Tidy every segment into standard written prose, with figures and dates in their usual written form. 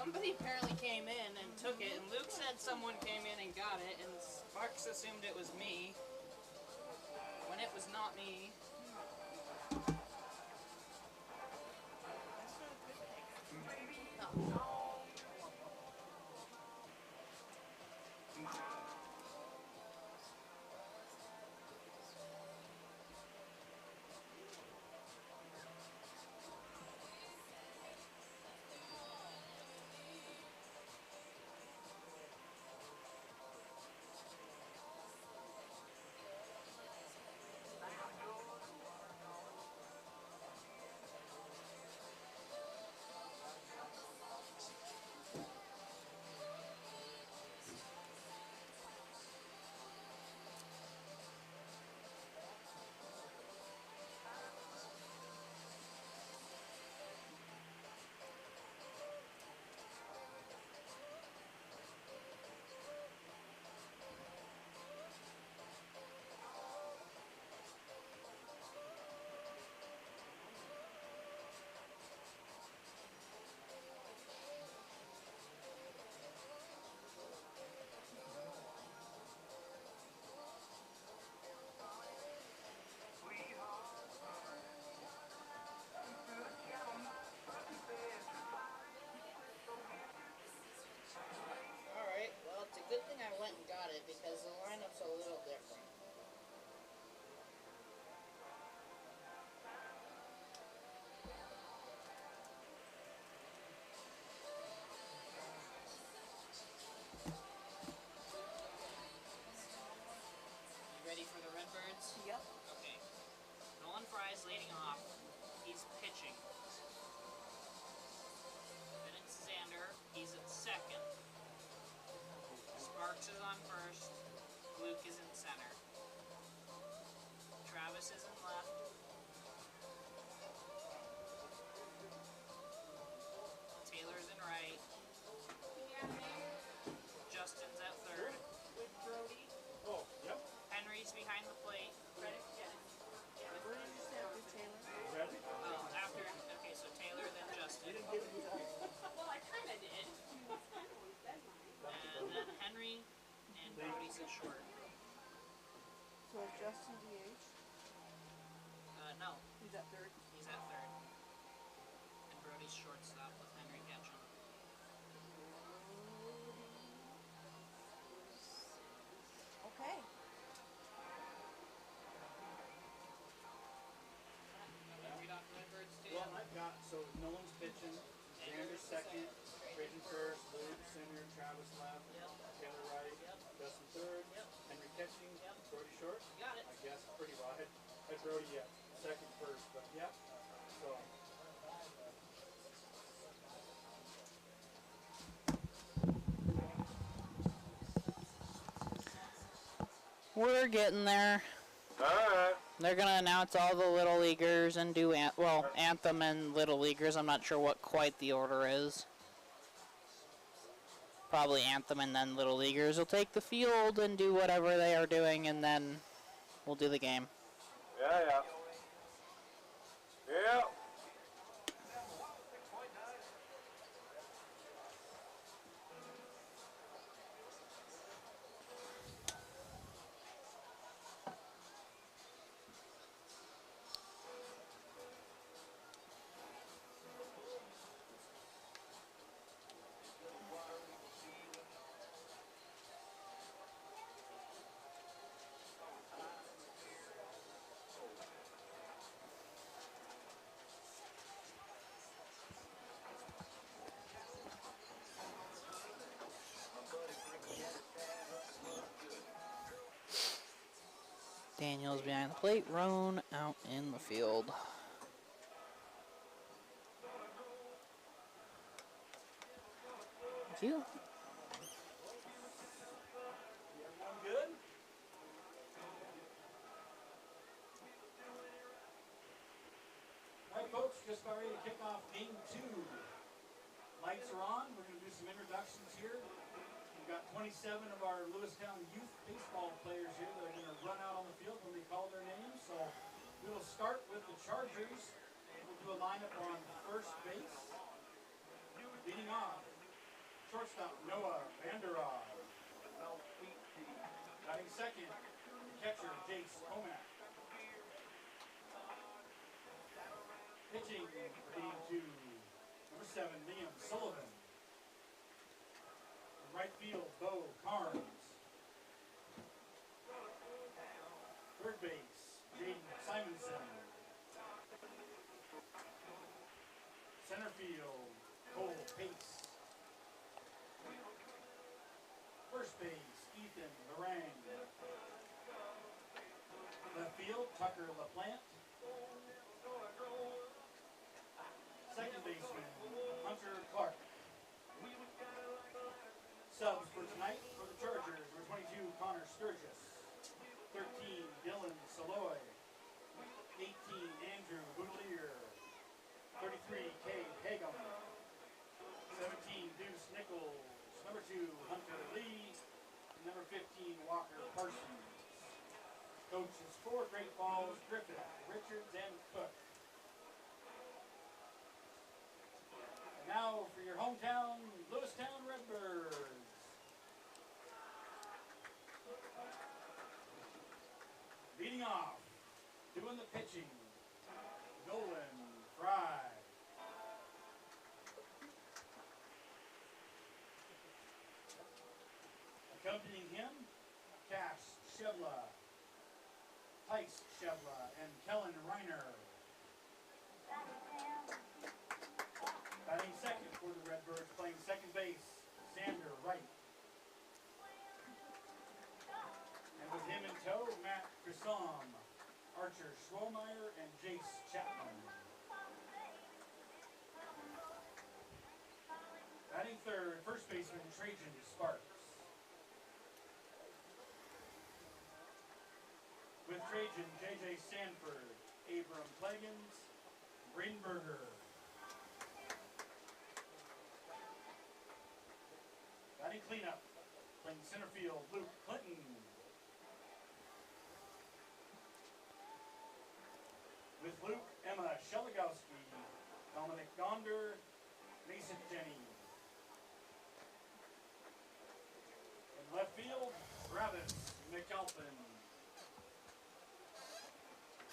Somebody apparently came in and took it, and Luke said someone came in and got it, and Sparks assumed it was me, when it was not me. Oh. Alright, well, it's a good thing I went and got it because the lineup's a little different. You ready for the Redbirds? Yep. Okay. Nolan Fry's leading off. He's pitching. Then it's Xander. He's at second. Sparks is on first. Luke is in center. Travis is in left. Taylor's in right. Justin's at third. With Brody. Oh, yep. Henry's behind the plate. Ready? Yeah. What did you say after Taylor? Ready? Oh, after. Okay, so Taylor, then Justin. Well, I kind of did. And then Henry and Brody's at short. So is Justin DH? No, He's at third. he's at third. And Brody's shortstop with Henry catching. Okay. Read off Redbirds too. Well, I've got, so Nolan's pitching, Xander second, Trajan first, Luke center, Travis left, Taylor right, Justin third, Henry catching, Brody short. Got it. I guess pretty well. I had Brody second first, but yep. So. We're getting there. Alright. They're going to announce all the Little Leaguers and do, Anthem and Little Leaguers. I'm not sure what quite the order is. Probably Anthem and then Little Leaguers will take the field and do whatever they are doing, and then we'll do the game. Yeah. Daniel's behind the plate, Roan out in the field. Thank you. Everyone good? Alright folks, just about ready to kick off game 2. Lights are on. We're going to do some introductions here. We've got 27 of our Lewistown youth baseball players here that are going to run out on the field when we call their names. So we'll start with the Chargers. We'll do a lineup on first base. Leading off, Shortstop, Noah Vanderhaag. Batting second, catcher, Jace Comack. Pitching for Team 2, number 7, Liam Sullivan. In right field, Bo Carnes. Third base, Jaden Simonson. Center field, Cole Pace. First base, Ethan Lorang. Left field, Tucker LaPlante. Second baseman, Hunter Clark. Subs for tonight for the Chargers were 22, Connor Sturgis. 13, Dylan Saloy. 18, Andrew Boudelier. 33, Kay Hagum. 17, Deuce Nichols. Number 2, Hunter Lee. Number 15, Walker Parsons. Coaches for Great Falls, Griffith, Richards, and Cook. And now for your hometown, Lewistown Redbirds. Leading off, doing the pitching, Nolan Fry. Accompanying him, Cash Shevla, Tice Shevla, and Kellen Reiner. Batting second for the Redbirds, playing second base, Sander Wright. And with him in tow, Matt Crissom, Archer Schwomeyer, and Jace Chapman. Batting third, first baseman Trajan Sparks. With Trajan, J.J. Sanford, Abram Plegans, Greenberger. Batting cleanup, playing center field, Luke Clinton. With Luke, Emma Sheligowski, Dominic Gonder, Mason Jenny. In left field, Travis McAlpin.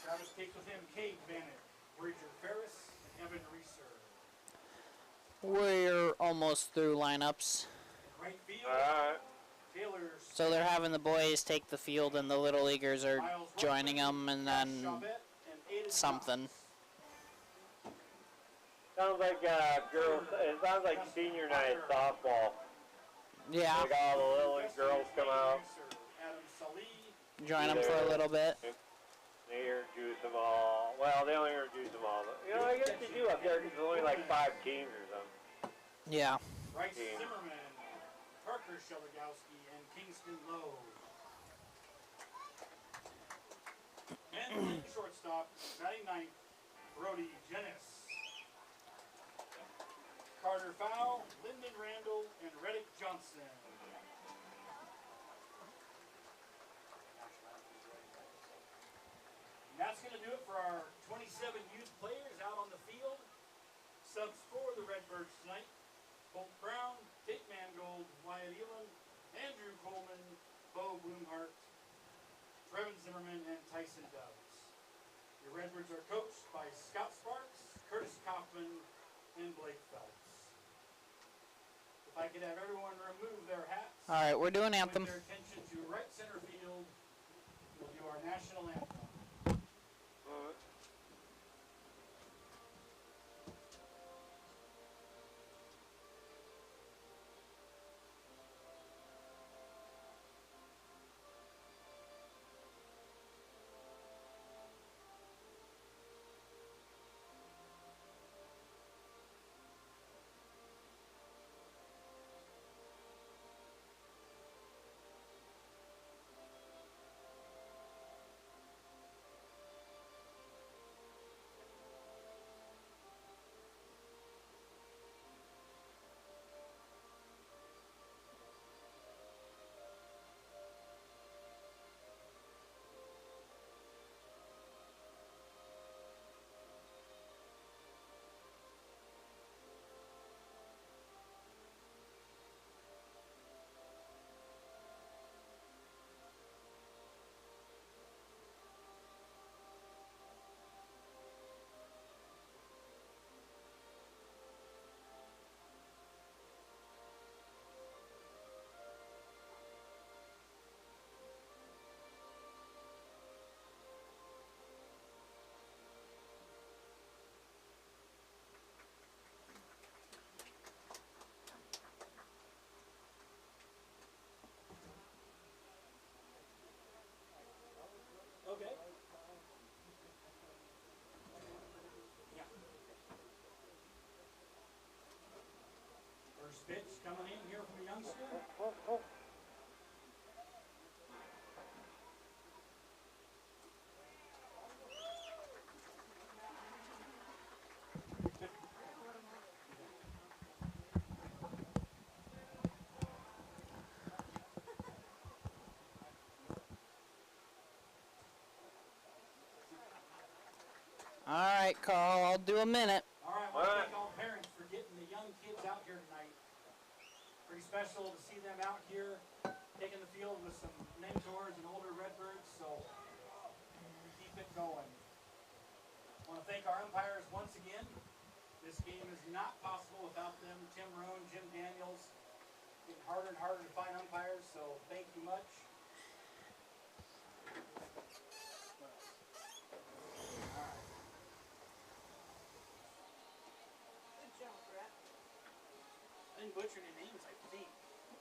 Travis takes with him Cade Bannock, Bridger Ferris, and Evan Reeser. We're almost through lineups. In right field, Taylor. So they're having the boys take the field and the little leaguers are joining them and then something. Sounds like girls. It sounds like senior night softball. Yeah. Like all the little girls come out. Join them for a little bit. They introduce them all. Well, they only introduce them all. But, you know, I guess they do up there because there's only like 5 teams or something. Yeah. Bryce Zimmerman, Parker Sheligowski, and Kingston Lowe. And shortstop, batting ninth, Brody Jennis. Carter Fowl, Lyndon Randall, and Reddick Johnson. And that's going to do it for our 27 youth players out on the field. Subs for the Redbirds tonight: Colt Brown, Tate Mangold, Wyatt Elam, Andrew Coleman, Bo Bloomhart, Trevin Zimmerman, and Tyson Doves. Your Redbirds are coached by Scott Sparks, Curtis Kaufman, and Blake Phelps. If I could have everyone remove their hats. All right, we're doing anthem. With their attention to right center field, we'll do our national anthem. youngster. All right, Carl, I'll do a minute. All right, I want to thank all parents for getting the young kids out here tonight. Pretty special to see them out here taking the field with some mentors and older Redbirds, so keep it going. I want to thank our umpires once again. This game is not possible without them. Tim Rohn, Jim Daniels, getting harder and harder to find umpires, so thank you much. I didn't butcher any names, I think.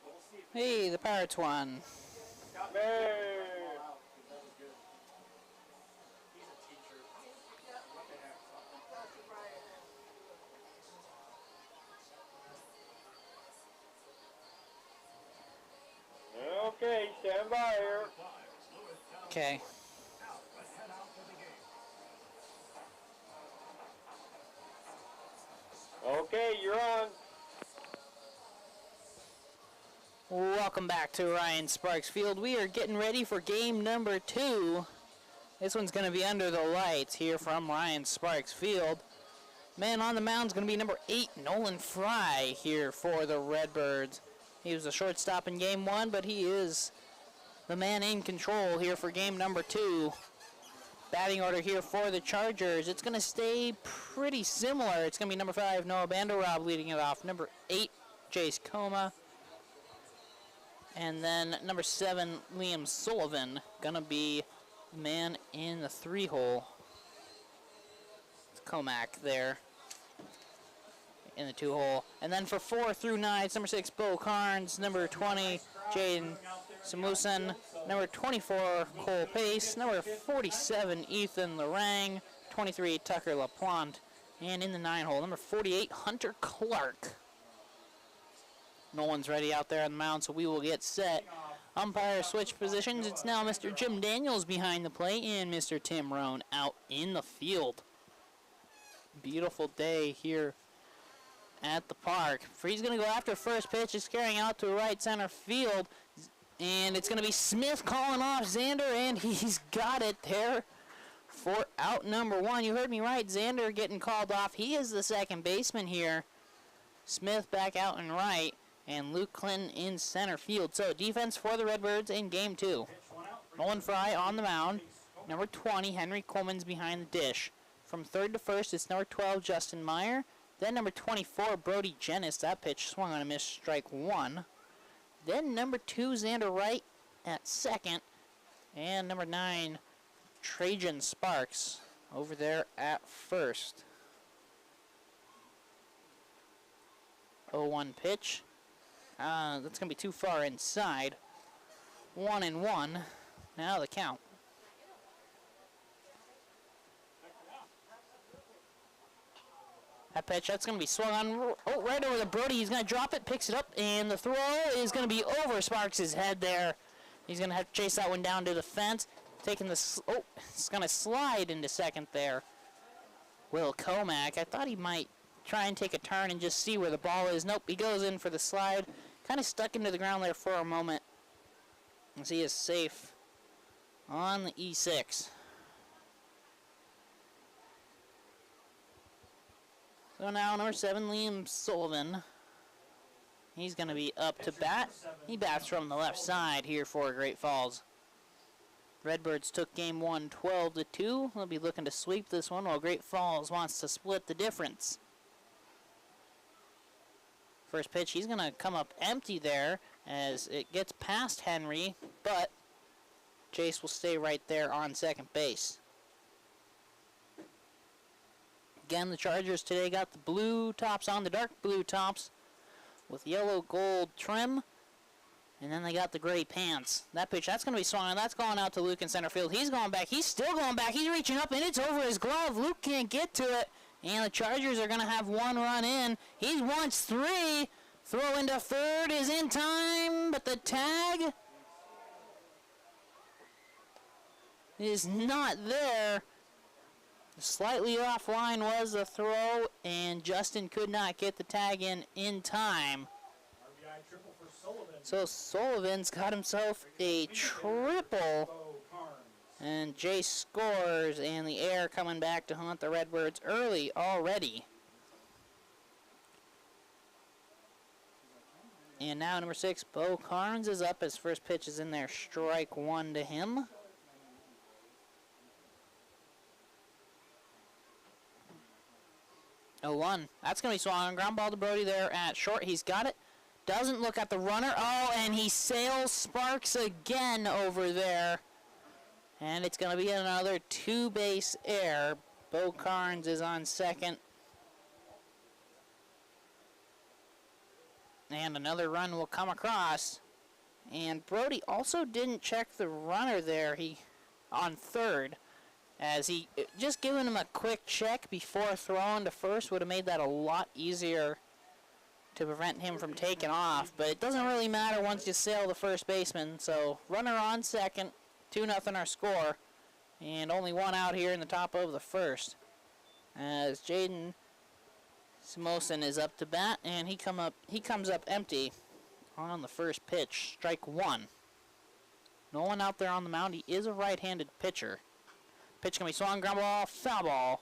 We'll see if Hey, the Pirates won. Hey. he's a teacher. Okay, stand by here. Okay. Okay, you're on. Welcome back to Ryan Sparks Field. We are getting ready for game number 2. This one's going to be under the lights here from Ryan Sparks Field. Man on the mound is going to be number 8, Nolan Fry, here for the Redbirds. He was a shortstop in game 1, but he is the man in control here for game number 2. Batting order here for the Chargers. It's going to stay pretty similar. It's going to be number 5, Noah Banderob leading it off. Number 8, Jace Coma. And then number 7, Liam Sullivan, gonna be the man in the 3-hole. It's Comac there in the 2-hole. And then for 4 through 9, it's number 6, Bo Carnes, number 20, Jaden Samuson, number 24, Cole Pace, number 47, Ethan Larang, 23, Tucker LaPlante, and in the 9-hole, number 48, Hunter Clark. No one's ready out there on the mound, so we will get set. Umpire switch positions. It's now Mr. Jim Daniels behind the plate and Mr. Tim Rohn out in the field. Beautiful day here at the park. He's going to go after first pitch. It's carrying out to right center field. And it's going to be Smith calling off Xander, and he's got it there for out number 1. You heard me right. Xander getting called off. He is the second baseman here. Smith back out and right. And Luke Clinton in center field. So defense for the Redbirds in game 2. Nolan Fry on the mound. Number 20, Henry Coleman's behind the dish. From third to first, it's number 12, Justin Meyer. Then number 24, Brody Jennis. That pitch swung on a miss, strike 1. Then number 2, Xander Wright at second. And number 9, Trajan Sparks over there at first. 0-1 pitch. That's going to be too far inside. 1-1. Now the count. That pitch, that's going to be swung on right over the Brody. He's going to drop it, picks it up, and the throw is going to be over Sparks' head there. He's going to have to chase that one down to the fence. Taking the, it's going to slide into second there. Will Comac, I thought he might try and take a turn and just see where the ball is. Nope, he goes in for the slide. Kind of stuck into the ground there for a moment. As he is safe on the E6. So now number 7, Liam Sullivan. He's going to be up to bat. He bats from the left side here for Great Falls. Redbirds took game 1 12-2. They'll be looking to sweep this one while Great Falls wants to split the difference. First pitch, he's going to come up empty there as it gets past Henry, but Jace will stay right there on second base. Again, the Chargers today got the blue tops on, the dark blue tops with yellow gold trim, and then they got the gray pants. That pitch, that's going to be swung on. That's going out to Luke in center field. He's going back. He's still going back. He's reaching up, and it's over his glove. Luke can't get to it. And the Chargers are going to have 1 run in. He wants 3 Throw into third is in time, but the tag is not there. Slightly offline was the throw, and Justin could not get the tag in time. RBI triple for Sullivan. So Sullivan's got himself a triple, and Jay scores, and the air coming back to haunt the Redbirds early already. And now number 6, Bo Carnes is up. His first pitch is in there. Strike one to him. Oh, 1. That's going to be swung. Ground ball to Brody there at short. He's got it. Doesn't look at the runner. Oh, and he sails Sparks again over there. And it's going to be another two-base error. Bo Carnes is on second. And another run will come across. And Brody also didn't check the runner there on third. As he just giving him a quick check before throwing to first would have made that a lot easier to prevent him from taking off. But it doesn't really matter once you sail the first baseman. So runner on second, 2-0 our score. And only one out here in the top of the first. As Jaden Simoson is up to bat, and he comes up empty on the first pitch. Strike one. No one out there on the mound. He is a right-handed pitcher. Pitch can be swung, ground ball, foul ball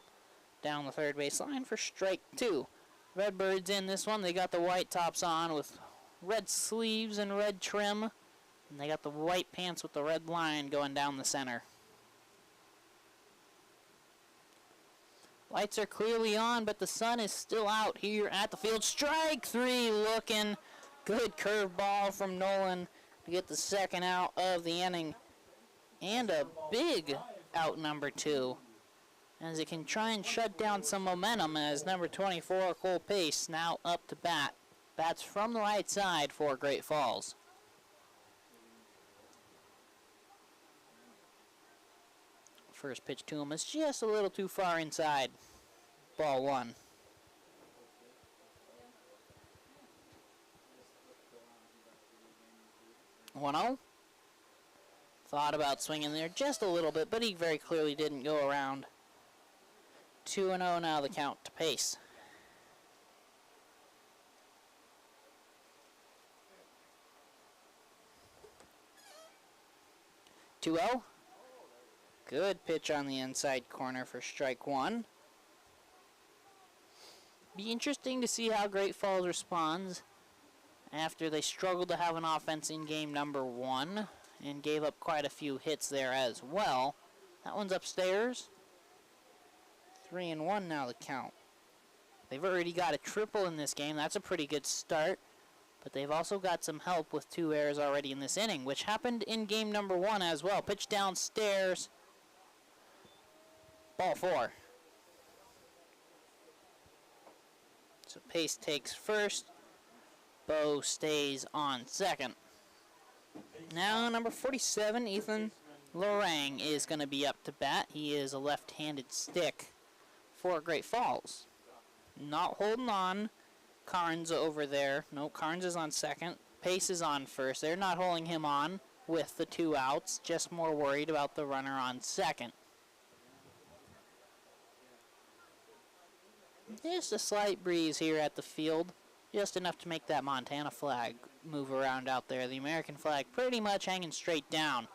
down the third base line for strike two. Redbirds in this one. They got the white tops on with red sleeves and red trim. And they got the white pants with the red line going down the center. Lights are clearly on, but the sun is still out here at the field. Strike three looking. Good curveball from Nolan to get the second out of the inning. And a big out number 2. As it can try and shut down some momentum as number 24, Cole Pace, now up to bat. Bats from the right side for Great Falls. First pitch to him is just a little too far inside. Ball 1. 1-0. Thought about swinging there just a little bit, but he very clearly didn't go around. 2-0 now the count to Pace. (2-0). Good pitch on the inside corner for strike one. Be interesting to see how Great Falls responds after they struggled to have an offense in game number 1 and gave up quite a few hits there as well. That one's upstairs. 3-1 now the count. They've already got a triple in this game. That's a pretty good start. But they've also got some help with 2 errors already in this inning, which happened in game number 1 as well. Pitch downstairs. Ball 4. So Pace takes first. Bo stays on second. Now number 47, Ethan Lorang, is going to be up to bat. He is a left-handed stick for Great Falls. Not holding on. Carnes over there. No, Carnes is on second. Pace is on first. They're not holding him on with the 2 outs. Just more worried about the runner on second. Just a slight breeze here at the field. Just enough to make that Montana flag move around out there. The American flag pretty much hanging straight down.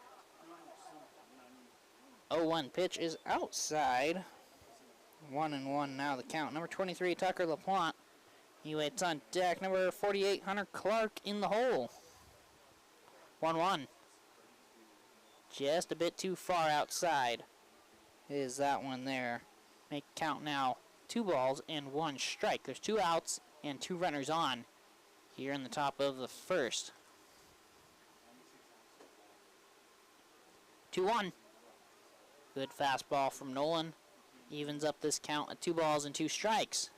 0-1 pitch is outside. 1-1 now the count. Number 23, Tucker LaPlante. He waits on deck. Number 48, Hunter Clark in the hole. 1-1. Just a bit too far outside is that one there. Make count now 2 balls and 1 strike. There's 2 outs and 2 runners on here in the top of the first. 2-1. Good fastball from Nolan. Evens up this count at 2 balls and 2 strikes.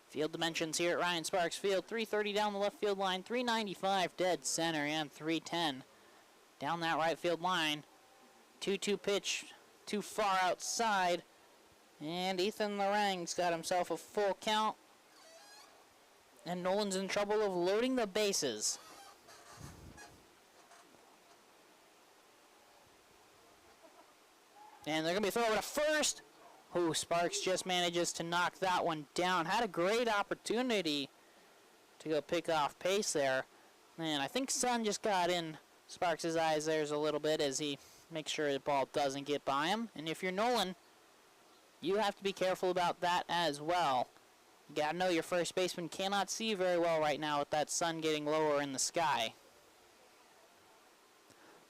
Field dimensions here at Ryan Sparks Field. 330 down the left field line, 395 dead center, and 310 down that right field line. 2-2 pitch too far outside. And Ethan Lorang's got himself a full count. and Nolan's in trouble of loading the bases. And they're going to be throwing to first. Oh, Sparks just manages to knock that one down. Had a great opportunity to go pick off pace there. And I think Sun just got in Sparks' eyes there's a little bit as he makes sure the ball doesn't get by him. And if you're Nolan, you have to be careful about that as well. You got to know your first baseman cannot see very well right now with that sun getting lower in the sky.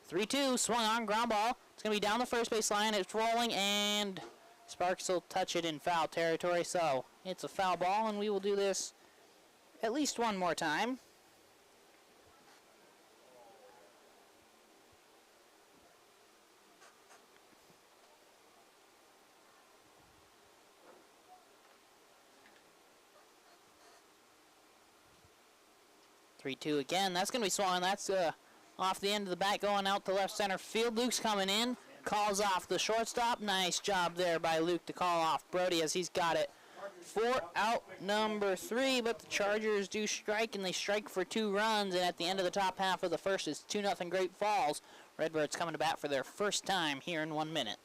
3-2, swung on, ground ball. It's going to be down the first base line. It's rolling, and Sparks will touch it in foul territory. So it's a foul ball, and we will do this at least one more time. Three-two again. That's going to be swung. That's off the end of the bat, going out to left center field. Luke's coming in, calls off the shortstop. Nice job there by Luke to call off Brody as he's got it for out number 3. But the Chargers do strike, and they strike for 2 runs. And at the end of the top half of the first is 2-0 Great Falls. Redbirds coming to bat for their first time here in 1 minute.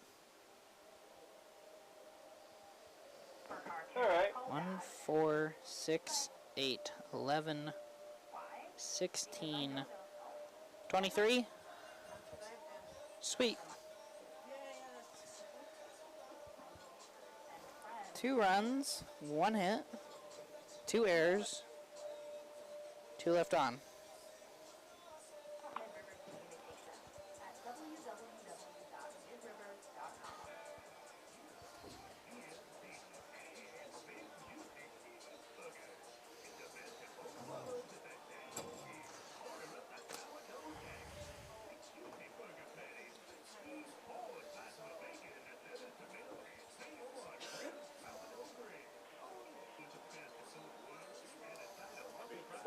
All right. 1, 4, 6, 8, 11, 16, 23. Sweet. 2 runs, 1 hit, 2 errors, 2 left on.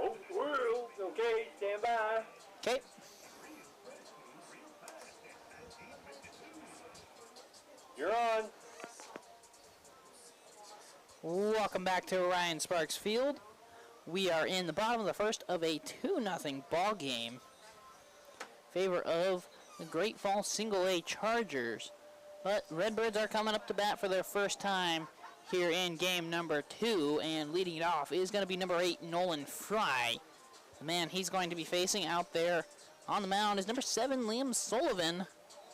Oh, world. Okay, stand by. Okay. You're on. Welcome back to Orion Sparks Field. We are in the bottom of the first of a 2-0 ball game in favor of the Great Falls Single A Chargers. But Redbirds are coming up to bat for their first time here in game number 2, and leading it off is going to be number 8, Nolan Fry. The man he's going to be facing out there on the mound is number 7, Liam Sullivan.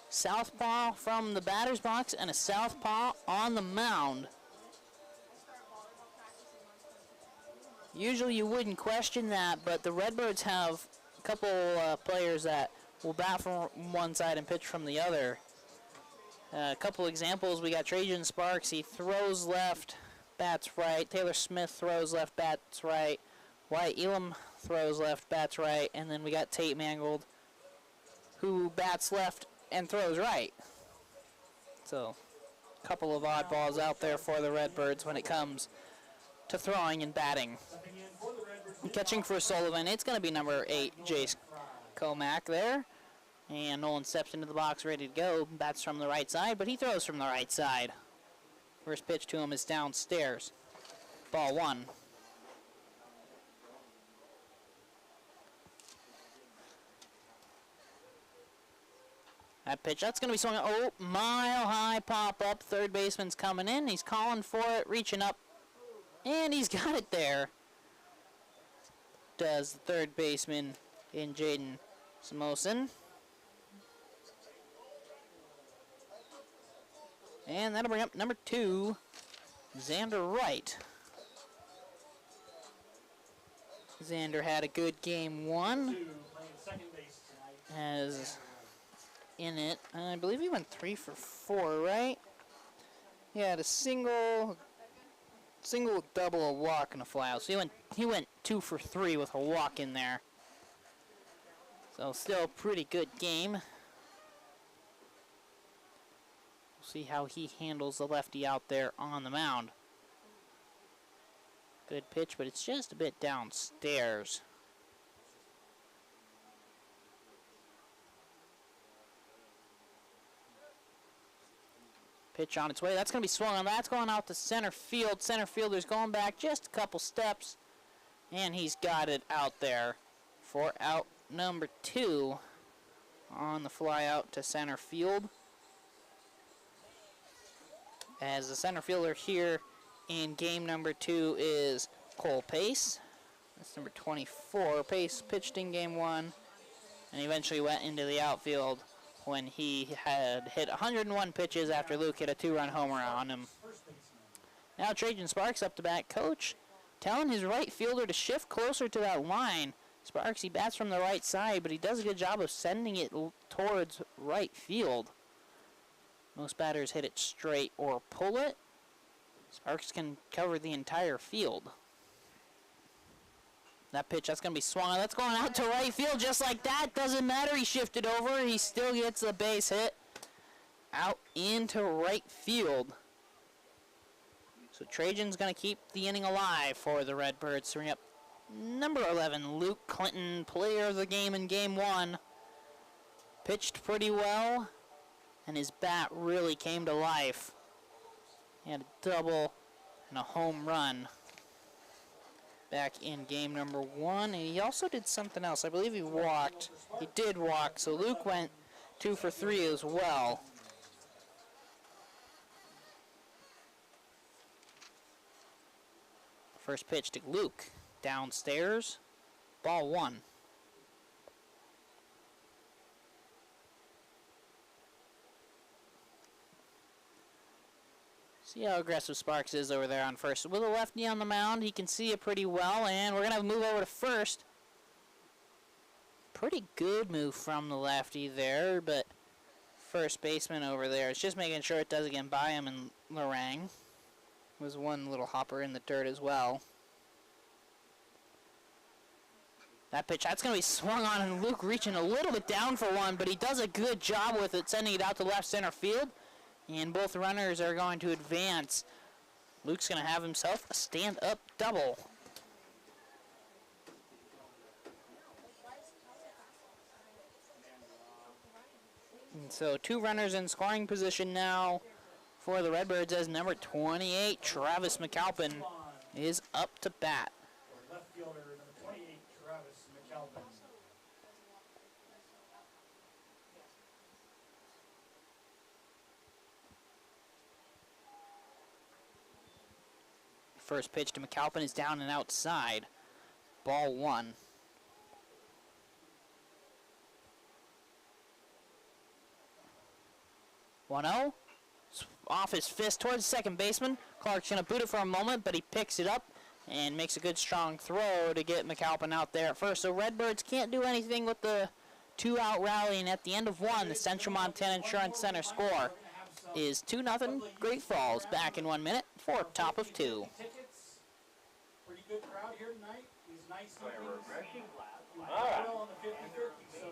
Southpaw from the batter's box and a southpaw on the mound. Usually you wouldn't question that, but the Redbirds have a couple players that will bat from one side and pitch from the other. A couple examples, we got Trajan Sparks, he throws left, bats right. Taylor Smith throws left, bats right. Wyatt Elam throws left, bats right. And then we got Tate Mangold, who bats left and throws right. So, a couple of oddballs out there for the Redbirds when it comes to throwing and batting. And catching for Sullivan, it's going to be number 8, Jace Comack there. And Nolan steps into the box ready to go. Bats from the right side, but he throws from the right side. First pitch to him is downstairs. Ball 1. That pitch, that's going to be swung. Oh, mile high pop up. Third baseman's coming in. He's calling for it, reaching up. And he's got it there. Does the third baseman in Jaden Samosin. And that'll bring up number 2, Xander Wright. Xander had a good game 1. As in it, I believe he went 3 for 4, right? He had a single, double, a walk, and a fly out. So he went 2 for 3 with a walk in there. So still a pretty good game. See how he handles the lefty out there on the mound. Good pitch, but it's just a bit downstairs. Pitch on its way. That's going to be swung on. That's going out to center field. Center fielder's going back just a couple steps. And he's got it out there for out number 2 on the fly out to center field. As the center fielder here in game number 2 is Cole Pace. That's number 24. Pace pitched in game 1 and eventually went into the outfield when he had hit 101 pitches after Luke hit a 2-run homer on him. Now Trajan Sparks up to bat. Coach telling his right fielder to shift closer to that line. Sparks, he bats from the right side, but he does a good job of sending it towards right field. Most batters hit it straight or pull it. Sparks can cover the entire field. That pitch, that's going to be swung on. That's going out to right field just like that. Doesn't matter. He shifted over. He still gets the base hit out into right field. So Trajan's going to keep the inning alive for the Redbirds. Bring up number 11, Luke Clinton, player of the game in game 1. Pitched pretty well, and his bat really came to life. He had a double and a home run back in game number 1, and he also did something else. I believe he walked. He did walk, so Luke went 2 for 3 as well. First pitch to Luke, downstairs, ball 1. See how aggressive Sparks is over there on first. With a lefty on the mound, he can see it pretty well, and we're going to move over to first. Pretty good move from the lefty there, but first baseman over there is just making sure it doesn't get by him, and Lorang was one little hopper in the dirt as well. That pitch, that's going to be swung on, and Luke reaching a little bit down for one, but he does a good job with it, sending it out to left center field. And both runners are going to advance. Luke's going to have himself a stand-up double. And so 2 runners in scoring position now for the Redbirds as number 28, Travis McAlpin, is up to bat. Left fielder, number 28, Travis McAlpin. First pitch to McAlpin is down and outside. Ball 1. One-0. Off his fist towards second baseman. Clark's going to boot it for a moment, but he picks it up and makes a good strong throw to get McAlpin out there at first. So Redbirds can't do anything with the 2-out rally, and at the end of 1, the Central Montana Insurance Center score is 2-0. Great Falls back in 1 minute for top of 2. Pretty good crowd here tonight. These nice evenings. Well on the 50-50, so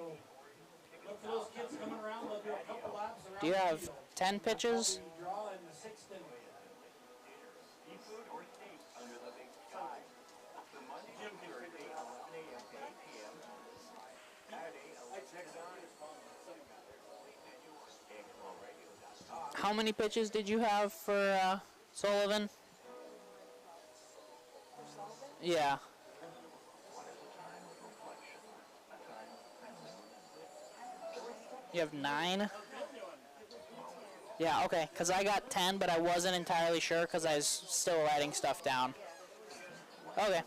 look for those kids coming around. They'll do a couple laps around. Do you have 10 pitches? Draw in the 6th inning. How many pitches did you have for Sullivan? Yeah. You have 9? Yeah, okay, because I got 10, but I wasn't entirely sure because I was still writing stuff down. Okay.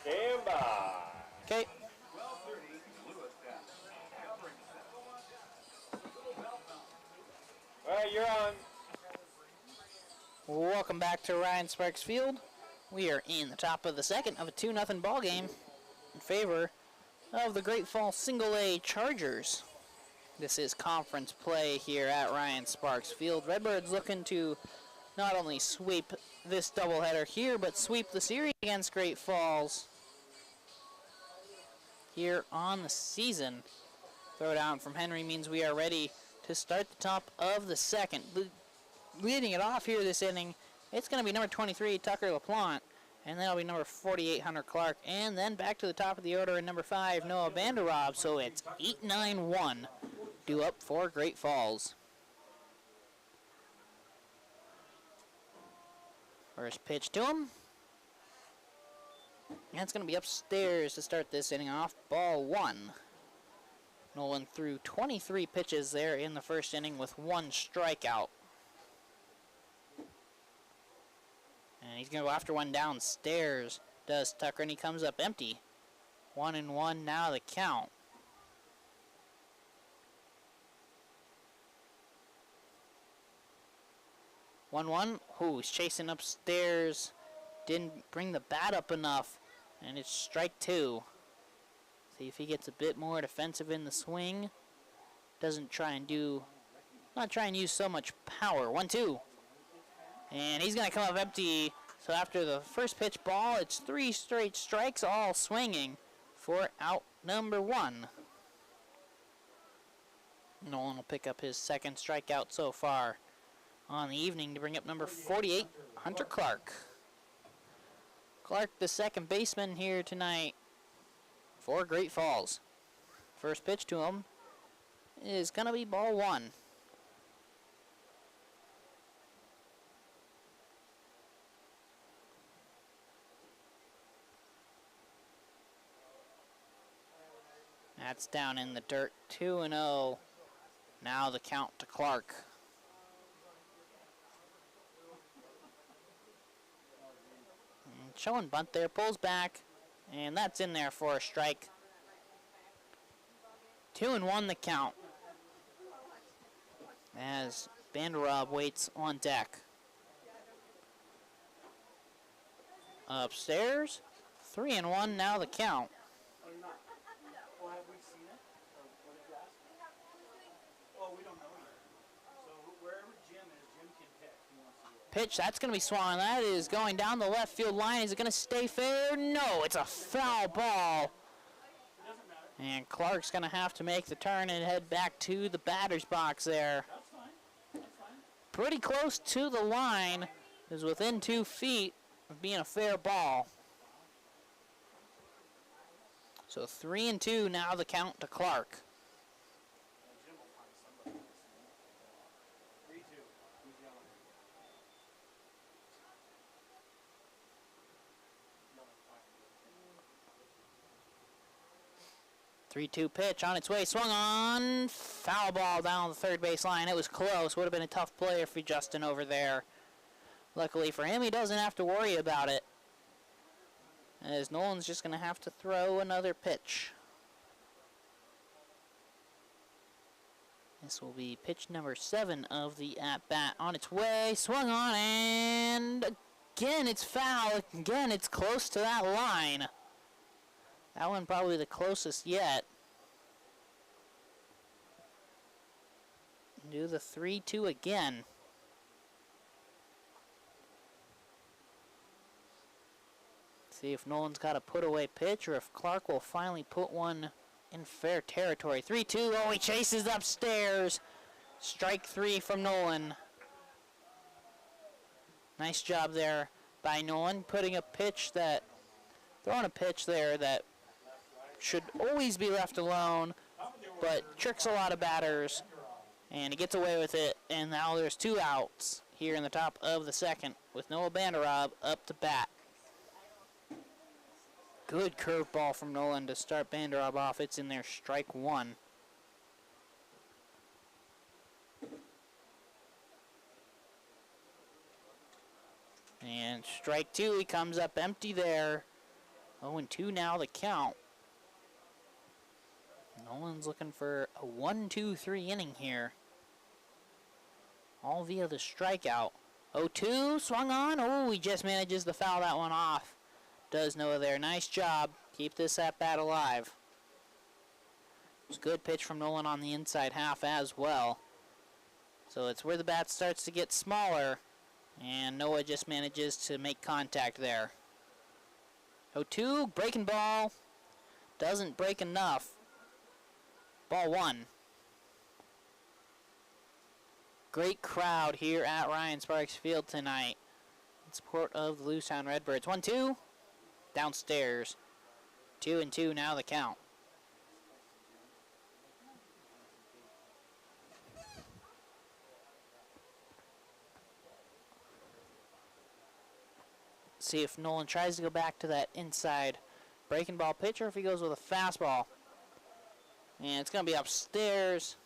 Stand by. Okay. All right, you're on. Welcome back to Ryan Sparks Field. We are in the top of the second of a 2-0 ball game in favor of the Great Falls Single A Chargers. This is conference play here at Ryan Sparks Field. Redbirds looking to not only sweep this doubleheader here, but sweep the series against Great Falls here on the season. Throw down from Henry means we are ready to start the top of the second. Leading it off here this inning, it's going to be number 23, Tucker LaPlante. And that'll be number 48, Hunter Clark. And then back to the top of the order in number 5, Noah Vanderrob. So it's 8-9-1 due up for Great Falls. First pitch to him. And it's going to be upstairs to start this inning off. Ball 1. Nolan threw 23 pitches there in the first inning with 1 strikeout. And he's going to go after one downstairs. Does Tucker, and he comes up empty. 1-1 now the count. One. Ooh, he's chasing upstairs. Didn't bring the bat up enough. And it's strike 2. See if he gets a bit more defensive in the swing. Doesn't try and not try and use so much power. 1-2. And he's going to come up empty. So after the first pitch ball, it's 3 straight strikes, all swinging for out number 1. Nolan will pick up his second strikeout so far on the evening to bring up number 48, Hunter Clark. Clark, the second baseman here tonight for Great Falls. First pitch to him is going to be ball 1. That's down in the dirt. 2-0. Now the count to Clark. And showing bunt there, pulls back, and that's in there for a strike. 2-1 the count. As Vanderrob waits on deck. Upstairs, 3-1 now the count. Pitch, that's going to be swung. That is going down the left field line. Is it going to stay fair? No, it's a foul ball. And Clark's going to have to make the turn and head back to the batter's box there. Pretty close to the line. Is within 2 feet of being a fair ball. So 3-2 now the count to Clark. 3-2 pitch on its way, swung on, foul ball down the third base line. It was close, would have been a tough play for Justin over there. Luckily for him, he doesn't have to worry about it, as Nolan's just going to have to throw another pitch. This will be pitch number 7 of the at-bat. On its way, swung on, and again it's foul. Again, it's close to that line. That one probably the closest yet. Do the 3-2 again. See if Nolan's got a put-away pitch or if Clark will finally put one in fair territory. 3-2. Oh, he chases upstairs. Strike 3 from Nolan. Nice job there by Nolan, throwing a pitch there that should always be left alone, but tricks a lot of batters, and he gets away with it. And now there's 2 outs here in the top of the second with Noah Vanderrob up to bat. Good curveball from Nolan to start Vanderrob off. It's in there, strike 1. And strike 2, he comes up empty there. 0-2 now the count. Nolan's looking for a 1-2-3 inning here. All via the strikeout. 0-2, swung on. Oh, he just manages to foul that one off. Does Noah there. Nice job. Keep this at-bat alive. It's a good pitch from Nolan on the inside half as well. So it's where the bat starts to get smaller, and Noah just manages to make contact there. 0-2, breaking ball. Doesn't break enough. Ball 1. Great crowd here at Ryan Sparks Field tonight. in support of the Lewistown Redbirds. 1-2. Downstairs. 2-2 now the count. See if Nolan tries to go back to that inside breaking ball pitch or if he goes with a fastball. And it's going to be upstairs.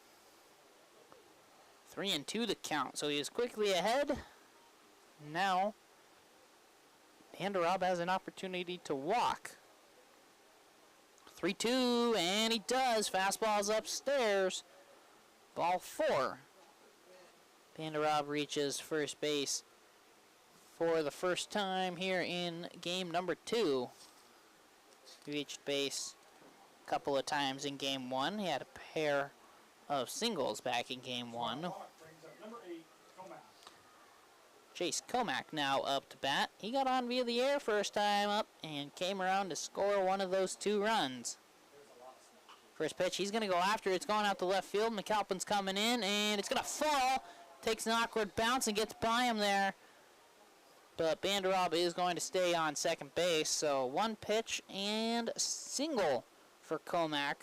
3-2 the count. So he is quickly ahead. Now, Rob has an opportunity to walk. 3-2, and he does. Fastball's upstairs. Ball 4. Rob reaches first base for the first time here in game number 2. He reached base a couple of times in game 1. He had a pair of singles back in game 1. Chase Comack now up to bat. He got on via the air first time up and came around to score one of those 2 runs. First pitch, he's going to go after it. It's going out to left field. McAlpin's coming in, and it's going to fall. Takes an awkward bounce and gets by him there. But Rob is going to stay on second base. So 1 pitch and a single for Comack.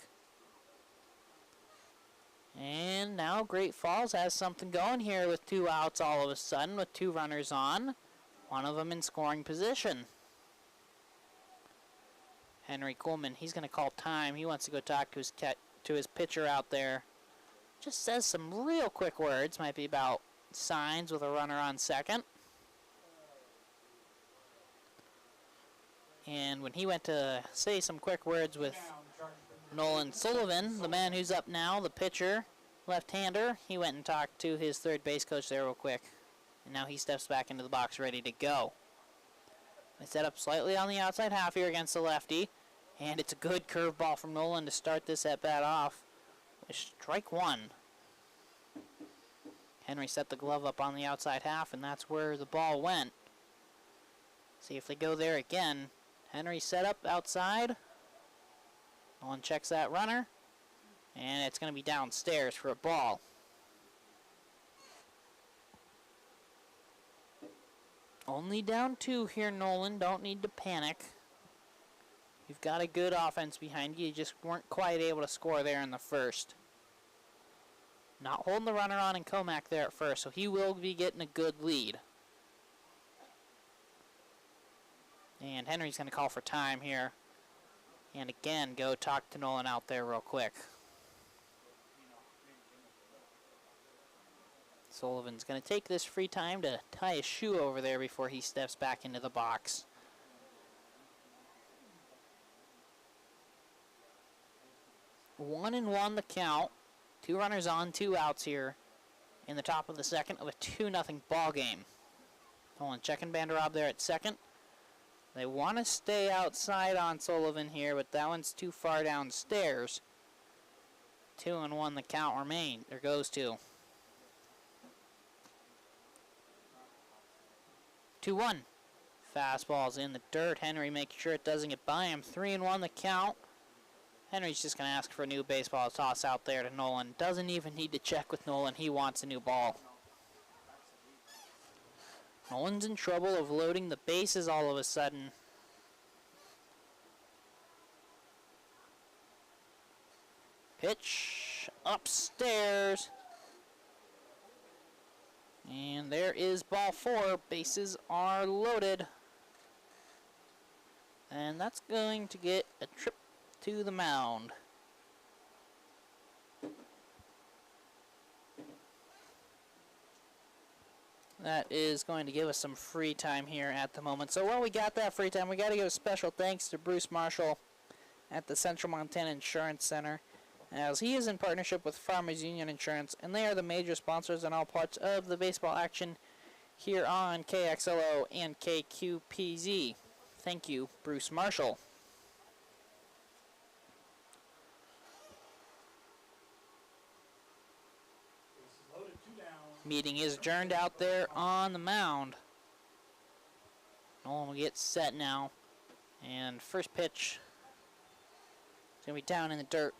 And now Great Falls has something going here with 2 outs all of a sudden with 2 runners on. One of them in scoring position. Henry Coleman, he's going to call time. He wants to go talk to his pitcher out there. Just says some real quick words. Might be about signs with a runner on second. And when he went to say some quick words with Nolan Sullivan, the man who's up now, the pitcher, left-hander, he went and talked to his third base coach there real quick. And now he steps back into the box ready to go. They set up slightly on the outside half here against the lefty. And it's a good curveball from Nolan to start this at-bat off with strike 1. Henry set the glove up on the outside half, and that's where the ball went. See if they go there again. Henry set up outside. Nolan checks that runner, and it's going to be downstairs for a ball. Only down 2 here, Nolan. Don't need to panic. You've got a good offense behind you. You just weren't quite able to score there in the first. Not holding the runner on in Comack there at first, so he will be getting a good lead. And Henry's going to call for time here. And again, go talk to Nolan out there real quick. Sullivan's going to take this free time to tie his shoe over there before he steps back into the box. One and one the count. 2 runners on, 2 outs here in the top of the second of a 2-0 ball game. Nolan checking Rob there at second. They want to stay outside on Sullivan here, but that one's too far downstairs. 2-1 the count remain. There goes 2. 2-1. Fastball's in the dirt. Henry makes sure it doesn't get by him. 3-1 the count. Henry's just going to ask for a new baseball toss out there to Nolan. Doesn't even need to check with Nolan. He wants a new ball. Nolan's in trouble of loading the bases all of a sudden. Pitch upstairs. And there is ball 4. Bases are loaded. And that's going to get a trip to the mound. That is going to give us some free time here at the moment. So while we got that free time, we got to give a special thanks to Bruce Marshall at the Central Montana Insurance Center, as he is in partnership with Farmers Union Insurance, and they are the major sponsors in all parts of the baseball action here on KXLO and KQPZ. Thank you, Bruce Marshall. Meeting is adjourned out there on the mound. Nolan will get set now. And first pitch is going to be down in the dirt.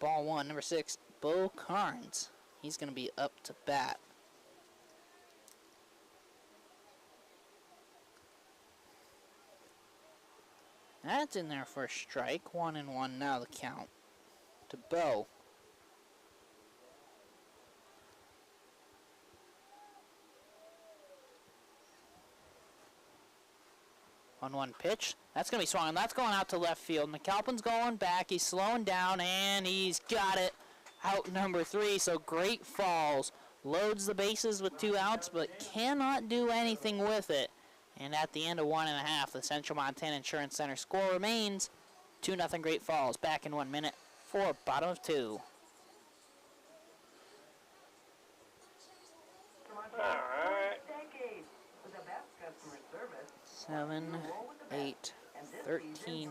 Ball 1, number 6, Bo Carnes. He's going to be up to bat. That's in there for a strike. 1-1 now the count to Bo. 1-1 pitch. That's going to be swung. That's going out to left field. McAlpin's going back. He's slowing down, and he's got it. Out number 3, so Great Falls loads the bases with 2 outs, but cannot do anything with it. And at the end of 1.5, the Central Montana Insurance Center score remains 2-0 Great Falls. Back in 1 minute for bottom of 2. All right. 7, 8, 13,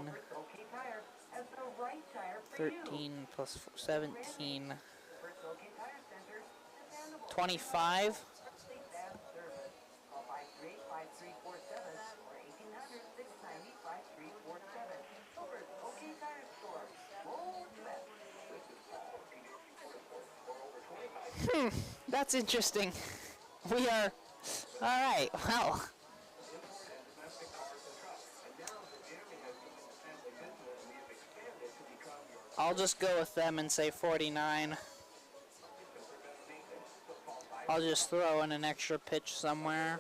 13 plus 17, 25. That's interesting. We are, all right, well. I'll just go with them and say 49. I'll just throw in an extra pitch somewhere.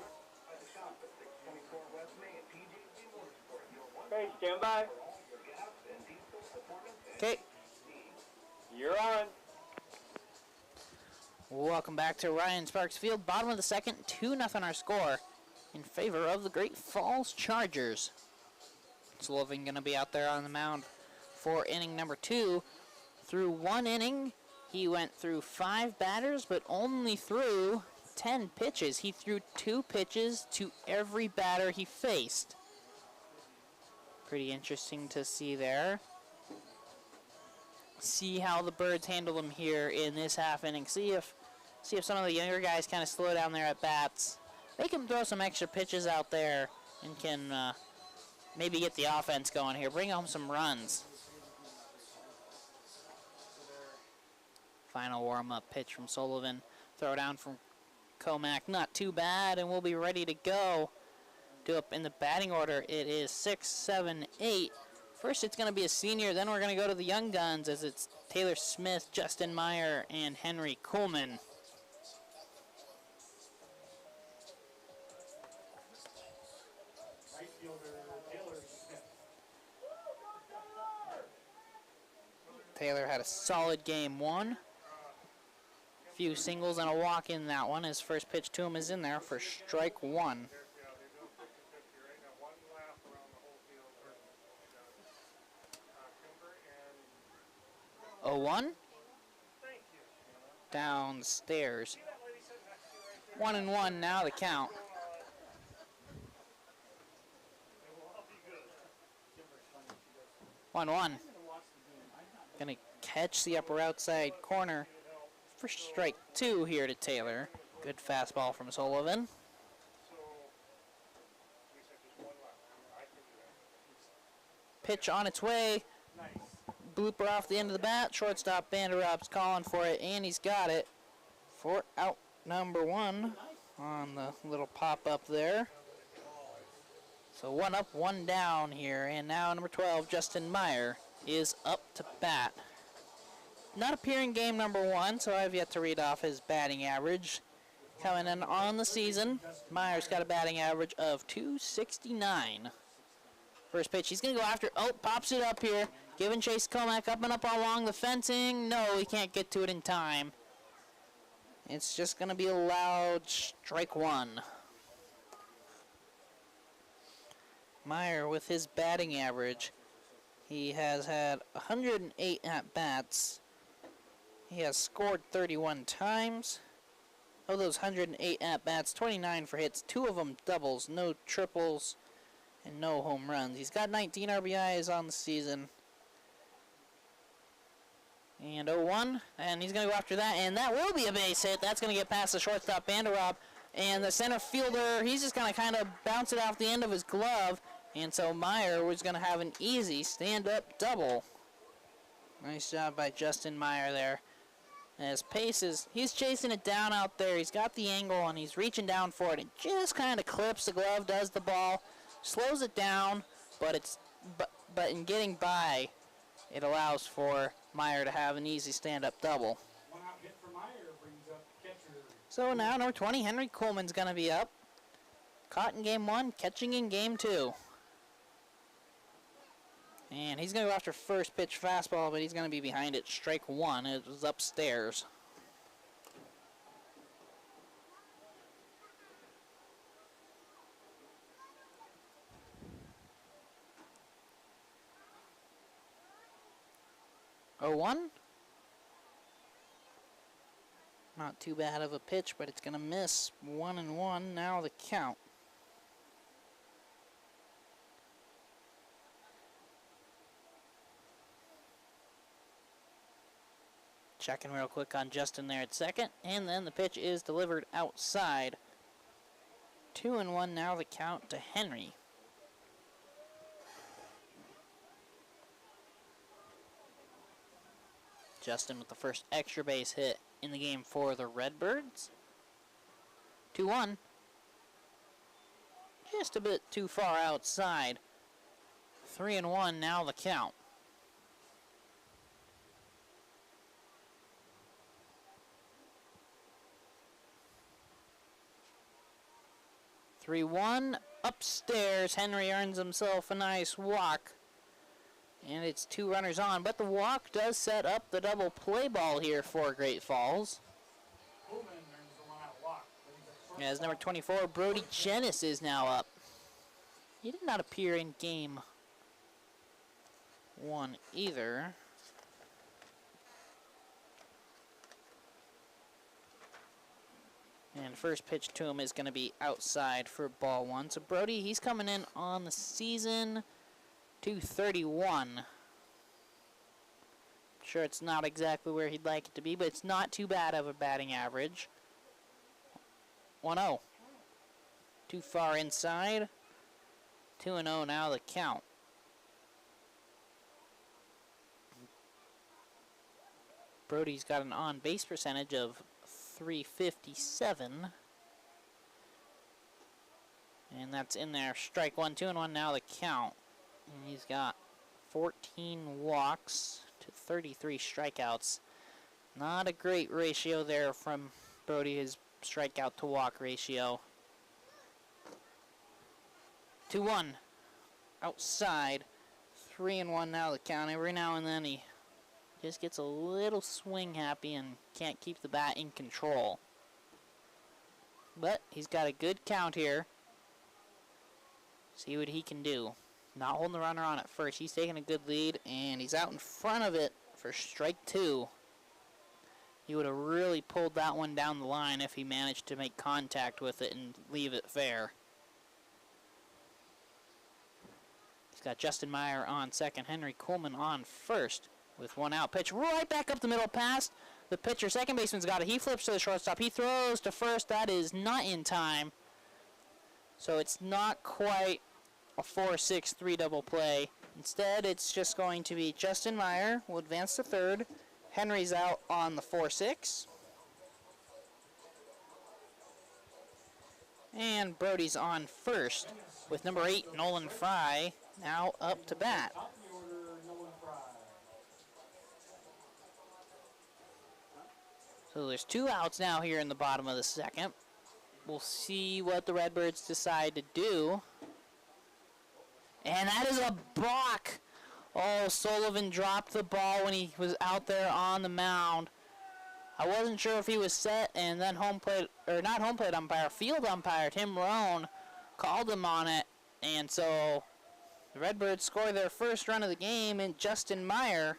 Okay, stand by. Okay. You're on. Welcome back to Ryan Sparks Field. Bottom of the second, 2-0 our score in favor of the Great Falls Chargers. Sullivan going to be out there on the mound for inning number 2. Through 1 inning, he went through 5 batters, but only threw 10 pitches. He threw 2 pitches to every batter he faced. Pretty interesting to see there. See how the Birds handle him here in this half inning. See if some of the younger guys kind of slow down their at bats. They can throw some extra pitches out there and can maybe get the offense going here. Bring home some runs. Final warm-up pitch from Sullivan. Throw down from Comack. Not too bad, and we'll be ready to go. Do up in the batting order. It is 6, 7, 8. First, it's going to be a senior. Then we're going to go to the young guns as it's Taylor Smith, Justin Meyer, and Henry Coleman. Right fielder Taylor Smith. Taylor had a solid game 1. Few singles and a walk in that one. His first pitch to him is in there for strike 1. 0-1. Downstairs. 1-1 now the count. One. Gonna catch the upper outside corner for strike 2 here to Taylor. Good fastball from Sullivan. Pitch on its way. Blooper off the end of the bat. Shortstop Vanderop's calling for it, and he's got it for out number 1 on the little pop-up there. So 1 up, 1 down here, and now number 12, Justin Meyer, is up to bat. Not appearing game number 1, so I've yet to read off his batting average. Coming in on the season, Meyer's got a batting average of .269. First pitch, he's going to go after. Oh, pops it up here. Giving chase Comack up and up along the fencing. No, he can't get to it in time. It's just going to be a loud strike 1. Meyer with his batting average. He has had 108 at-bats. He has scored 31 times. Of those 108 at-bats, 29 for hits, 2 of them doubles, no triples, and no home runs. He's got 19 RBIs on the season. And 0-1, and he's going to go after that, and that will be a base hit. That's going to get past the shortstop, Vanderop, and the center fielder, he's just going to kind of bounce it off the end of his glove, and so Meyer was going to have an easy stand-up double. Nice job by Justin Meyer there. And his pace is, he's chasing it down out there. He's got the angle, and he's reaching down for it. It just kind of clips the glove, does the ball, slows it down, but but in getting by, it allows for Meyer to have an easy stand-up double. One out hit for Meyer brings up catcher. So now number 20, Henry Coleman's going to be up. Caught in game 1, catching in game 2. And he's going to go after first pitch fastball, but he's going to be behind it. Strike 1. It was upstairs. Oh, 1. Not too bad of a pitch, but it's going to miss. 1-1. Now the count. Checking real quick on Justin there at second, and then the pitch is delivered outside. 2-1. Now the count to Henry. Justin with the first extra base hit in the game for the Redbirds. 2-1. Just a bit too far outside. 3-1. Now the count. 3-1 upstairs. Henry earns himself a nice walk. And it's 2 runners on, but the walk does set up the double play ball here for Great Falls. Coleman earns the one-out walk. As number 24, Brody Jenis is now up. He did not appear in game 1 either. And first pitch to him is going to be outside for ball 1. So Brody, he's coming in on the season .231. Sure, it's not exactly where he'd like it to be, but it's not too bad of a batting average. 1-0. Too far inside. 2-0 now the count. Brody's got an on-base percentage of .357. And that's in there. Strike 1, 2-1 now the count. And he's got 14 walks to 33 strikeouts. Not a great ratio there from Brody, his strikeout to walk ratio. 2-1 outside. 3-1 now the count. Every now and then he just gets a little swing happy and can't keep the bat in control. But he's got a good count here. See what he can do. Not holding the runner on at first. He's taking a good lead, and he's out in front of it for strike 2. He would have really pulled that one down the line if he managed to make contact with it and leave it fair. He's got Justin Meyer on second, Henry Coleman on first. With 1 out, pitch right back up the middle past the pitcher. Second baseman's got it. He flips to the shortstop. He throws to first. That is not in time. So it's not quite a 4-6-3 double play. Instead, it's just going to be Justin Meyer will advance to third. Henry's out on the 4-6. And Brody's on first with number 8, Nolan Fry, now up to bat. So there's 2 outs now here in the bottom of the second. We'll see what the Redbirds decide to do. And that is a balk. Oh, Sullivan dropped the ball when he was out there on the mound. I wasn't sure if he was set, and then home plate, or not home plate umpire, field umpire Tim Rohn called him on it. And so the Redbirds score their first run of the game, and Justin Meyer.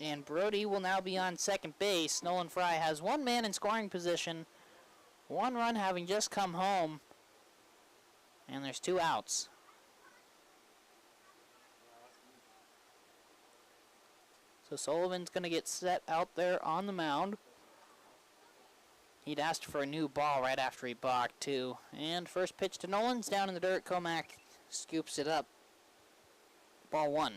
And Brody will now be on second base. Nolan Fry has 1 man in scoring position. 1 run having just come home. And there's 2 outs. So Sullivan's going to get set out there on the mound. He'd asked for a new ball right after he balked, too. And first pitch to Nolan's down in the dirt. Comack scoops it up. Ball 1.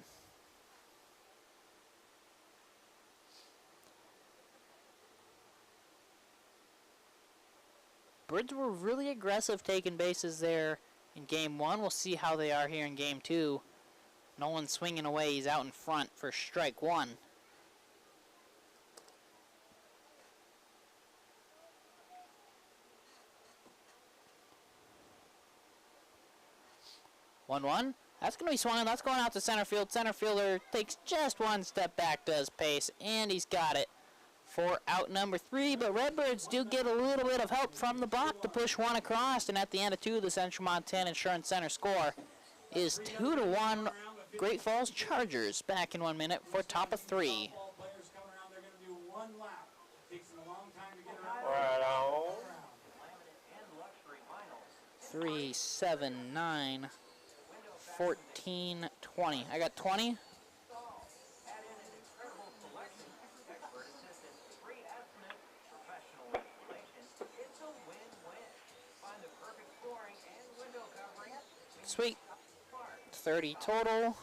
Birds were really aggressive taking bases there in game one. We'll see how they are here in game two. Nolan swinging away. He's out in front for strike one. One. That's going to be swung. That's going out to center field. Center fielder takes just one step back, does pace, and he's got it for out number 3. But Redbirds do get a little bit of help from the block to push one across. And at the end of 2, the Central Montana Insurance Center score is 2-1. Great Falls Chargers back in 1 minute for top of 3. Right on. 3, 7, 9, 14, 20. I got 20. Sweet. 30 total.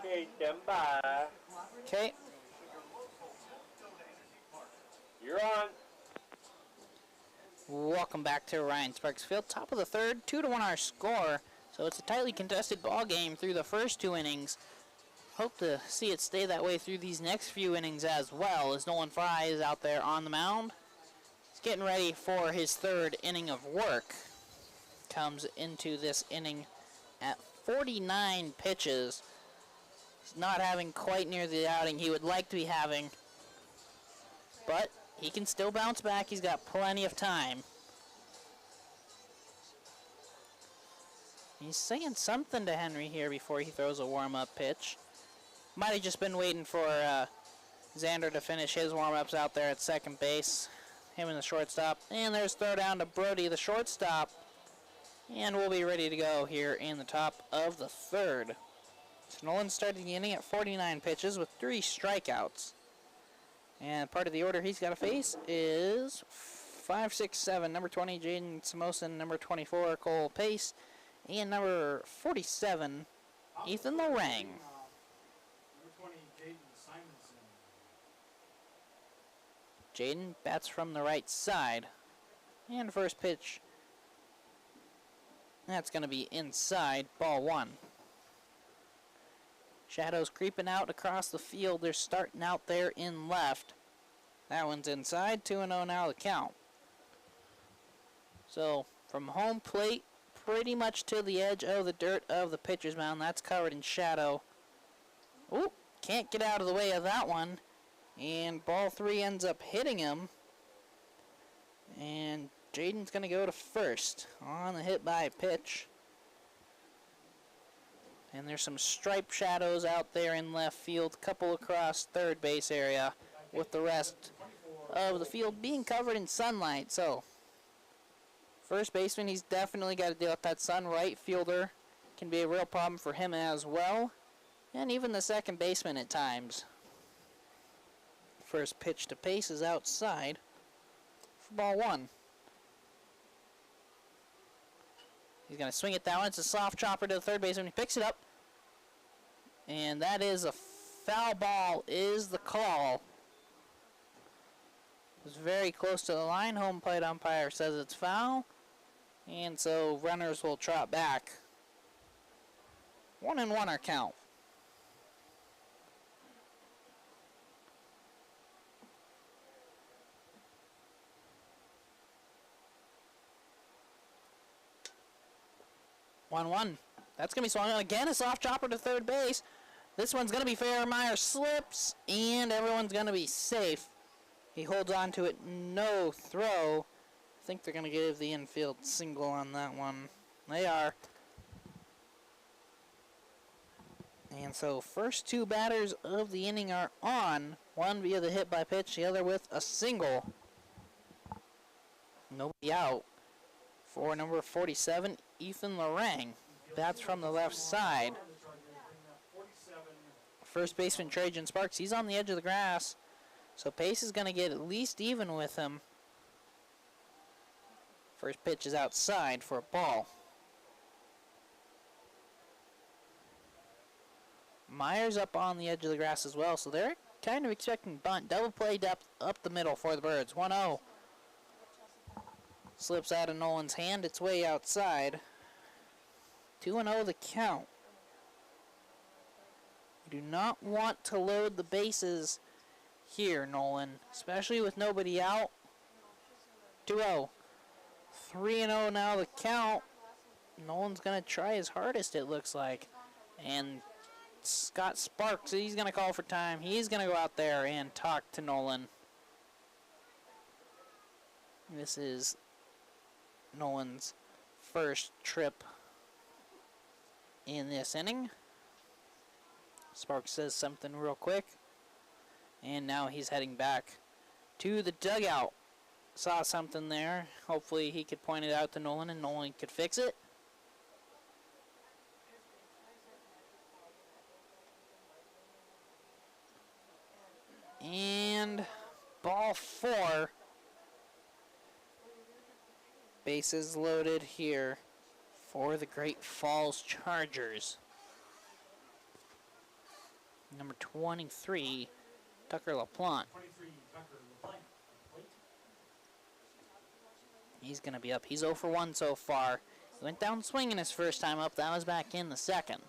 Okay, stand by. Okay. You're on. Welcome back to Ryan Sparks Field. Top of the third, 2-1 our score. So it's a tightly contested ball game through the first 2 innings. Hope to see it stay that way through these next few innings as well, as Nolan Fry is out there on the mound. He's getting ready for his 3rd inning of work. Comes into this inning at 49 pitches. He's not having quite near the outing he would like to be having, but he can still bounce back. He's got plenty of time. He's saying something to Henry here before he throws a warm-up pitch. Might have just been waiting for Xander to finish his warm-ups out there at second base. Him and the shortstop. And there's throw down to Brody, the shortstop. And we'll be ready to go here in the top of the 3rd. So Nolan started the inning at 49 pitches with 3 strikeouts. And part of the order he's got to face is 5, 6, 7. Number 20, Jaden Samosin. Number 24, Cole Pace. And number 47, Ethan Lorang. Number 20, Jaden Simonson. Jaden bats from the right side. And first pitch. That's going to be inside, ball 1. Shadows creeping out across the field. They're starting out there in left. That one's inside. 2-0 now the count. So from home plate, pretty much to the edge of the dirt of the pitcher's mound. That's covered in shadow. Oop, can't get out of the way of that one. And ball 3 ends up hitting him. And Jaden's going to go to first on the hit by pitch. And there's some striped shadows out there in left field, couple across third base area, with the rest of the field being covered in sunlight. So, first baseman, he's definitely got to deal with that sun. Right fielder can be a real problem for him as well. And even the second baseman at times. First pitch to Pace is outside for ball 1. He's going to swing it down. It's a soft chopper to the third baseman. He picks it up. And that is a foul ball is the call. It was very close to the line. Home plate umpire says it's foul. And so runners will trot back. 1-1 our count. That's going to be swung on again. A soft chopper to third base. This one's going to be fair. Meyer slips, and everyone's going to be safe. He holds on to it. No throw. I think they're going to give the infield single on that one. They are. And so first 2 batters of the inning are on. One via the hit by pitch, the other with a single. Nobody out. For number 47, Ethan Lorang. Bats from the left side. first baseman Trajan Sparks, he's on the edge of the grass. So pace is going to get at least even with him. First pitch is outside for a ball. Myers up on the edge of the grass as well, so they're kind of expecting bunt. Double play depth up the middle for the Birds. 1-0. Slips out of Nolan's hand. It's way outside. 2-0 the count. You do not want to load the bases here, Nolan, especially with nobody out. 2-0. 3-0 now the count. Nolan's going to try his hardest, it looks like. And Scott Sparks, he's going to call for time. He's going to go out there and talk to Nolan. This is Nolan's first trip in this inning. Sparks says something real quick. And now he's heading back to the dugout. Saw something there. Hopefully he could point it out to Nolan and Nolan could fix it. And ball 4. Bases loaded here for the Great Falls Chargers. Number 23, Tucker LaPlante. He's going to be up. He's 0 for 1 so far. He went down swinging his first time up. That was back in the second.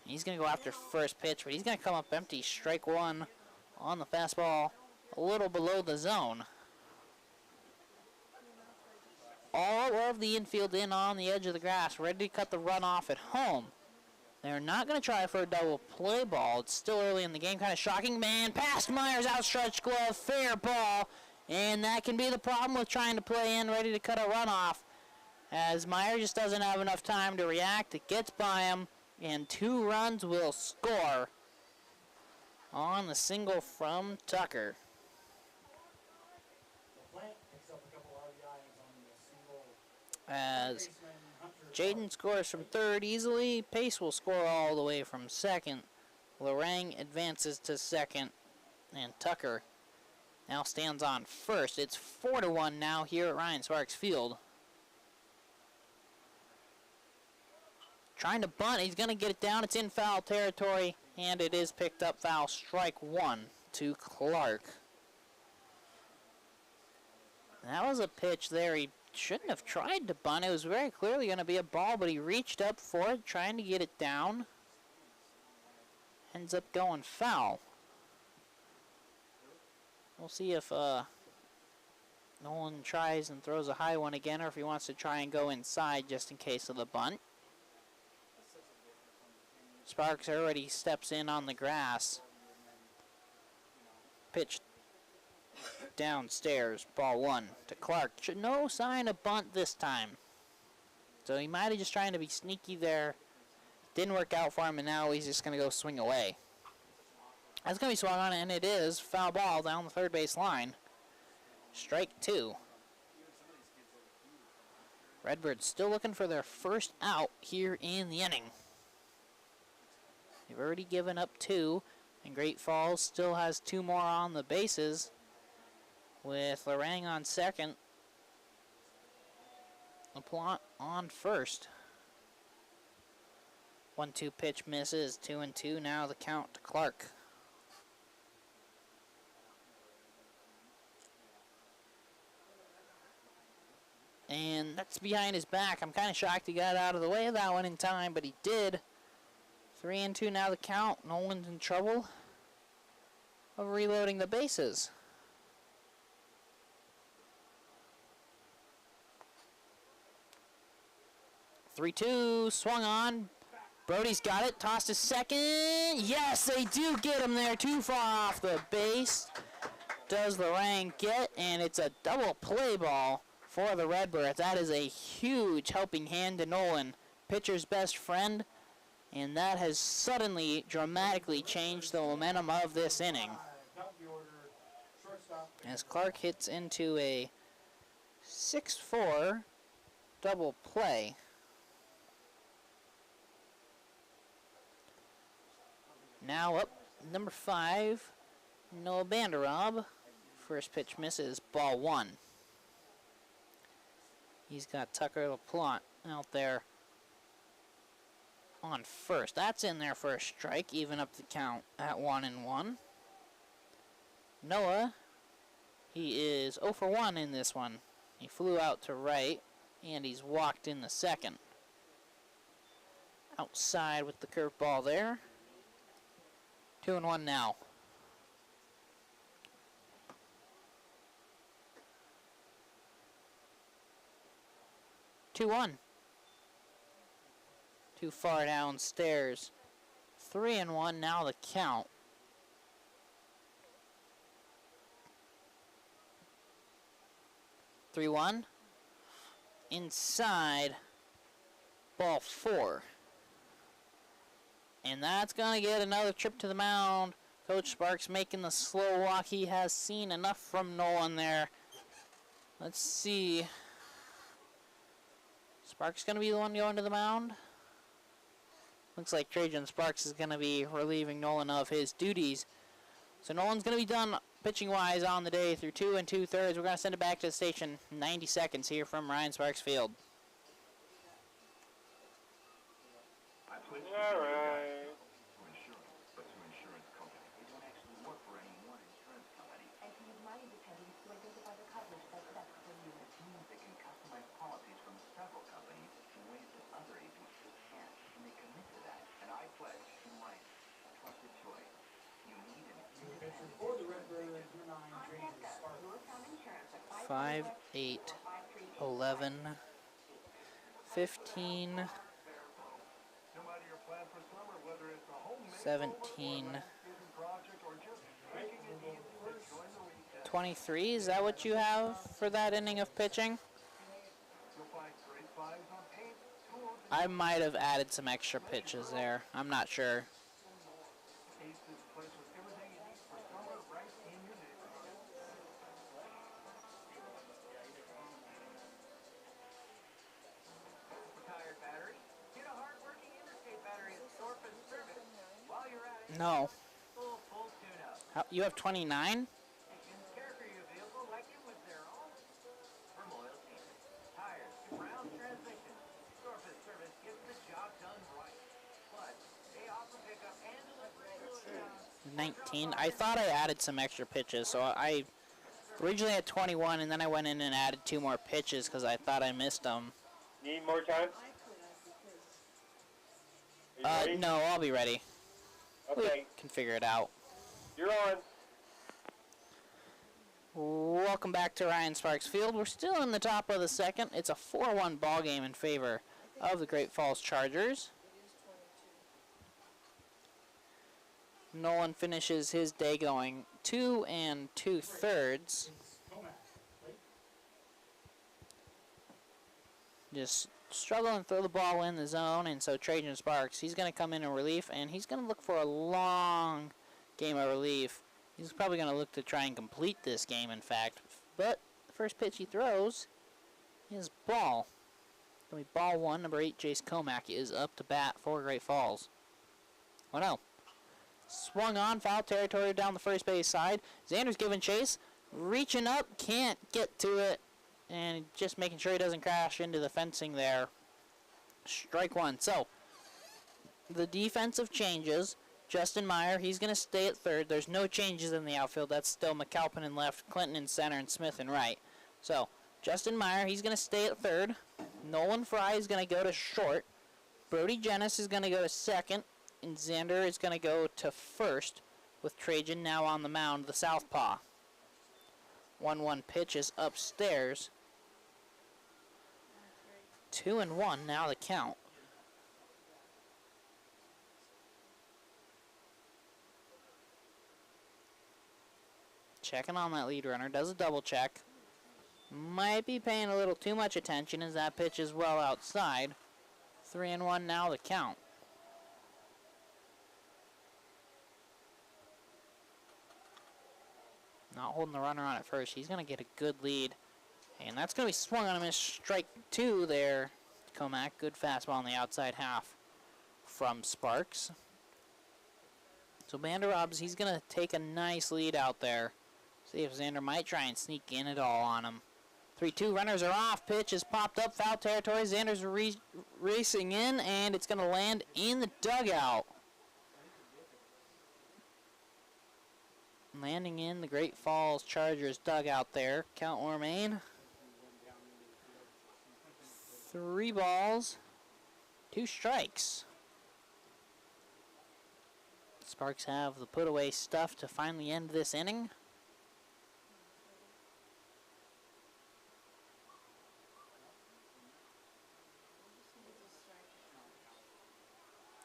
He's going to go after first pitch, but he's going to come up empty. Strike 1 on the fastball, a little below the zone. All of the infield in on the edge of the grass, ready to cut the run off at home. They're not going to try for a double play ball. It's still early in the game. Kind of shocking. Man, past Myers, outstretched glove, fair ball. And that can be the problem with trying to play in, ready to cut a run off. As Myers just doesn't have enough time to react. It gets by him, and 2 runs will score on the single from Tucker. As Jaden scores from third easily, Pace will score all the way from second. Lorang advances to second, and Tucker now stands on first. It's 4-1 now here at Ryan Sparks Field. Trying to bunt, he's going to get it down. It's in foul territory, and it is picked up foul. Strike 1 to Clark. That was a pitch there. He shouldn't have tried to bunt. It was very clearly going to be a ball, but he reached up for it, trying to get it down. Ends up going foul. We'll see if Nolan tries and throws a high one again, or if he wants to try and go inside just in case of the bunt. Sparks already steps in on the grass. Pitch downstairs, ball 1 to Clark. No sign of bunt this time. So he might have just trying to be sneaky there. Didn't work out for him, and now he's just going to go swing away. That's going to be swung on, and it is. Foul ball down the third base line. Strike 2. Redbirds still looking for their first out here in the inning. They've already given up 2, and Great Falls still has 2 more on the bases, with Lorang on second, LaPlante on first. 1-2 pitch misses, 2-2. Now the count to Clark. And that's behind his back. I'm kind of shocked he got out of the way of that one in time, but he did. 3-2 now the count. Nolan's in trouble of reloading the bases. Three-two, swung on. Brody's got it, tossed to second. Yes, they do get him there, too far off the base. Does Lorang get, and it's a double play ball for the Redbirds. That is a huge helping hand to Nolan, pitcher's best friend, and that has suddenly, dramatically changed the momentum of this inning. As Clark hits into a 6-4 double play. Now up, number 5, Noah Banderob. First pitch misses, ball 1. He's got Tucker LaPlante out there on first. That's in there for a strike, even up the count at 1-1. Noah, he is 0 for 1 in this one. He flew out to right, and he's walked in the second. Outside with the curveball there. 2-1 now. 2-1. Too far downstairs. 3-1 now the count. 3-1. Inside. Ball 4. And that's going to get another trip to the mound. Coach Sparks making the slow walk. He has seen enough from Nolan there. Let's see. Sparks going to be the one going to the mound. Looks like Trajan Sparks is going to be relieving Nolan of his duties. So Nolan's going to be done pitching-wise on the day through 2 2/3. We're going to send it back to the station. 90 seconds here from Ryan Sparks Field. All right. For the Redbirds, number 9, Trajan Sparks. 5, 8, 11, 15, 17, 23. Is that what you have for that inning of pitching? I might have added some extra pitches there. I'm not sure. No. You have 29? I thought I added some extra pitches, so I originally had 21, and then I went in and added 2 more pitches because I thought I missed them. Need more time? No, I'll be ready. Okay. We can figure it out. You're on. Welcome back to Ryan Sparks Field. We're still in the top of the second. It's a 4-1 ball game in favor of the Great Falls Chargers. Nolan finishes his day going 2 2/3. Just struggling to throw the ball in the zone, and so Trajan Sparks, he's going to come in relief, and he's going to look for a long game of relief. He's probably going to look to try and complete this game, in fact. But the first pitch he throws is ball. Going to be ball 1. Number 8, Jace Comack, is up to bat for Great Falls. Oh no. Swung on, foul territory down the first base side. Xander's giving chase, reaching up, can't get to it, and just making sure he doesn't crash into the fencing there. Strike 1. So, the defensive changes. Justin Meyer, he's going to stay at third. There's no changes in the outfield. That's still McAlpin in left, Clinton in center, and Smith in right. So, Justin Meyer, he's going to stay at third. Nolan Fry is going to go to short. Brody Jennis is going to go to second. And Xander is going to go to first, with Trajan now on the mound, the southpaw. 1-1 pitch is upstairs. 2-1 now the count. Checking on that lead runner, does a double check. Might be paying a little too much attention as that pitch is well outside. 3-1 now the count. Not holding the runner on at first. He's going to get a good lead. And that's going to be swung on him as strike 2 there. Comack, good fastball on the outside half from Sparks. So Bander Robs, he's going to take a nice lead out there. See if Xander might try and sneak in at all on him. 3-2 runners are off. Pitch is popped up. Foul territory. Xander's racing in, and it's going to land in the dugout. Landing in the Great Falls Chargers dugout there. Count will remain 3 balls, 2 strikes. Sparks have the put away stuff to finally end this inning.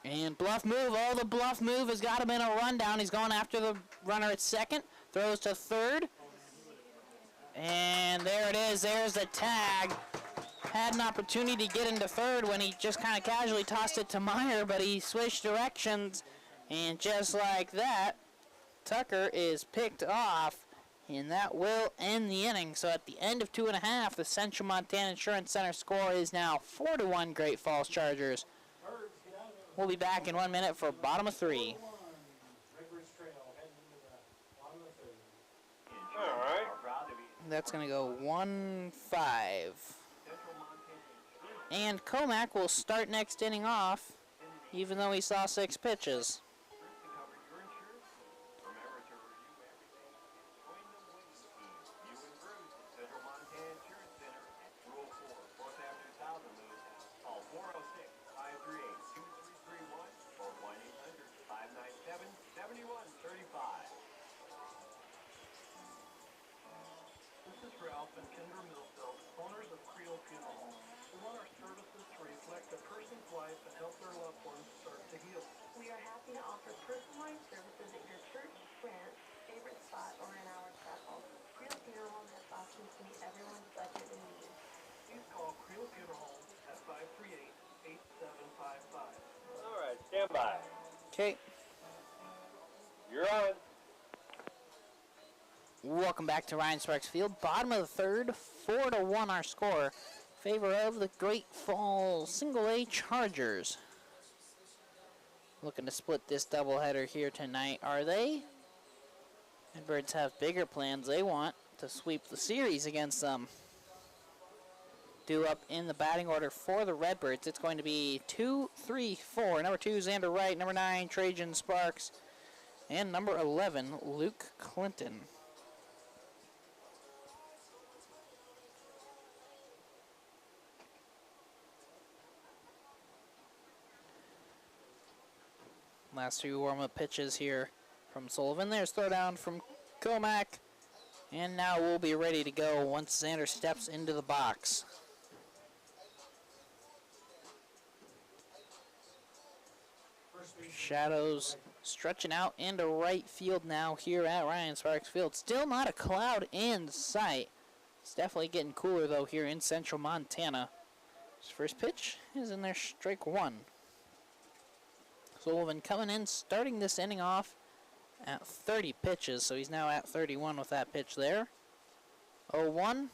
And bluff move. Oh, the bluff move has got him in a rundown. He's going after the runner at second. Throws to third. And there it is. There's the tag. Had an opportunity to get into third when he just kind of casually tossed it to Meyer, but he switched directions. And just like that, Tucker is picked off. And that will end the inning. So at the end of 2.5, the Central Montana Insurance Center score is now 4-1 Great Falls Chargers. We'll be back in 1 minute for bottom of 3. All right. That's going to go 1-5. And Comac will start next inning off, even though he saw 6 pitches. Stand by. Okay. You're on. Welcome back to Ryan Sparks Field. Bottom of the third, 4-1 our score. Favor of the Great Falls Single A Chargers. Looking to split this doubleheader here tonight, are they? Redbirds have bigger plans. They want to sweep the series against them. Due up in the batting order for the Redbirds, it's going to be 2, 3, 4. Number 2, Xander Wright. Number 9, Trajan Sparks. And number 11, Luke Clinton. Last 2 warm-up pitches here from Sullivan. There's throwdown from Comac. And now we'll be ready to go once Xander steps into the box. Shadows stretching out into right field now here at Ryan Sparks Field. Still not a cloud in sight. It's definitely getting cooler though here in central Montana. His first pitch is in there, strike 1. Sullivan coming in, starting this inning off at 30 pitches, so he's now at 31 with that pitch there. 0-1,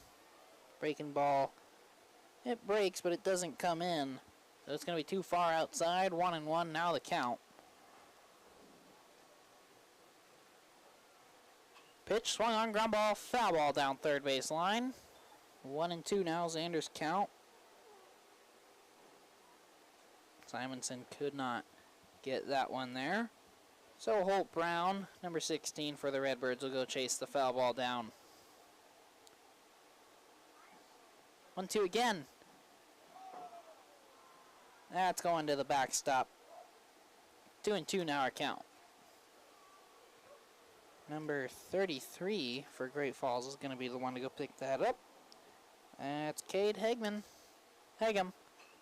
breaking ball. It breaks, but it doesn't come in. So it's going to be too far outside. 1-1 now the count. Pitch swung on, ground ball, foul ball down third base line. 1-2 now, Xander's count. Simonson could not get that one there. So Holt Brown, number 16 for the Redbirds, will go chase the foul ball down. 1-2 again. That's going to the backstop. 2-2 now our count. Number 33 for Great Falls is going to be the one to go pick that up. That's Cade Hegman. Hegum.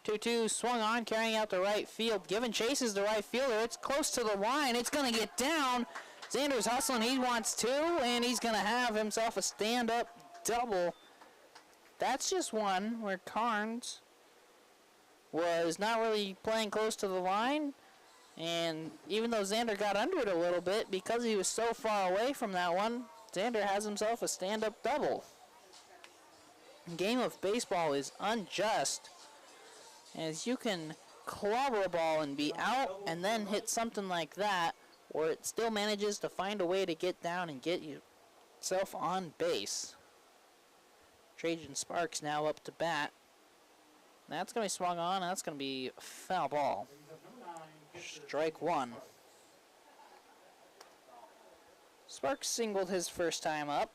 2-2 swung on, carrying out the right field. Given chases the right fielder. It's close to the line. It's going to get down. Xander's hustling. He wants 2, and he's going to have himself a stand-up double. That's just one where Carnes was not really playing close to the line. And even though Xander got under it a little bit, because he was so far away from that one, Xander has himself a stand-up double. Game of baseball is unjust, as you can clobber a ball and be out and then hit something like that or it still manages to find a way to get down and get yourself on base. Trajan Sparks now up to bat. That's going to be swung on. That's going to be foul ball. Strike one. Sparks singled his first time up.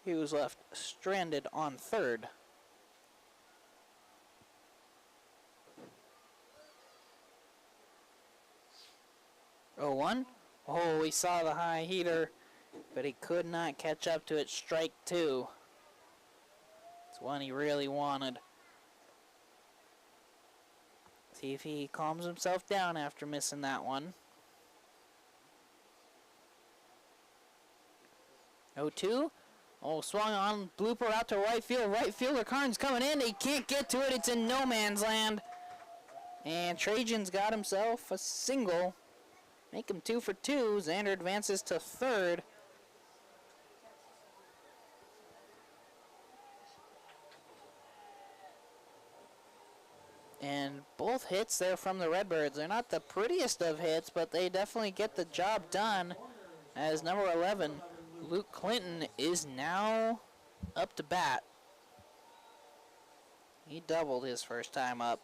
He was left stranded on third. 0-1. Oh, he saw the high heater, but he could not catch up to it. Strike two. It's one he really wanted. See if he calms himself down after missing that one. 0-2. Oh, swung on, blooper out to right field. Right fielder Karn's coming in. He can't get to it. It's in no man's land. And Trajan's got himself a single. Make him 2 for 2. Xander advances to third. And both hits there from the Redbirds. They're not the prettiest of hits, but they definitely get the job done. As number 11, Luke Clinton, is now up to bat. He doubled his first time up.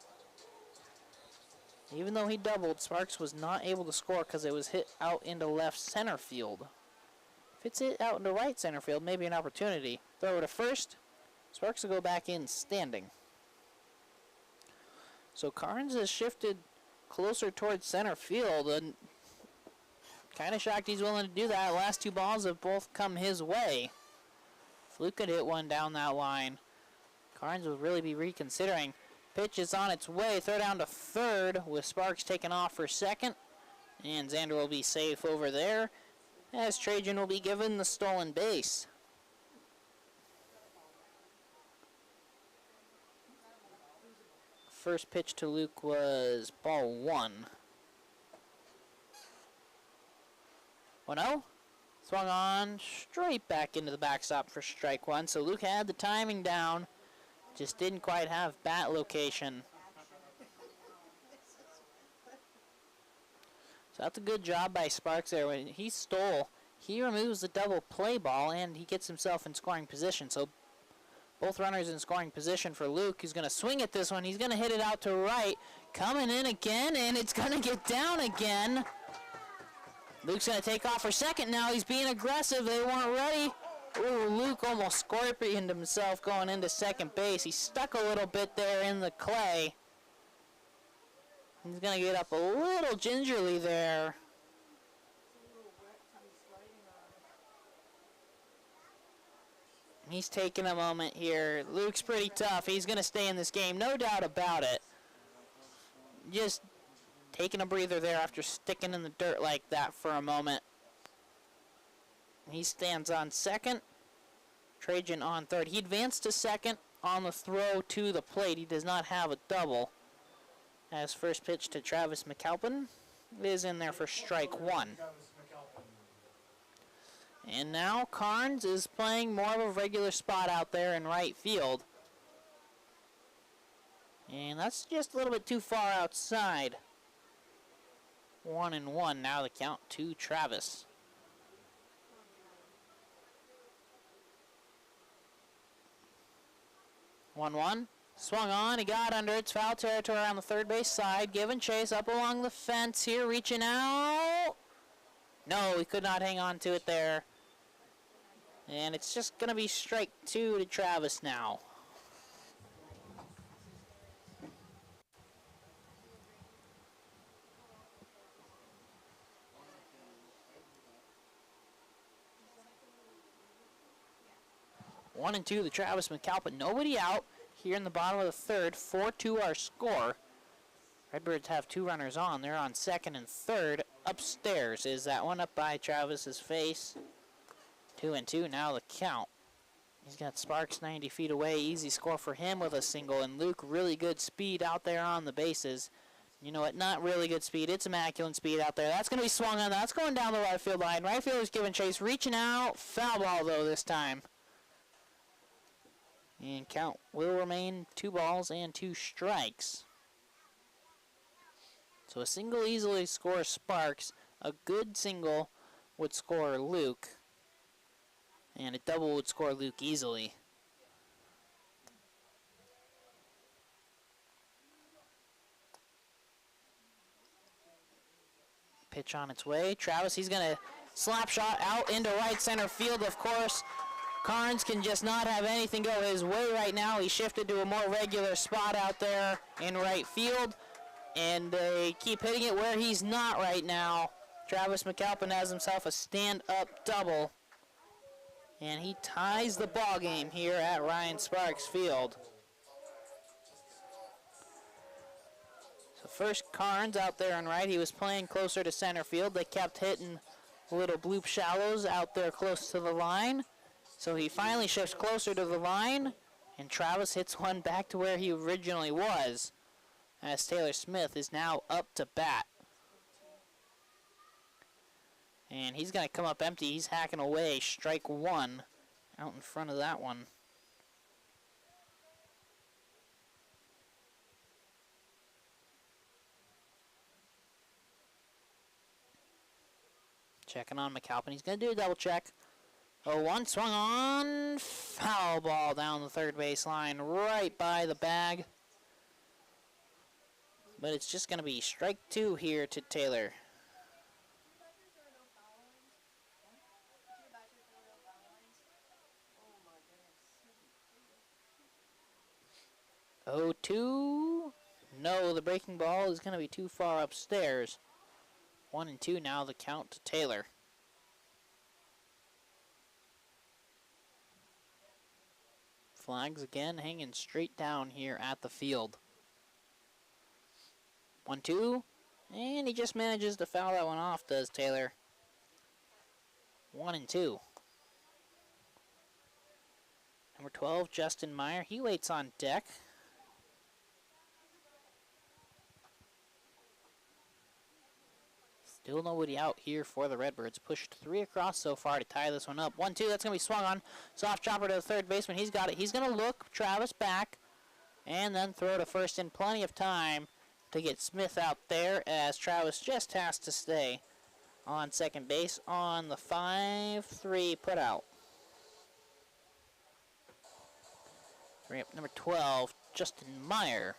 Even though he doubled, Sparks was not able to score because it was hit out into left center field. If it's hit out into right center field, maybe an opportunity. Throw it to first. Sparks will go back in standing. So Carnes has shifted closer towards center field, and kind of shocked he's willing to do that. Last two balls have both come his way. If Luke could hit one down that line, Carnes would really be reconsidering. Pitch is on its way. Throw down to third with Sparks taking off for second. And Xander will be safe over there as Trajan will be given the stolen base. First pitch to Luke was ball 1. 1-0. Swung on straight back into the backstop for strike one. So Luke had the timing down. Just didn't quite have bat location. So that's a good job by Sparks there. When he stole, he removes the double play ball and he gets himself in scoring position. So both runners in scoring position for Luke. He's going to swing at this one. He's going to hit it out to right. Coming in again, and it's going to get down again. Luke's going to take off for second now. He's being aggressive. They weren't ready. Ooh, Luke almost scorpioned himself going into second base. He stuck a little bit there in the clay. He's going to get up a little gingerly there. He's taking a moment here. Luke's pretty tough. He's going to stay in this game, no doubt about it. Just taking a breather there after sticking in the dirt like that for a moment. He stands on second. Trajan on third. He advanced to second on the throw to the plate. He does not have a double. As first pitch to Travis McAlpin is in there for strike one. And now Carnes is playing more of a regular spot out there in right field. And that's just a little bit too far outside. 1-1. Now the count to Travis. 1-1. Swung on. He got under. It's foul territory on the third base side. Giving chase up along the fence here. Reaching out. No, he could not hang on to it there. And it's just going to be strike two to Travis now. One and two to Travis McAlpin. Nobody out here in the bottom of the third. 4-2 our score. Redbirds have two runners on. They're on second and third. Upstairs is that one up by Travis's face. 2-2 now the count. He's got Sparks 90 feet away. Easy score for him with a single. And Luke, really good speed out there on the bases. You know what? Not really good speed. It's immaculate speed out there. That's going to be swung on. That's going down the right field line. Right fielder's giving chase. Reaching out. Foul ball, though, this time. And count will remain 2 balls and 2 strikes. So a single easily scores Sparks. A good single would score Luke. And a double would score Luke easily. Pitch on its way. Travis, he's going to slap shot out into right center field, of course. Carnes can just not have anything go his way right now. He shifted to a more regular spot out there in right field. And they keep hitting it where he's not right now. Travis McAlpin has himself a stand-up double. And he ties the ball game here at Ryan Sparks Field. So first Carnes out there on right. He was playing closer to center field. They kept hitting little bloop shallows out there close to the line. So he finally shifts closer to the line. And Travis hits one back to where he originally was, as Taylor Smith is now up to bat. And he's going to come up empty. He's hacking away. Strike one out in front of that one. Checking on McAlpin. He's going to do a double check. 0-1 swung on. Foul ball down the third base line right by the bag. But it's just going to be strike two here to Taylor. Oh, 2. No, the breaking ball is going to be too far upstairs. 1-2 now, the count to Taylor. Flags again hanging straight down here at the field. 1-2. And he just manages to foul that one off, does Taylor. 1-2. Number 12, Justin Meyer. He waits on deck. Still nobody out here for the Redbirds. Pushed 3 across so far to tie this one up. 1-2, that's going to be swung on. Soft chopper to the third baseman. He's got it. He's going to look Travis back and then throw to first in plenty of time to get Smith out there, as Travis just has to stay on second base on the 5-3 putout. Bring up number 12, Justin Meyer.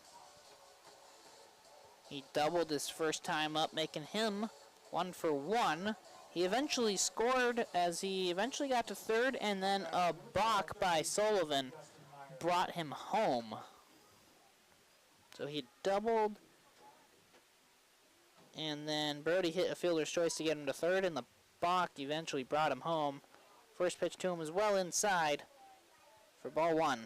He doubled his first time up, making him 1 for 1. He eventually scored as he eventually got to third, and then a balk by Sullivan brought him home. So he doubled, and then Brody hit a fielder's choice to get him to third, and the balk eventually brought him home. First pitch to him was well inside for ball 1.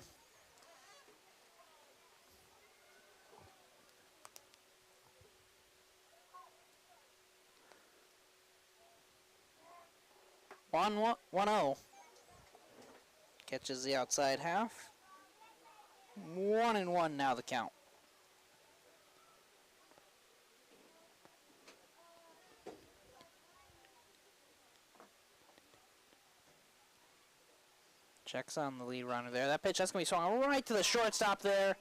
One 1-0. Catches the outside half. 1-1 now the count. Checks on the lead runner there. That pitch, that's going to be swung right to the shortstop there.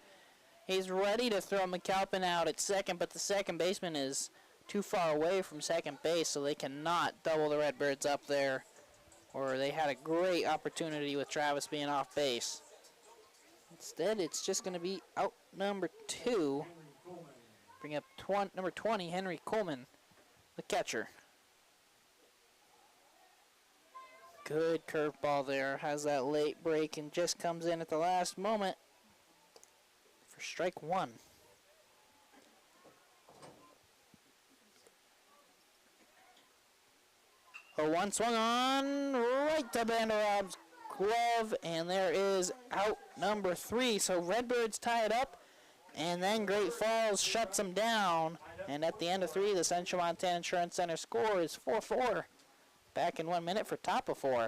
He's ready to throw McAlpin out at second, but the second baseman is too far away from second base, so they cannot double the Redbirds up there. Or they had a great opportunity with Travis being off base. Instead, it's just going to be out number 2. Bring up number 20, Henry Coleman, the catcher. Good curveball there. Has that late break and just comes in at the last moment for strike 1. A 1 swung on right to Banderob's glove, and there is out number 3. So Redbirds tie it up, and then Great Falls shuts them down. And at the end of 3, the Central Montana Insurance Center score is 4-4. Back in 1 minute for top of 4. All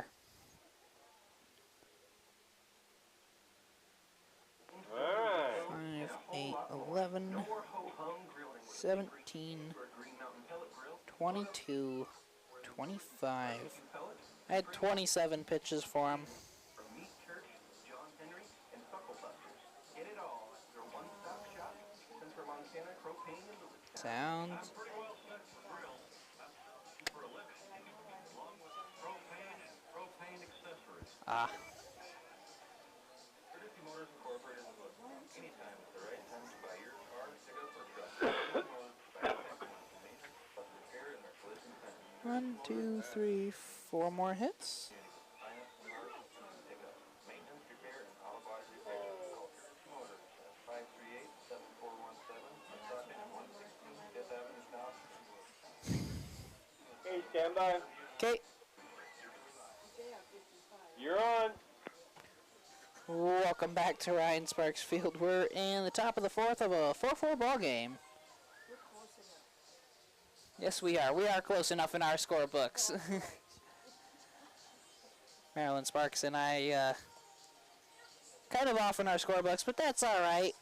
right. 5, 8, 11, 17, 22, 25. I had 27 pitches for him. Sounds. Ah. One, two, three, four more hits. Hey, stand by. Okay. You're on. Welcome back to Ryan Sparks Field. We're in the top of the fourth of a 4-4 ball game. Yes, we are. We are close enough in our score books. Marilyn Sparks and I kind of off in our score books, but that's all right.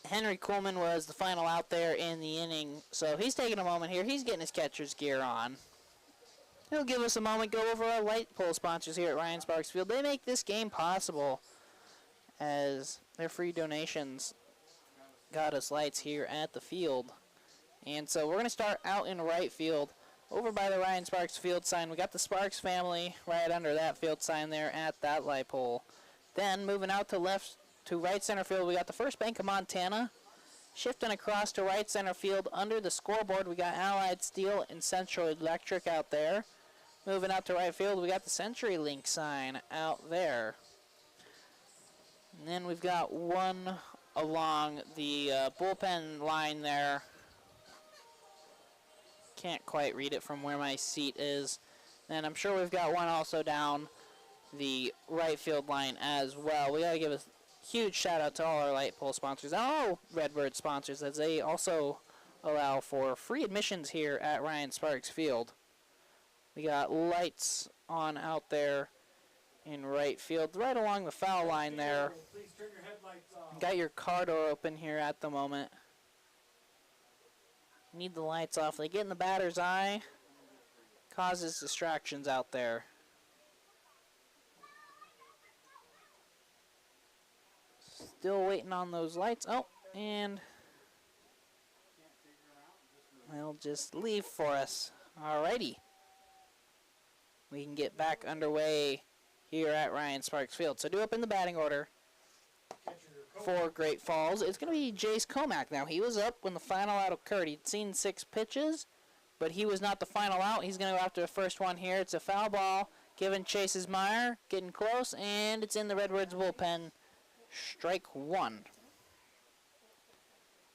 Henry Coleman was the final out there in the inning, so he's taking a moment here. He's getting his catcher's gear on. He'll give us a moment, go over our light pole sponsors here at Ryan Sparks Field. They make this game possible as their free donations got us lights here at the field. And so we're going to start out in right field over by the Ryan Sparks Field sign. We got the Sparks family right under that field sign there at that light pole. Then moving out to left to right center field, we got the First Bank of Montana. Shifting across to right center field under the scoreboard, we got Allied Steel and Central Electric out there. Moving out to right field, we got the CenturyLink sign out there. And then we've got one along the bullpen line there. Can't quite read it from where my seat is. And I'm sure we've got one also down the right field line as well. We got to give a huge shout out to all our light pole sponsors and all Redbirds sponsors, as they also allow for free admissions here at Ryan Sparks Field. We got lights on out there in right field, right along the foul line there. Please turn your headlights off. Got your car door open here at the moment. Need the lights off. They get in the batter's eye. Causes distractions out there. Still waiting on those lights. Oh, and they'll just leave for us. Alrighty. We can get back underway here at Ryan Sparks Field. So due up in the batting order for Great Falls, it's going to be Jace Comack now. He was up when the final out occurred. He'd seen 6 pitches, but he was not the final out. He's going to go after the first one here. It's a foul ball given Chase's Meyer, getting close, and it's in the Redbirds bullpen. Strike 1.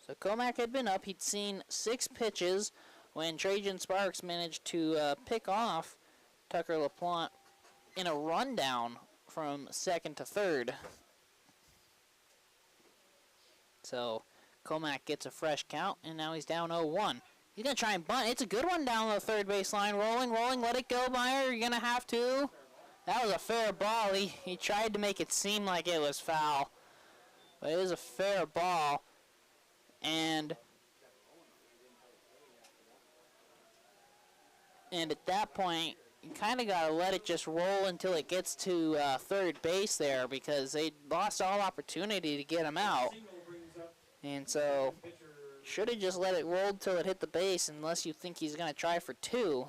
So Comack had been up. He'd seen 6 pitches when Trajan Sparks managed to pick off Tucker LaPlante in a rundown from second to third. So Comack gets a fresh count, and now he's down 0-1. He's going to try and bunt. It's a good one down the third baseline. Rolling, let it go, Meyer. You're going to have to. That was a fair ball. He tried to make it seem like it was foul, but it was a fair ball. And at that point, you kind of got to let it just roll until it gets to third base there, because they lost all opportunity to get him out. And so should have just let it roll till it hit the base, unless you think he's going to try for 2.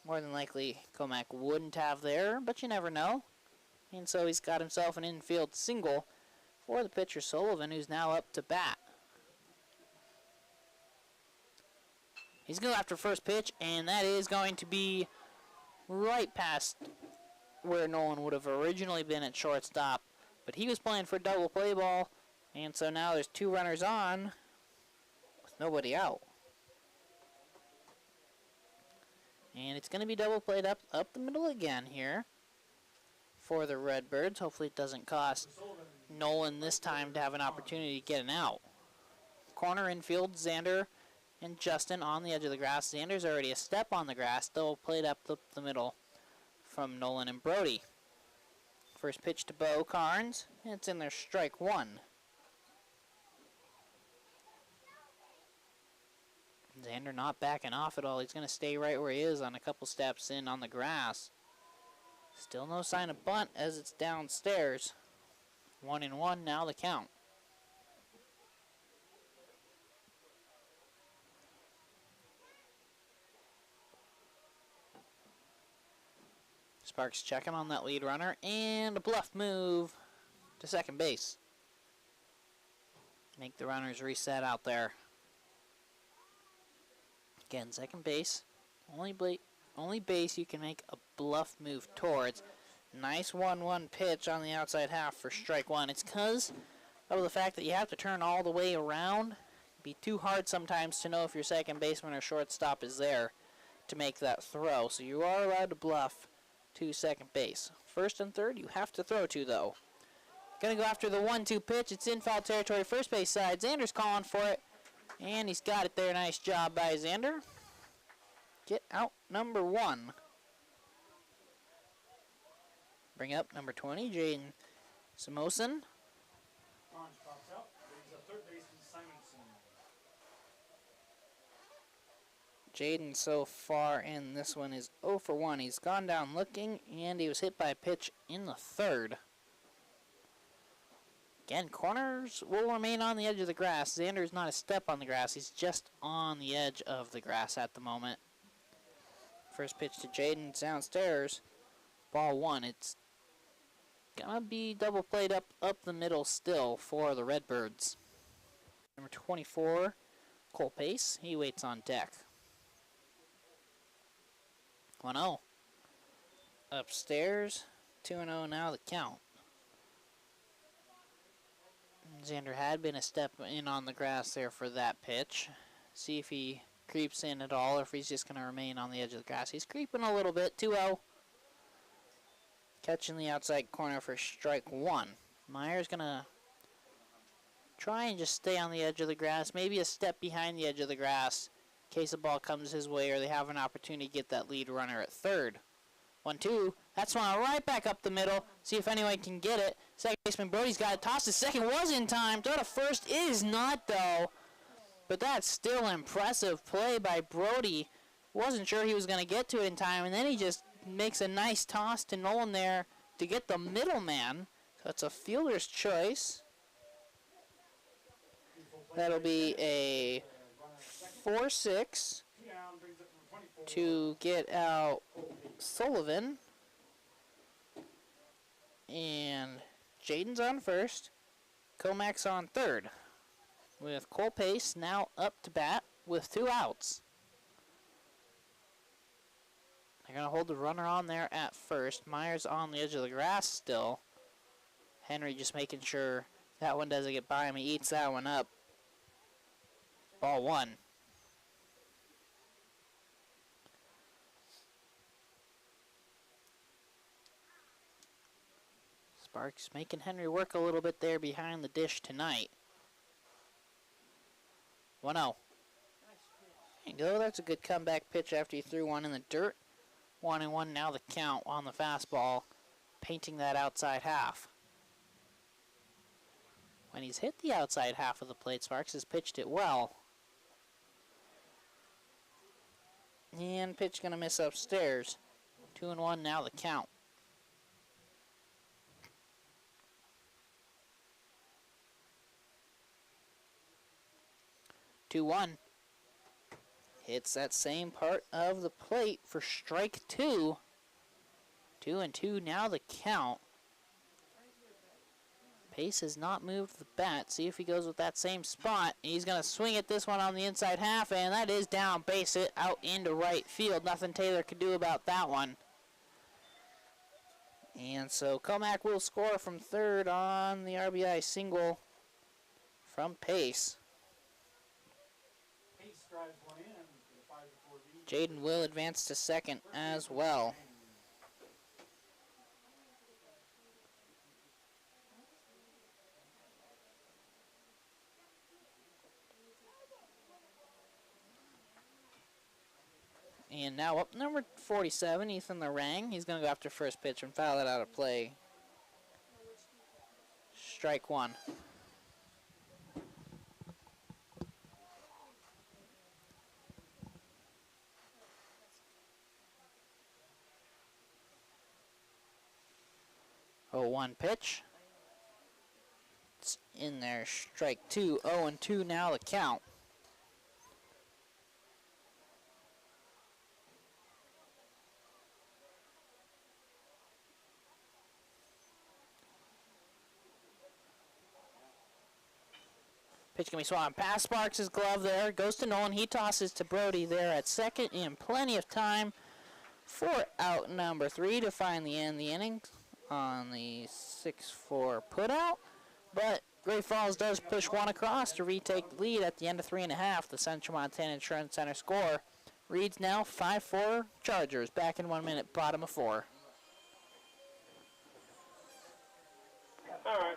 More than likely, Comack wouldn't have there, but you never know. And so he's got himself an infield single for the pitcher Sullivan, who's now up to bat. He's going after first pitch, and that is going to be right past where Nolan would have originally been at shortstop. But he was playing for double play ball, and so now there's 2 runners on with nobody out. And it's going to be double played up the middle again here for the Redbirds. Hopefully it doesn't cost Nolan this time to have an opportunity to get an out. Corner infield, Xander and Justin on the edge of the grass. Xander's already a step on the grass. They'll play it up the middle from Nolan and Brody. First pitch to Bo Carnes. It's in there, strike 1. Xander not backing off at all. He's going to stay right where he is on a couple steps in on the grass. Still no sign of bunt as it's downstairs. 1-1 now the count. Sparks checking on that lead runner, and a bluff move to second base. Make the runners reset out there. Again, second base, only base you can make a bluff move towards. Nice 1-1 pitch on the outside half for strike one. It's because of the fact that you have to turn all the way around. It'd be too hard sometimes to know if your second baseman or shortstop is there to make that throw. So you are allowed to bluff to second base. First and third, you have to throw to, though. Gonna go after the 1-2 pitch. It's in foul territory, first base side. Xander's calling for it, and he's got it there. Nice job by Xander. Get out number 1. Bring up number 20, Jaden Samoson. Orange pops out. Brings up third baseman Simonson. Jaden so far in this one is 0 for 1. He's gone down looking, and he was hit by a pitch in the third. Again, corners will remain on the edge of the grass. Xander's not a step on the grass. He's just on the edge of the grass at the moment. First pitch to Jaden downstairs. Ball 1. It's gonna be double played up the middle still for the Redbirds. Number 24, Cole Pace. He waits on deck. 1-0. Upstairs. 2-0 now the count. Xander had been a step in on the grass there for that pitch. See if he creeps in at all or if he's just going to remain on the edge of the grass. He's creeping a little bit. 2-0. Catching the outside corner for strike one. Meyer's going to try and just stay on the edge of the grass. Maybe a step behind the edge of the grass in case the ball comes his way or they have an opportunity to get that lead runner at third. 1-2. That's one right back up the middle. See if anyone can get it. Second baseman Brody's got it tossed. The second was in time. Throw to first is not, though. But that's still impressive play by Brody. Wasn't sure he was going to get to it in time, and then he just makes a nice toss to Nolan there to get the middleman. So it's a fielder's choice. That'll be a 4-6 to get out Sullivan. And Jaden's on first. Comac's on third. With Cole Pace now up to bat with 2 outs. They're going to hold the runner on there at first. Myers on the edge of the grass still. Henry just making sure that one doesn't get by him. He eats that one up. Ball 1. Sparks making Henry work a little bit there behind the dish tonight. 1-0. There you go. That's a good comeback pitch after he threw one in the dirt. 1-1 now the count on the fastball, painting that outside half. When he's hit the outside half of the plate, Sparks has pitched it well. And pitch going to miss upstairs. 2-1 now the count. 2-1. Hits that same part of the plate for strike 2. 2-2 now the count. Pace has not moved the bat. See if he goes with that same spot. He's going to swing at this one on the inside half, and that is down. Base it out into right field. Nothing Taylor could do about that one. And so Comac will score from third on the RBI single from Pace. Jaden will advance to second as well. And now up number 47, Ethan Larang. He's going to go after first pitch and foul it out of play. Strike 1. Oh, 1 pitch. It's in there. Strike 2. 0-2 now the count. Pitch can be swung past Sparks' glove there. Goes to Nolan. He tosses to Brody there at second in plenty of time for out number 3 to finally end the inning on the 6-4 putout. But Great Falls does push one across to retake the lead at the end of 3.5. The Central Montana Insurance Center score reads now 5-4 Chargers. Back in 1 minute, bottom of 4. All right.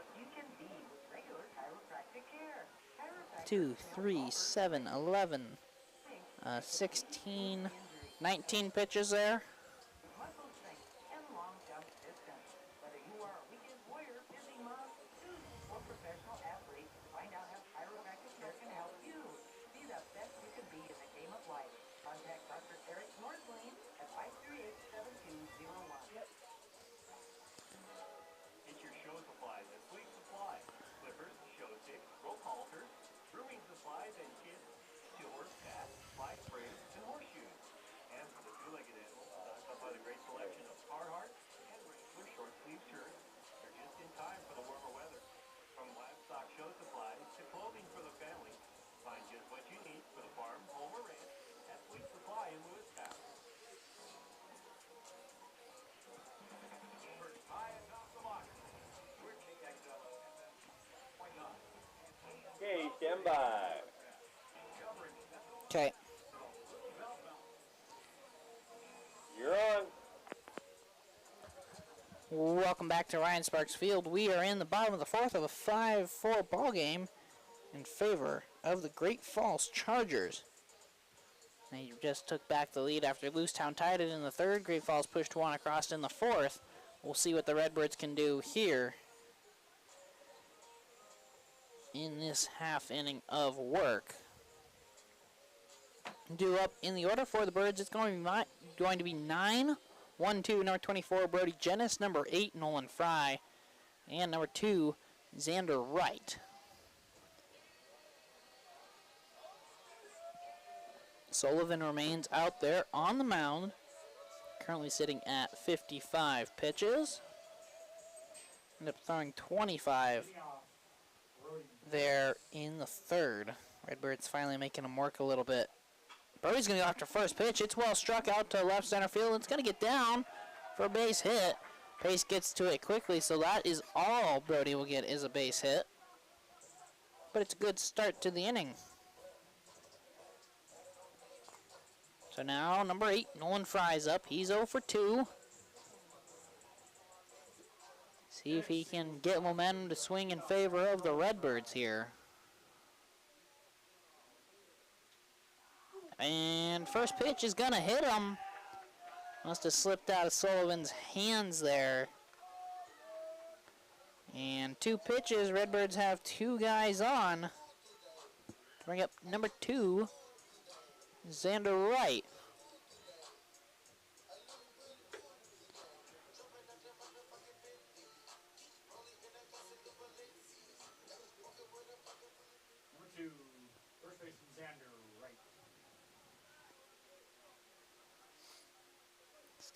2, 3, 7, 11, 16, 19 pitches there. Okay, stand by. Okay. You're on. Welcome back to Ryan Sparks Field. We are in the bottom of the 4th of a 5-4 ball game in favor of the Great Falls Chargers. They just took back the lead after Lewistown tied it in the 3rd. Great Falls pushed one across in the 4th. We'll see what the Redbirds can do here in this half inning of work. Due up in the order for the Birds, it's going to be 9, 1-2, number 24, Brody Jennis, number 8, Nolan Fry, and number 2, Xander Wright. Sullivan remains out there on the mound, currently sitting at 55 pitches. Ended up throwing 25 there in the 3rd. Redbirds finally making him work a little bit. Brody's going to go after first pitch. It's well struck out to left center field. It's going to get down for a base hit. Pace gets to it quickly, so that is all Brody will get is a base hit. But it's a good start to the inning. So now number 8, Nolan Fry's up. He's 0 for 2. See if he can get momentum to swing in favor of the Redbirds here. And first pitch is going to hit him. Must have slipped out of Sullivan's hands there. And 2 pitches. Redbirds have 2 guys on. Bring up number 2, Xander Wright.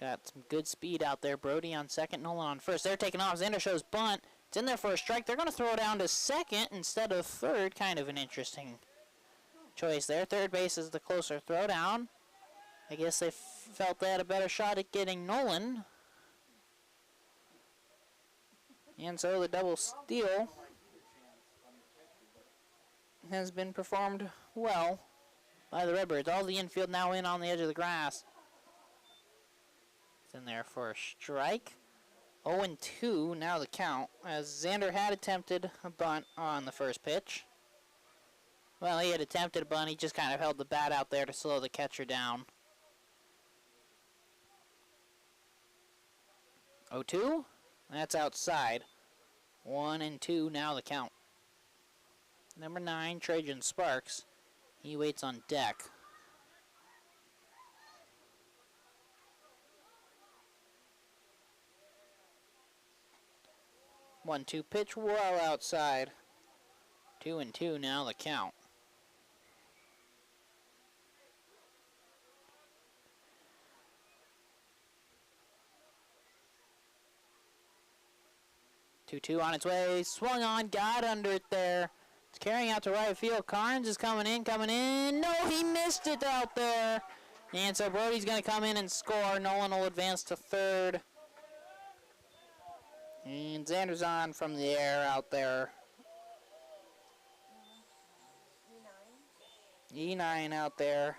Got some good speed out there. Brody on second, Nolan on first. They're taking off. Xander shows bunt. It's in there for a strike. They're going to throw it down to second instead of third. Kind of an interesting choice there. Third base is the closer throw down. I guess they felt they had a better shot at getting Nolan. And so the double steal has been performed well by the Redbirds. All the infield now in on the edge of the grass. In there for a strike. 0-2 now the count, as Xander had attempted a bunt on the first pitch. Well, he had attempted a bunt, he just kind of held the bat out there to slow the catcher down. 0-2, that's outside. 1-2 now the count. Number 9, Trajan Sparks, he waits on deck. 1-2 pitch well outside. 2-2 now the count. Two on its way. Swung on, got under it there carrying out to right field. Carnes is coming in, No, he missed it out there. And so Brody's going to come in and score. Nolan will advance to third. And Xander's on from the air out there. E9 out there.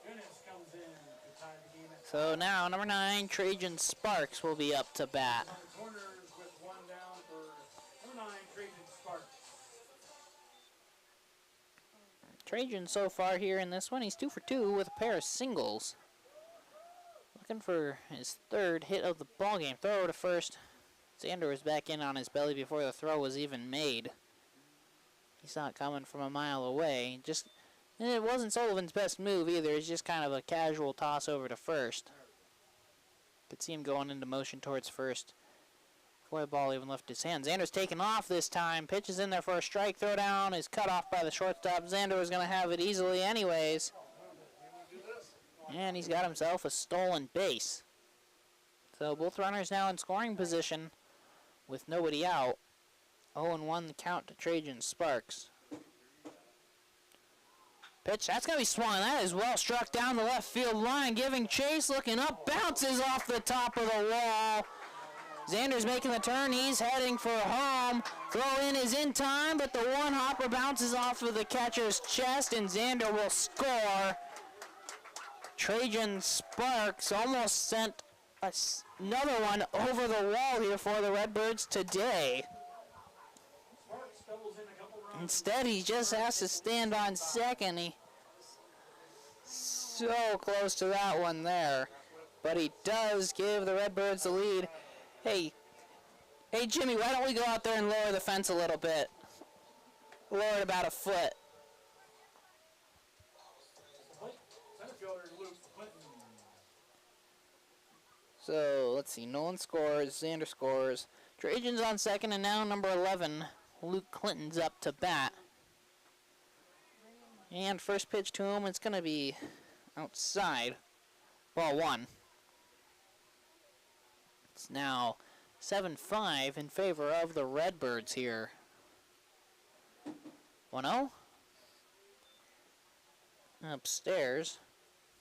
Comes in to tie the game at So now, number 9, Trajan Sparks will be up to bat. on the corners with one down for number 9, Trajan Sparks. Trajan so far here in this one, he's 2 for 2 with a pair of singles. Looking for his third hit of the ball game. Throw to first. Xander was back in on his belly before the throw was even made. He saw it coming from a mile away. And it wasn't Sullivan's best move either. It's just kind of a casual toss over to first. Could see him going into motion towards first before the ball even left his hand. Xander's taken off this time. Pitches in there for a strike. Throw down is cut off by the shortstop. Xander was going to have it easily anyways. And he's got himself a stolen base. So both runners now in scoring position with nobody out. 0-1 the count to Trajan Sparks. Pitch, that's going to be swung. That is well struck down the left field line. Giving chase, looking up, bounces off the top of the wall. Xander's making the turn. He's heading for home. Throw in is in time, but the one hopper bounces off of the catcher's chest, and Xander will score. Trajan Sparks almost sent another one over the wall here for the Redbirds today. Instead, he just has to stand on second. He so close to that one there. But he does give the Redbirds the lead. Hey, Jimmy, why don't we go out there and lower the fence a little bit? Lower it about a foot. So, let's see. Nolan scores. Xander scores. Trajan's on second, and now number 11, Luke Clinton's up to bat. And first pitch to him, it's going to be outside. Ball 1. It's now 7-5 in favor of the Redbirds here. 1-0. Upstairs.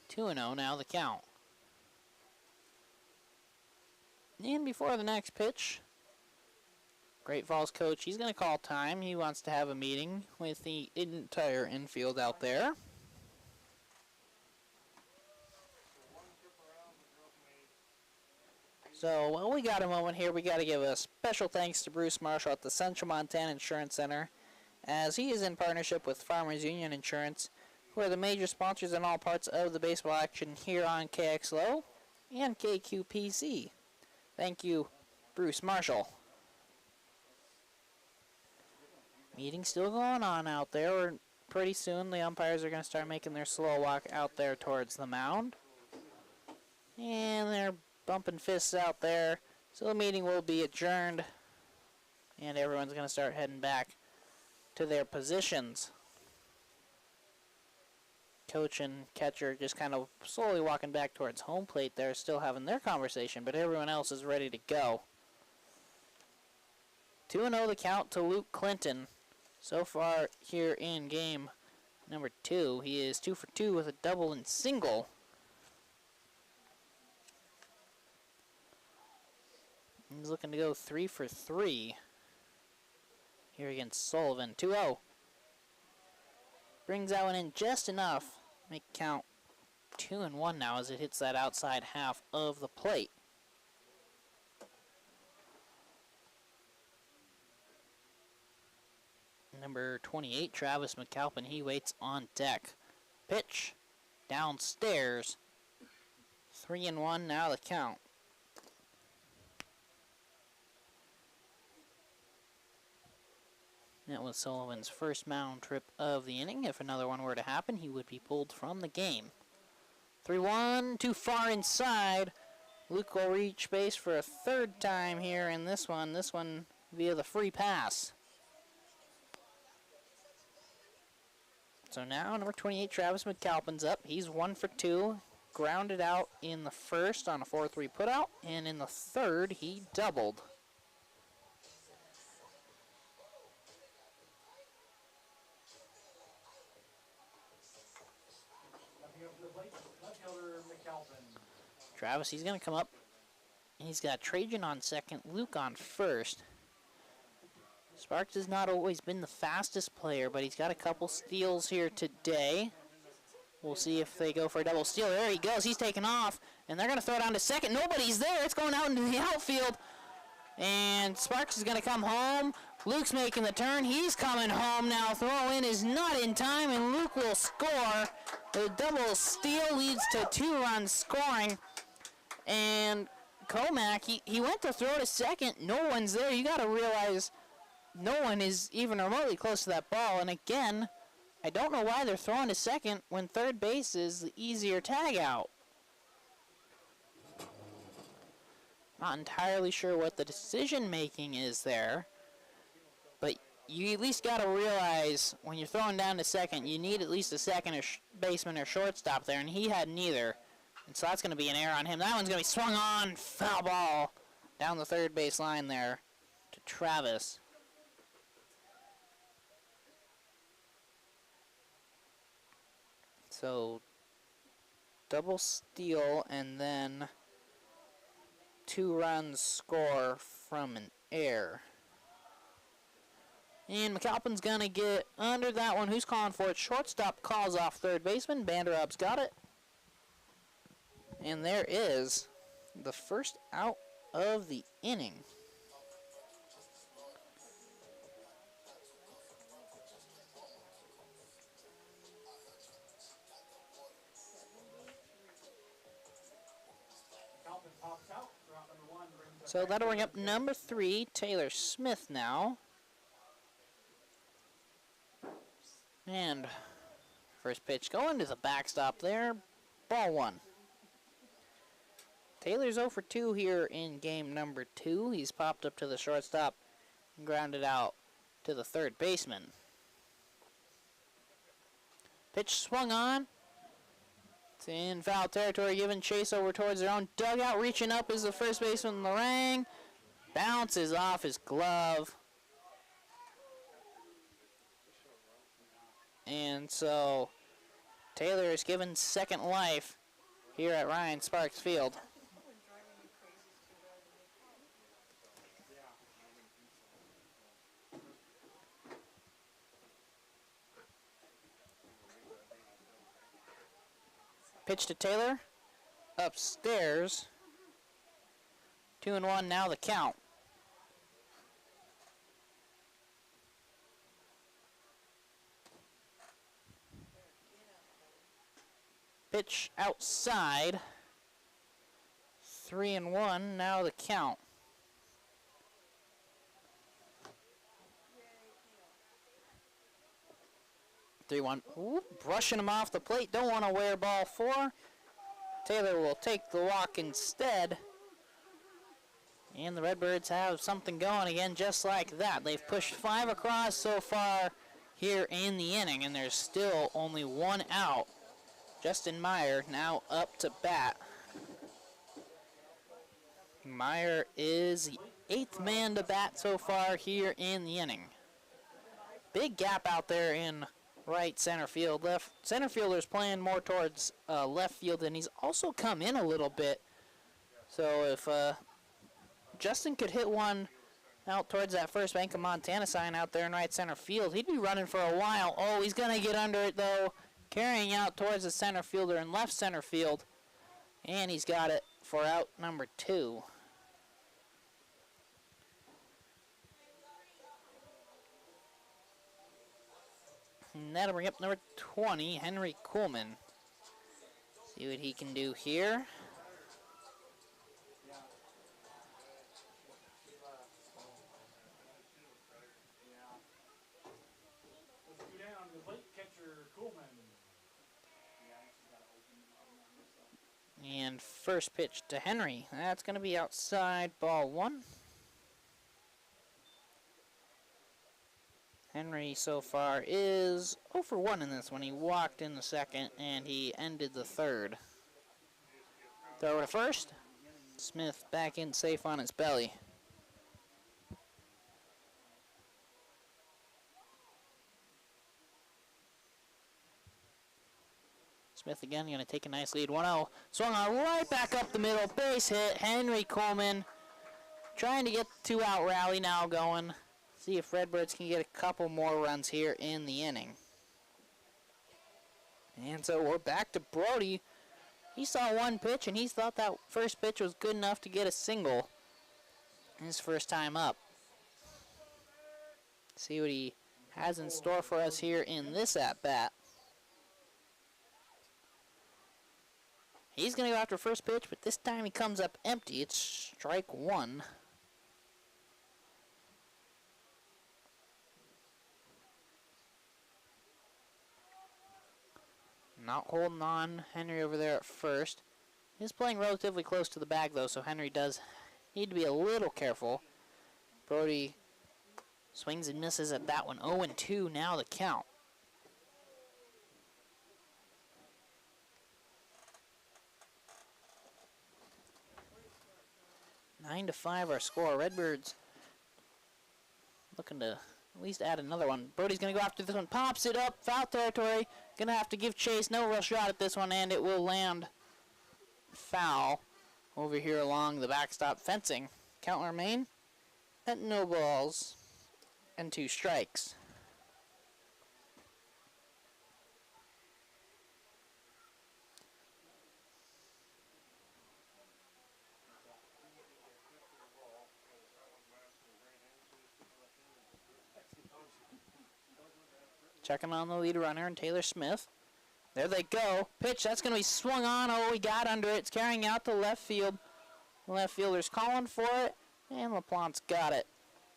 2-0 now the count. And before the next pitch, Great Falls coach, he's going to call time. He wants to have a meeting with the entire infield out there. So while we got a moment here, we got to give a special thanks to Bruce Marshall at the Central Montana Insurance Center, as he is in partnership with Farmers Union Insurance, who are the major sponsors in all parts of the baseball action here on KXLO and KQPC. Thank you, Bruce Marshall. Meeting still going on out there. Pretty soon the umpires are going to start making their slow walk out there towards the mound. And they're bumping fists out there. So the meeting will be adjourned. And everyone's going to start heading back to their positions. Coach and catcher just kind of slowly walking back towards home plate there, still having their conversation, but everyone else is ready to go. 2-0 the count to Luke Clinton. So far here in game number 2, he is 2 for 2 with a double and single. He's looking to go 3 for 3 here against Sullivan. 2-0. Brings that one in just enough. Make count 2-1 now as it hits that outside half of the plate. Number 28, Travis McAlpin, he waits on deck. Pitch downstairs. 3-1 now the count. That was Sullivan's first mound trip of the inning. If another one were to happen, he would be pulled from the game. 3-1, too far inside. Luke will reach base for a third time here in this one. This one via the free pass. So now number 28, Travis McAlpin's up. He's 1 for 2. Grounded out in the first on a 4-3 putout. And in the third, he doubled. Travis, he's going to come up. He's got Trajan on second, Luke on first. Sparks has not always been the fastest player, but he's got a couple steals here today. We'll see if they go for a double steal. There he goes. He's taking off, and they're going to throw it on to second. Nobody's there. It's going out into the outfield, and Sparks is going to come home. Luke's making the turn. He's coming home now. Throw in is not in time, and Luke will score. The double steal leads to 2-run scoring, and Comac, he went to throw to second. No one's there. You got to realize no one is even remotely close to that ball. And again, I don't know why they're throwing to second when third base is the easier tag out. Not entirely sure what the decision making is there, but you at least got to realize when you're throwing down to second, you need at least a second baseman or shortstop there, and he had neither. And so that's going to be an error on him. That one's going to be swung on. Foul ball down the third base line there to Travis. So double steal and then 2 runs score from an error. And McAlpin's going to get under that one. Who's calling for it? Shortstop calls off third baseman. Banderup's got it. And there is the first out of the inning. So that'll bring up number 3, Taylor Smith now. And first pitch going to the backstop there. Ball 1. Taylor's 0 for 2 here in game number 2. He's popped up to the shortstop and grounded out to the third baseman. Pitch swung on. It's in foul territory, giving chase over towards their own dugout. Reaching up is the first baseman, Lorang. Bounces off his glove. And so Taylor is given second life here at Ryan Sparks Field. Pitch to Taylor. Upstairs. 2-1 now the count. Pitch outside. 3-1 now the count. 3-1. Ooh, brushing him off the plate. Don't want to wear ball 4. Taylor will take the walk instead. And the Redbirds have something going again just like that. They've pushed 5 across so far here in the inning, and there's still only 1 out. Justin Meyer now up to bat. Meyer is the 8th man to bat so far here in the inning. Big gap out there in right center field. Left center fielder's playing more towards left field, and he's also come in a little bit. So if Justin could hit one out towards that first Bank of Montana sign out there in right center field, he'd be running for a while. Oh, he's going to get under it, though. Carrying out towards the center fielder in left center field. And he's got it for out number 2. And that'll bring up number 20, Henry Coleman. See what he can do here. And first pitch to Henry. That's going to be outside, ball 1. Henry so far is 0 for 1 in this one. He walked in the second and he ended the third. Throw to first. Smith back in safe on his belly. Smith again, going to take a nice lead. 1-0. Swung on right back up the middle. Base hit. Henry Coleman trying to get the 2-out rally now going. See if Redbirds can get a couple more runs here in the inning. And so we're back to Brody. He saw one pitch, and he thought that first pitch was good enough to get a single his first time up. See what he has in store for us here in this at-bat. He's going to go after first pitch, but this time he comes up empty. It's strike one. Not holding on Henry over there at first. He's playing relatively close to the bag, though, so Henry does need to be a little careful. Brody swings and misses at that one. 0-2 now the count. 9-5 our score. Redbirds looking to at least add another one. Brody's going to go after this one. Pops it up. Foul territory. Going to have to give chase. No real shot at this one, and it will land foul over here along the backstop fencing. Count will remain at no balls and 2 strikes. Checking on the lead runner and Taylor Smith. There they go. Pitch, that's going to be swung on. Oh, he got under it. It's carrying out to left field. The left fielder's calling for it, and LaPlante's got it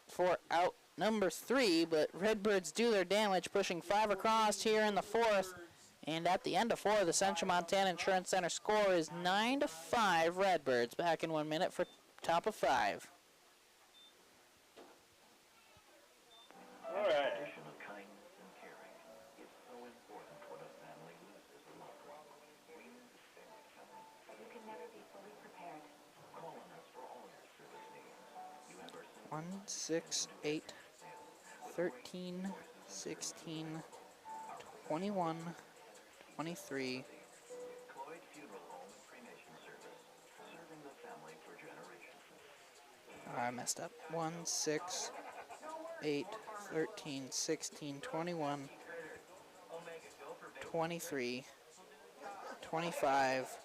for out number 3, but Redbirds do their damage, pushing 5 across here in the 4th. And at the end of 4, the Central Montana Insurance Center score is 9-5 Redbirds. Back in 1 minute for top of 5. All right. One, 6, 8, 13, 16, 21, 23. I messed up. 1, 6, 8, 13, 16, 21, 23, 25,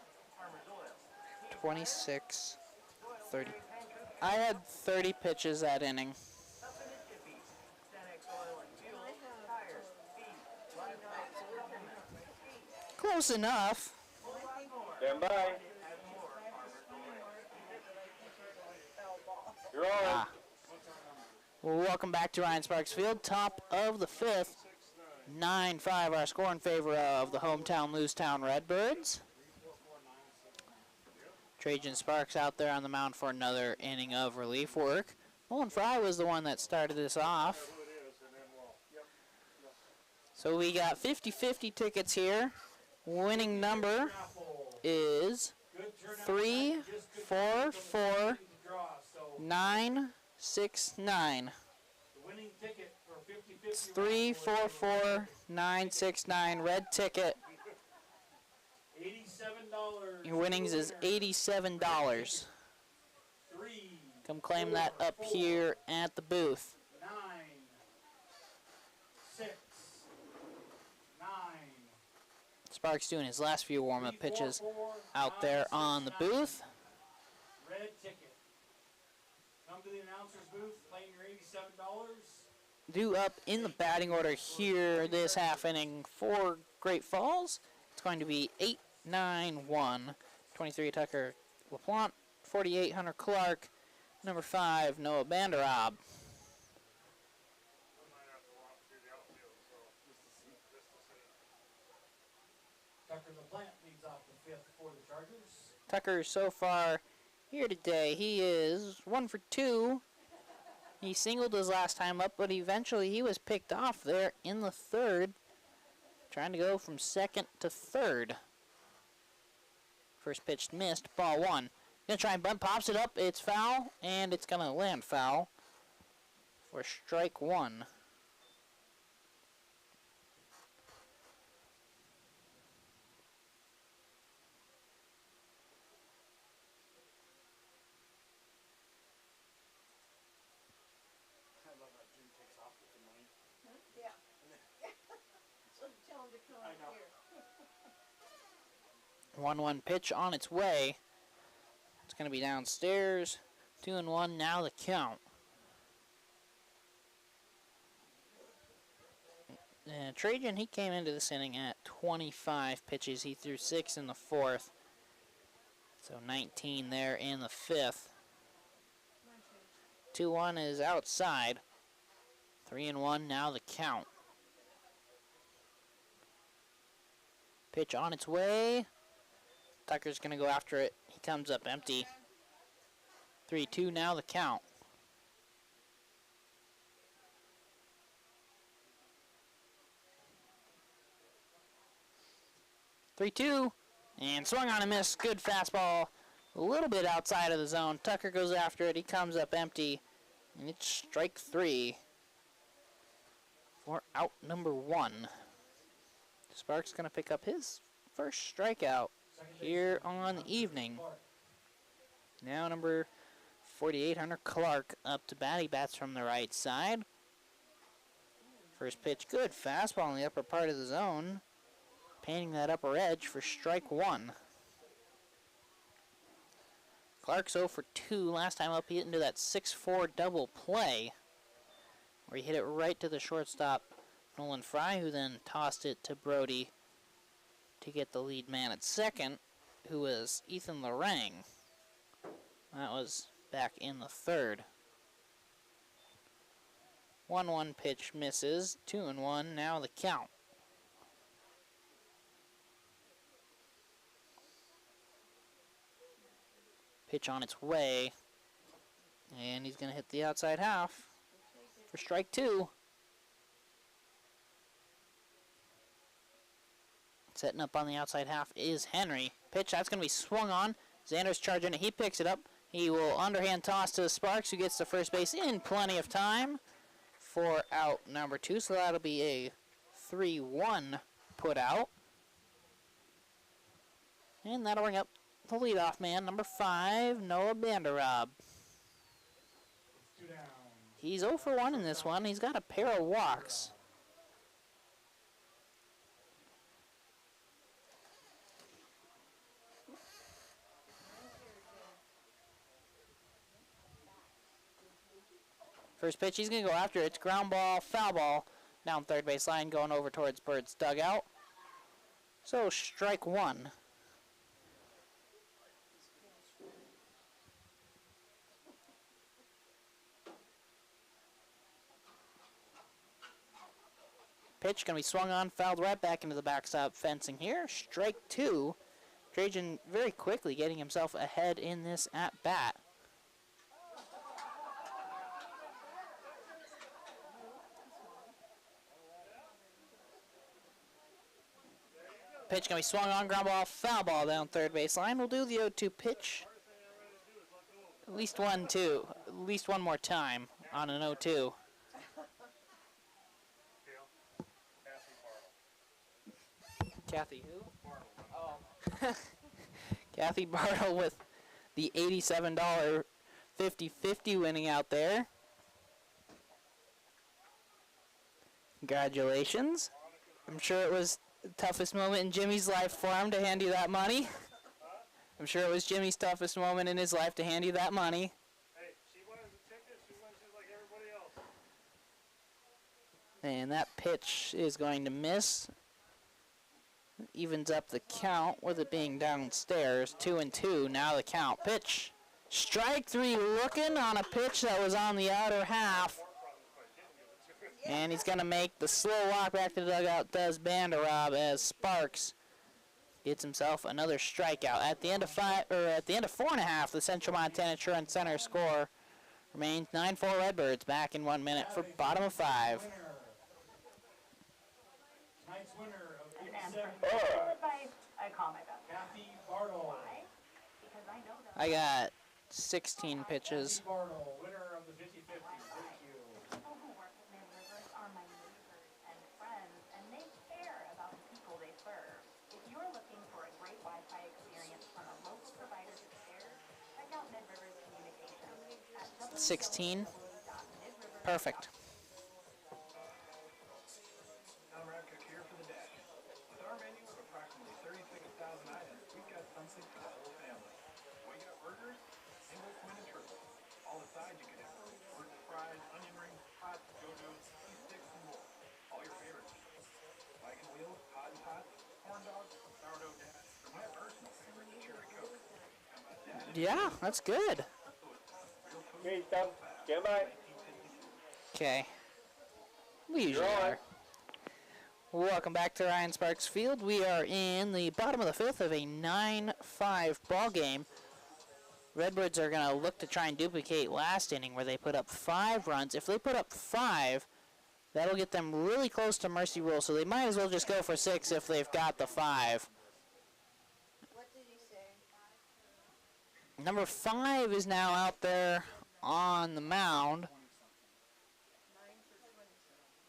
26, 30. I had 30 pitches that inning. Close enough. Stand by. You're on. Well, welcome back to Ryan Sparks Field. Top of the 5th. 9-5 our score in favor of the hometown Lewistown Redbirds. Trajan Sparks out there on the mound for another inning of relief work. Owen Fry was the one that started this off. So we got 50-50 tickets here. Winning number is 344969. It's 344969. Red ticket. $87. Your winnings is $87. Come claim that up here at the booth. 9, 6, 9. Sparks doing his last few warm-up pitches out there on the booth. Red ticket. Come to the announcer's booth, claim your $87. Due up in the batting order here this half inning for Great Falls. It's going to be 8-9-1. 23 Tucker LaPlante, 48 Hunter Clark, number 5 Noah Banderob. Tucker LaPlante leads off the 5th for the Chargers. Tucker so far here today, he is 1 for 2. He singled his last time up, but eventually he was picked off there in the 3rd, trying to go from 2nd to 3rd. First pitch missed, ball 1. Gonna try and bunt, pops it up, it's foul, and it's gonna land foul for strike 1. I know. 1-1 pitch on its way. It's going to be downstairs. 2-1 now the count. Trajan, he came into this inning at 25 pitches. He threw 6 in the 4th. So 19 there in the 5th. 2-1 is outside. 3-1 now the count. Pitch on its way. Tucker's going to go after it. He comes up empty. 3-2 now the count. And swung on and missed. Good fastball. A little bit outside of the zone. Tucker goes after it. He comes up empty. And it's strike 3 for out number 1. Sparks going to pick up his first strikeout here on the evening. Now number 48, Hunter Clark, up to bat. He bats from the right side. First pitch, good fastball in the upper part of the zone. Painting that upper edge for strike 1. Clark's 0 for 2. Last time up, he hit into that 6-4 double play, where he hit it right to the shortstop, Nolan Fry, who then tossed it to Brody to get the lead man at second, who was Ethan Lorang. That was back in the 3rd. 1-1 pitch misses. 2-1 now the count. Pitch on its way. And he's going to hit the outside half for strike 2. Setting up on the outside half is Henry. Pitch, that's going to be swung on. Xander's charging it. He picks it up. He will underhand toss to Sparks, who gets to first base in plenty of time for out number 2. So that'll be a 3-1 put out. And that'll bring up the leadoff man, number 5, Noah Banderob. He's 0 for 1 in this one. He's got a pair of walks. First pitch, he's going to go after it. It's ground ball, foul ball. Down third base line, going over towards Bird's dugout. So strike 1. Pitch going to be swung on, fouled right back into the backstop fencing here. Strike 2. Trajan very quickly getting himself ahead in this at-bat. Pitch going to be swung on, ground ball, foul ball down third base line. We'll do the 0-2 pitch. At least one more time on an 0-2. Kathy who? Oh. Kathy Bartle with the $87 50-50 winning out there. Congratulations. I'm sure it was the toughest moment in Jimmy's life for him to hand you that money. I'm sure it was Jimmy's toughest moment in his life to hand you that money. Hey, she wins the ticket, she wins just like everybody else. And that pitch is going to miss. Evens up the count with it being downstairs. 2-2. Now the count. Pitch. Strike 3 looking on a pitch that was on the outer half. And he's going to make the slow walk back to the dugout. Does Banderob as Sparks gets himself another strikeout. At the end of 4.5, the Central Montana Trent Center score remains 9-4 Redbirds. Back in 1 minute for bottom of 5. Tonight's winner of I call my best. Kathy Bartle. Because I know that. I got 16 pitches. Kathy Bartle, winner of the 50-50. Thank you. People who work at Redbirds are my neighbors and friends, and they care about the people they serve. If you're looking for a great Wi-Fi experience from a local provider to care, check out Redbirds Communications at 16. Perfect. America here for the day. Yeah, that's good. Okay, stop. Stand by. Okay. We usually You're on. are. Welcome back to Ryan Sparks Field. We are in the bottom of the fifth of a 9-5 ball game. Redbirds are going to look to try and duplicate last inning where they put up 5 runs. If they put up 5, that'll get them really close to mercy rule, so they might as well just go for 6 if they've got the 5. What did he say? Number 5 is now out there on the mound. 9 for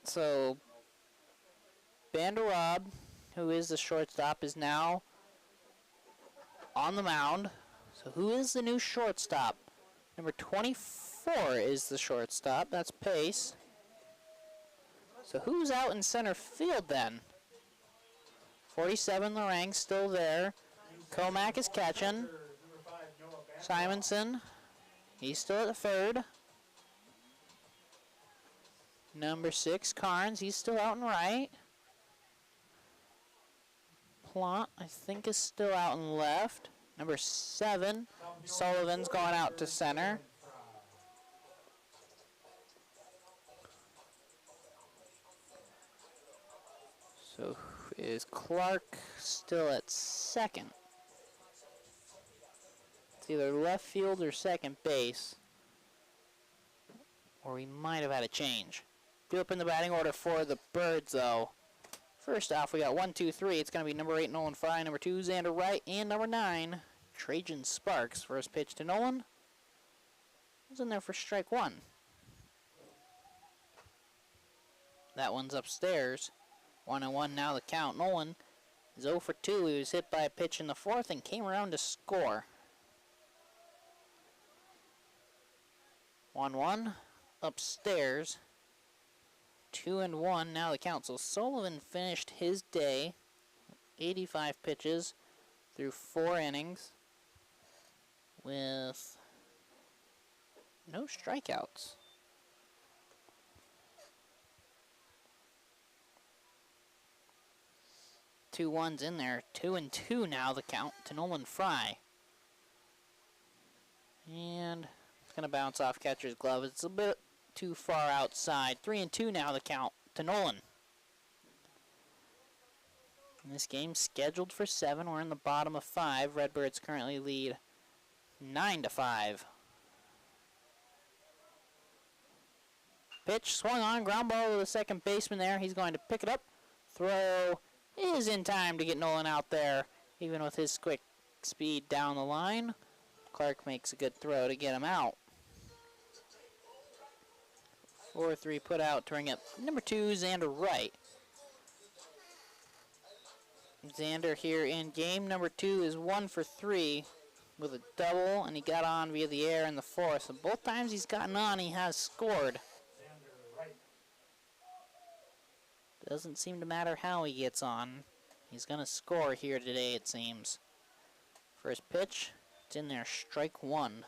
27. So Banderob, who is the shortstop, is now on the mound. So who is the new shortstop? Number 24 is the shortstop. That's Pace. So who's out in center field then? 47, Lorang's still there. Comac is catching. Simonson, he's still at the third. Number 6, Carnes, he's still out in right. Plant, I think, is still out in left. Number 7, Sullivan's going out to center. So is Clark still at second? It's either left field or second base. Or we might have had a change. Flip in the batting order for the Birds, though. First off, we got 1, 2, 3. It's going to be number 8, Nolan Fry, number 2, Xander Wright, and number 9, Trajan Sparks. First pitch to Nolan. Was in there for strike 1. That one's upstairs. 1-1 now the count. Nolan is 0 for 2. He was hit by a pitch in the 4th and came around to score. 1-1 upstairs. 2-1 now the count. So Sullivan finished his day. 85 pitches through 4 innings with no strikeouts. 2 1s in there. 2-2 now the count to Nolan Fry. And it's going to bounce off catcher's glove. It's a bit too far outside. 3-2 now the count to Nolan. And this game's scheduled for 7. We're in the bottom of 5. Redbirds currently lead 9-5. Pitch swung on, ground ball to the second baseman there. He's going to pick it up. Throw is in time to get Nolan out there, even with his quick speed down the line. Clark makes a good throw to get him out. 4-3 put out to bring up number 2, Xander Wright. Xander here in game number 2 is 1 for 3 with a double, and he got on via the air in the 4th. So both times he's gotten on, he has scored. Doesn't seem to matter how he gets on. He's going to score here today, it seems. First pitch, it's in there, strike 1.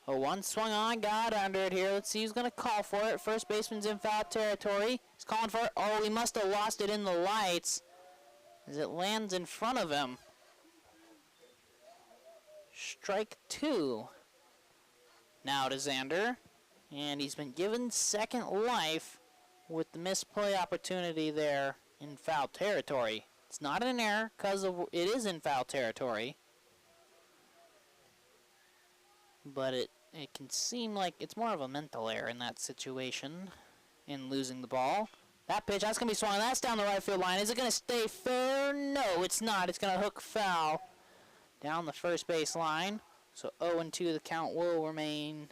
Oh, 1 swung on, got under it here. Let's see who's going to call for it. First baseman's in foul territory. He's calling for it. Oh, he must have lost it in the lights as it lands in front of him. Strike 2. Now to Xander. And he's been given second life with the misplay opportunity there in foul territory. It's not an error because it is in foul territory. But it can seem like it's more of a mental error in that situation in losing the ball. That pitch, that's going to be swung. That's down the right field line. Is it going to stay fair? No, it's not. It's going to hook foul down the first base line. So 0-2, the count will remain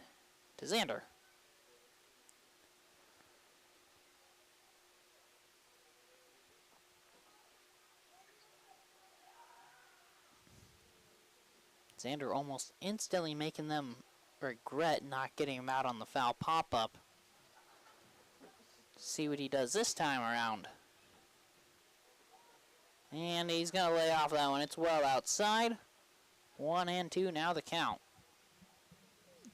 to Xander. Xander almost instantly making them regret not getting him out on the foul pop-up. See what he does this time around. And he's going to lay off that one. It's well outside. 1-2 now the count.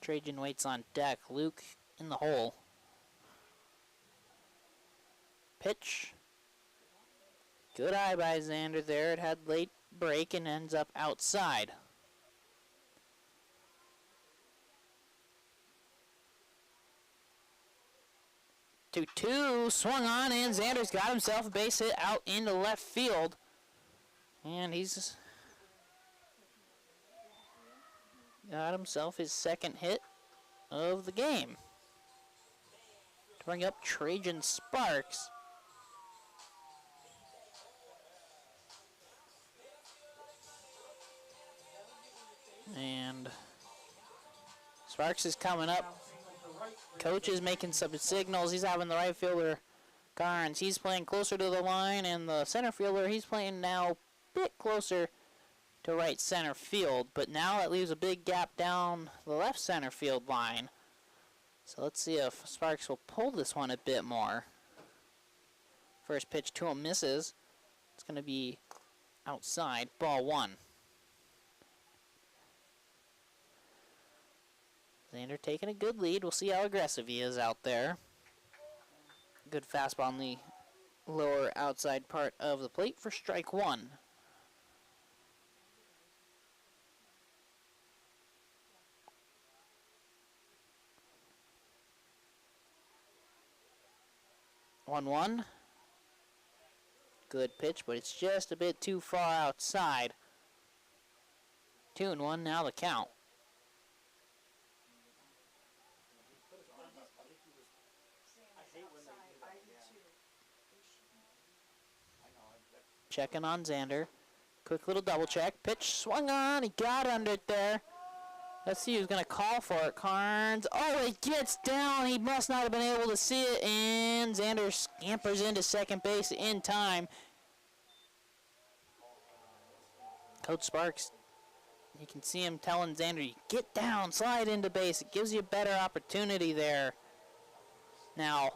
Trajan waits on deck. Luke in the hole. Pitch. Good eye by Xander there. It had late break and ends up outside. 2-2, swung on, and Xander's got himself a base hit out into left field. And he's got himself his second hit of the game. To bring up Trajan Sparks. And Sparks is coming up. Coach is making some signals. He's having the right fielder, Carnes. He's playing closer to the line, and the center fielder, he's playing now a bit closer to right center field. But now that leaves a big gap down the left center field line. So let's see if Sparks will pull this one a bit more. First pitch to him misses. It's going to be outside, ball one. Xander taking a good lead. We'll see how aggressive he is out there. Good fastball on the lower outside part of the plate for strike one. One. Good pitch, but it's just a bit too far outside. 2-1 now the count. Checking on Xander. Quick little double check. Pitch swung on. He got under it there. Let's see who's going to call for it. Carnes. Oh, it gets down. He must not have been able to see it. And Xander scampers into second base in time. Coach Sparks, you can see him telling Xander, get down, slide into base. It gives you a better opportunity there. Now,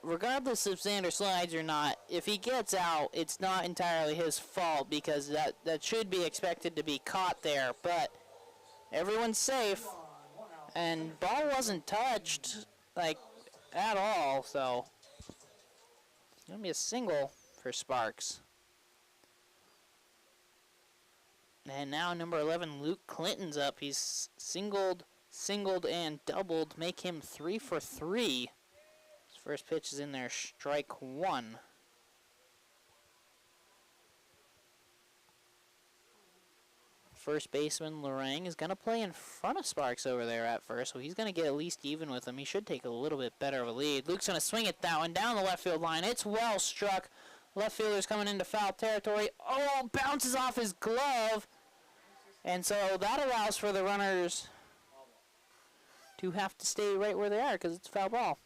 regardless if Xander slides or not, if he gets out, it's not entirely his fault because that should be expected to be caught there. But everyone's safe, and ball wasn't touched, like, at all. So, it's going to be a single for Sparks. And now number 11, Luke Clinton's up. He's singled, and doubled, make him 3 for 3. First pitch is in there, strike one. First baseman Lorang is going to play in front of Sparks over there at first, so he's going to get at least even with him. He should take a little bit better of a lead. Luke's going to swing it that one down the left field line. It's well struck. Left fielder's coming into foul territory. Oh, bounces off his glove. And so that allows for the runners to have to stay right where they are because it's a foul ball.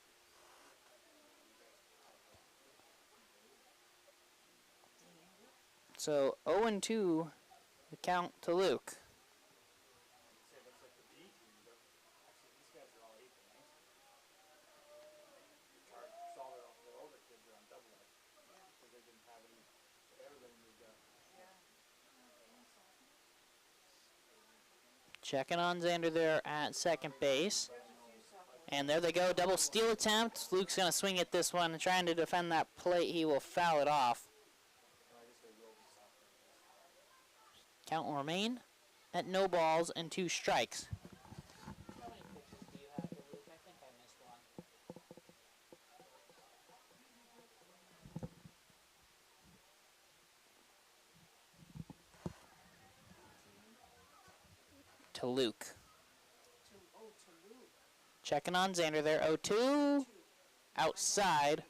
So 0-2, the count to Luke. Checking on Xander there at second base. And there they go, double steal attempt. Luke's going to swing at this one, trying to defend that plate. He will foul it off. Count will remain at no balls and 2 strikes. How many pitches do you have to Luke? I think I missed one. To Luke. Checking on Xander there. 0-2. Outside.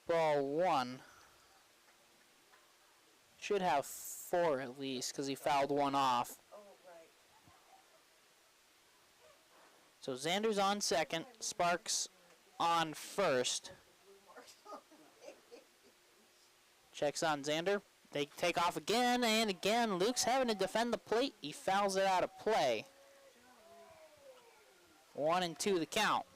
Ball one. Should have 4 at least because he fouled one off. So Xander's on second. Sparks on first. Checks on Xander. They take off again and again. Luke's having to defend the plate. He fouls it out of play. 1-2 the count.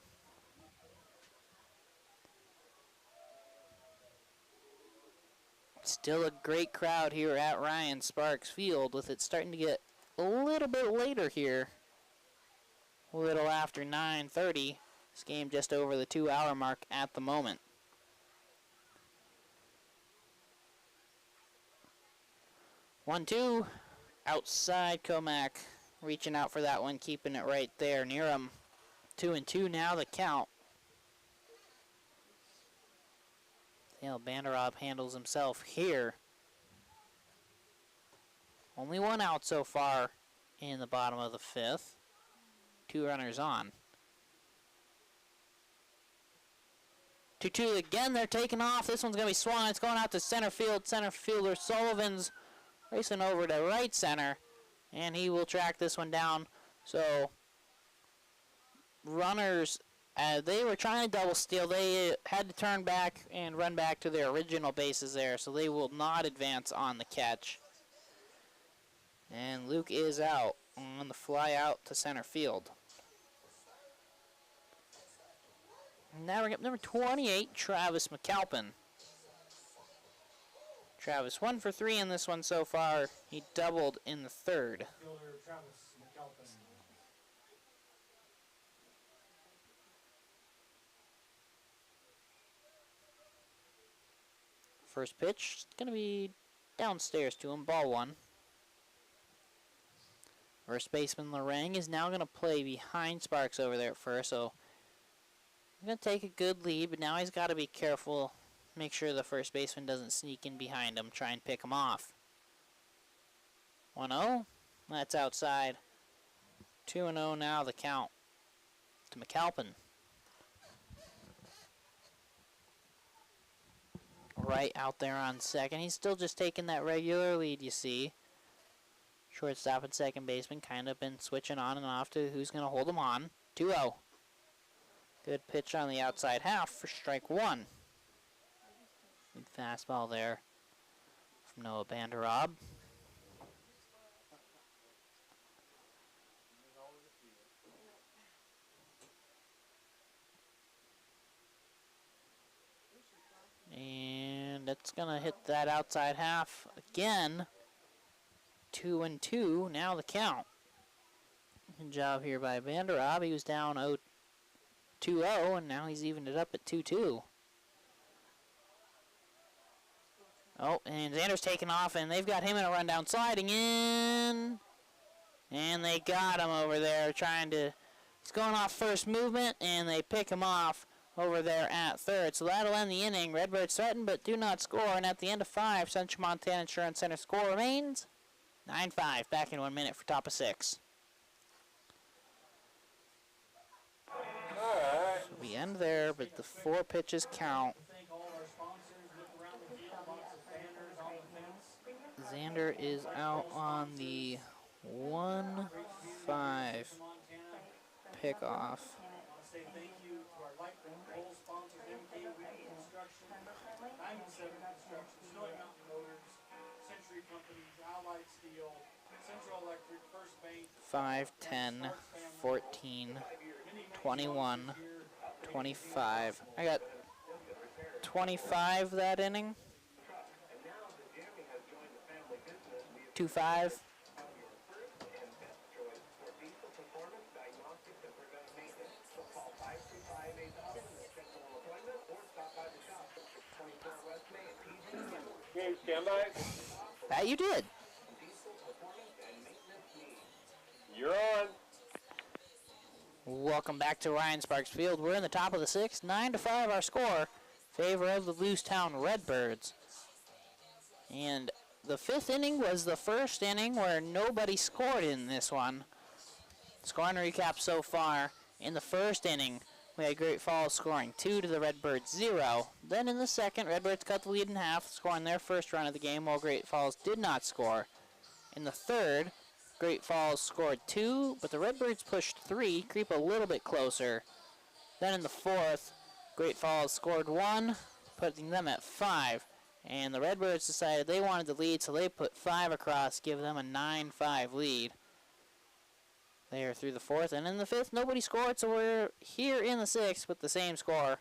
Still a great crowd here at Ryan Sparks Field, with it starting to get a little bit later here. A little after 9:30. This game just over the 2-hour mark at the moment. One, two, outside Comac, reaching out for that one, keeping it right there near him. 2-2 now the count. Dale Banderab handles himself here. Only one out so far in the bottom of the 5th. 2 runners on. 2-2 again, they're taking off. This one's going to be swung. It's going out to center field. Center fielder Sullivan's racing over to right center, and he will track this one down. So, runners, they were trying to double steal. They had to turn back and run back to their original bases there, so they will not advance on the catch. And Luke is out on the fly out to center field. Now we're up number 28, Travis McAlpin. Travis 1 for 3 in this one so far. He doubled in the 3rd. Fielder Travis McAlpin. First pitch, going to be downstairs to him, ball 1. First baseman Lorang is now going to play behind Sparks over there at first, so he's going to take a good lead, but now he's got to be careful, make sure the first baseman doesn't sneak in behind him, try and pick him off. 1-0, that's outside. 2-0 now the count to McAlpin. Right out there on second. He's still just taking that regular lead, you see. Shortstop and second baseman kind of been switching on and off to who's going to hold him on. 2-0. Good pitch on the outside half for strike 1. Good fastball there from Noah Banderab. And it's going to hit that outside half again. 2-2, now the count. Good job here by Banderab. He was down 2-0, and now he's evened it up at 2-2. Oh, and Xander's taking off, and they've got him in a rundown, sliding in. And they got him over there, he's going off first movement, and they pick him off over there at 3rd. So that'll end the inning. Redbirds threaten, but do not score. And at the end of 5, Central Montana Insurance Center score remains 9-5. Back in 1 minute for top of 6. Alright. So we end there, but the 4 pitches count. Thank all our sponsors. Look around the field. Lots of banners on the fence. Xander is out on the 1-5 pickoff. I want to say thank you to our light pole sponsors, MK Wheaton Construction, Diamond 7 Construction, Snowy Mountain Motors, Century Companies, Allied Steel, Central Electric, First Bank, 5, 10, 14, 21, 25. I got 25 that inning. 2-5. Okay, stand by. That you did. You're on. Welcome back to Ryan Sparks Field. We're in the top of the 6th. 9-5 our score. Favor of the Lewistown Redbirds. And the 5th inning was the first inning where nobody scored in this one. Scoring recap so far. In the first inning, we had Great Falls scoring 2 to the Redbirds 0. Then in the second, Redbirds cut the lead in half, scoring their first run of the game, while Great Falls did not score. In the third, Great Falls scored 2, but the Redbirds pushed 3, creep a little bit closer. Then in the fourth, Great Falls scored 1, putting them at 5. And the Redbirds decided they wanted the lead, so they put 5 across, give them a 9-5 lead. They are through the fourth, and in the fifth, nobody scored, so we're here in the 6th with the same score,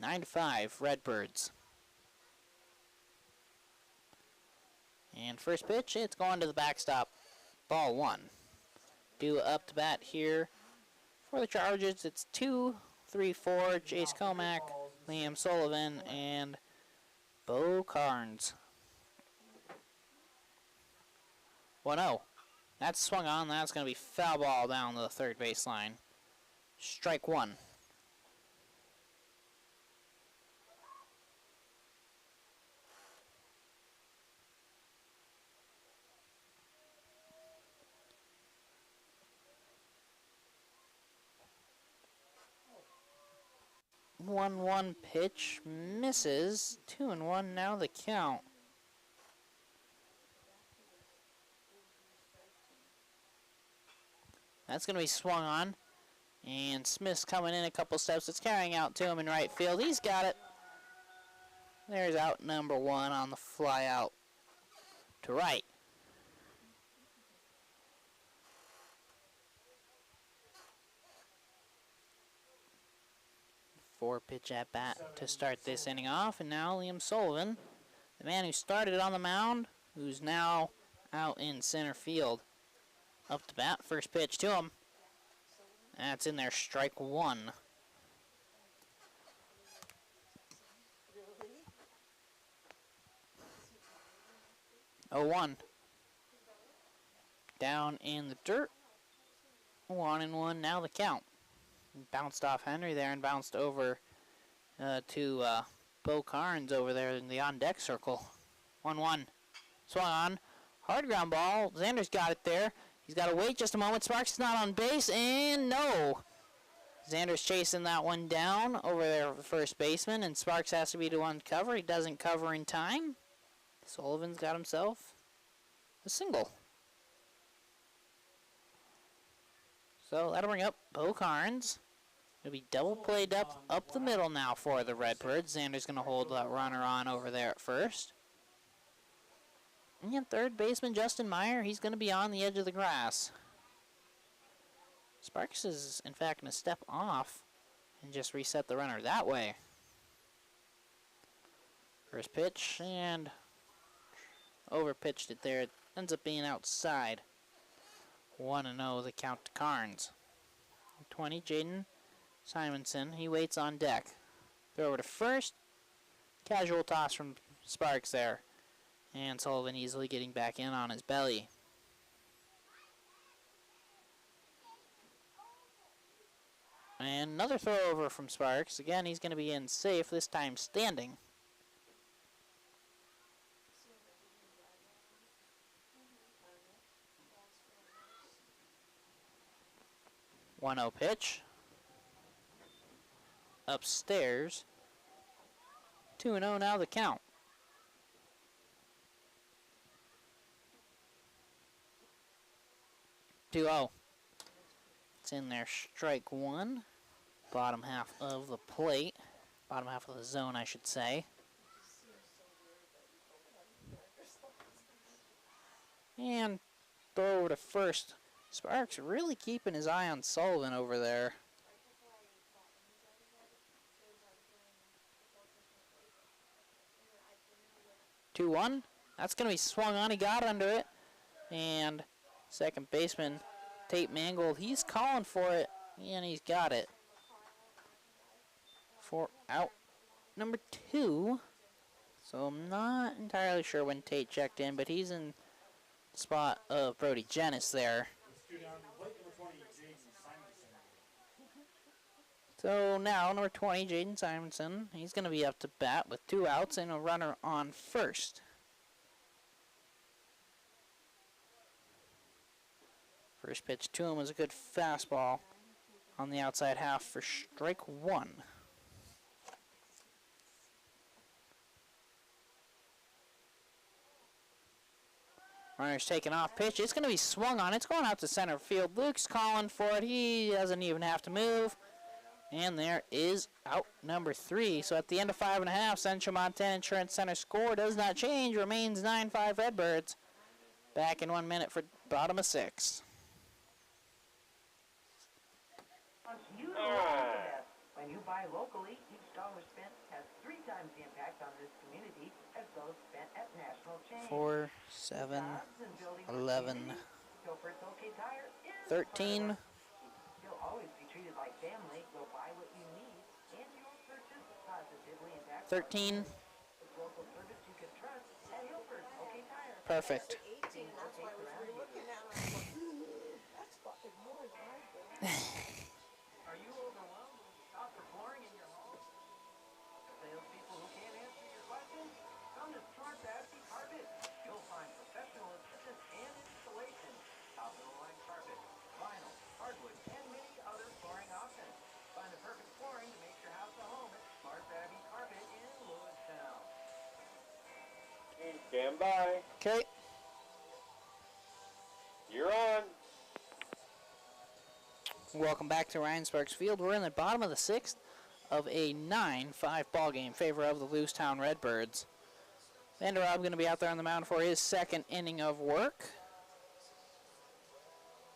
9-5, Redbirds. And first pitch, it's going to the backstop, ball 1. Due up to bat here for the Chargers, it's 2 3-4, Jace Comack, Liam Sullivan, and Bo Carnes. 1-0. That's swung on. That's going to be foul ball down the third baseline. Strike one. One pitch misses. 2-1 now the count. That's going to be swung on. And Smith's coming in a couple steps. It's carrying out to him in right field. He's got it. There's out number one on the fly out to right. Four pitch at bat to start this inning off. And now Liam Sullivan, the man who started on the mound, who's now out in center field. Up to bat, first pitch to him. That's in there, strike one. 0-1. Down in the dirt. 1-1 now the count. Bounced off Henry there and bounced over to Bo Carnes over there in the on-deck circle. 1-1. Swung on. Hard ground ball. Xander's got it there. He's got to wait just a moment. Sparks is not on base, and no. Xander's chasing that one down over there, the first baseman, and Sparks has to be the one to cover. He doesn't cover in time. Sullivan's got himself a single. So that'll bring up Bo Carnes. It'll be double played up the middle now for the Redbirds. Xander's going to hold that runner on over there at first. And third baseman Justin Meyer, he's going to be on the edge of the grass. Sparks is, in fact, going to step off and just reset the runner that way. First pitch, and overpitched it there. It ends up being outside. 1-0 the count to Carnes. 20, Jaden Simonson, he waits on deck. Throw over to first. Casual toss from Sparks there. And Sullivan easily getting back in on his belly. And another throw over from Sparks. Again, he's going to be in safe, this time standing. 1-0 pitch. Upstairs. 2-0 now the count. 2-0. It's in there, strike one. Bottom half of the plate. Bottom half of the zone, I should say. And throw over to first. Sparks really keeping his eye on Sullivan over there. 2-1. That's going to be swung on. He got under it. And second baseman Tate Mangold, he's calling for it, and he's got it. For out number 2. So I'm not entirely sure when Tate checked in, but he's in the spot of Brody Jennis there. So now number 20, Jaden Simonson, he's going to be up to bat with 2 outs and a runner on first. First pitch to him was a good fastball on the outside half for strike one. Runner's taking off pitch. It's going to be swung on. It's going out to center field. Luke's calling for it. He doesn't even have to move. And there is out number 3. So at the end of 5.5, Central Montana Insurance Center score does not change. Remains 9-5 Redbirds. Back in 1 minute for bottom of 6. When you buy locally, each dollar spent has 3 times the impact on this community as those spent at national chains. 4, 7, 11, 13, You'll always be treated like family. You'll buy what you need, and you'll purchase positively and tax 13. with local service you can trust at Hilford. Okay, Tire. Perfect. 18, that's why I was re-looking at it. I'm like, that's fucking more than I do. Are you overwhelmed with shop for flooring in your home? Salespeople who can't answer your questions? Come to Smart Basket Carpet. You'll find professional assistance and installation. Top-of-the-line carpet, vinyl, hardwood, and many other flooring options. Find the perfect flooring to make your house a home at Smart Basket Carpet in Lewistown. Stand by. Okay. You're on. Welcome back to Ryan Sparks Field. We're in the bottom of the 6th of a 9-5 ball game in favor of the Lewistown Redbirds. Vander Rob going to be out there on the mound for his second inning of work,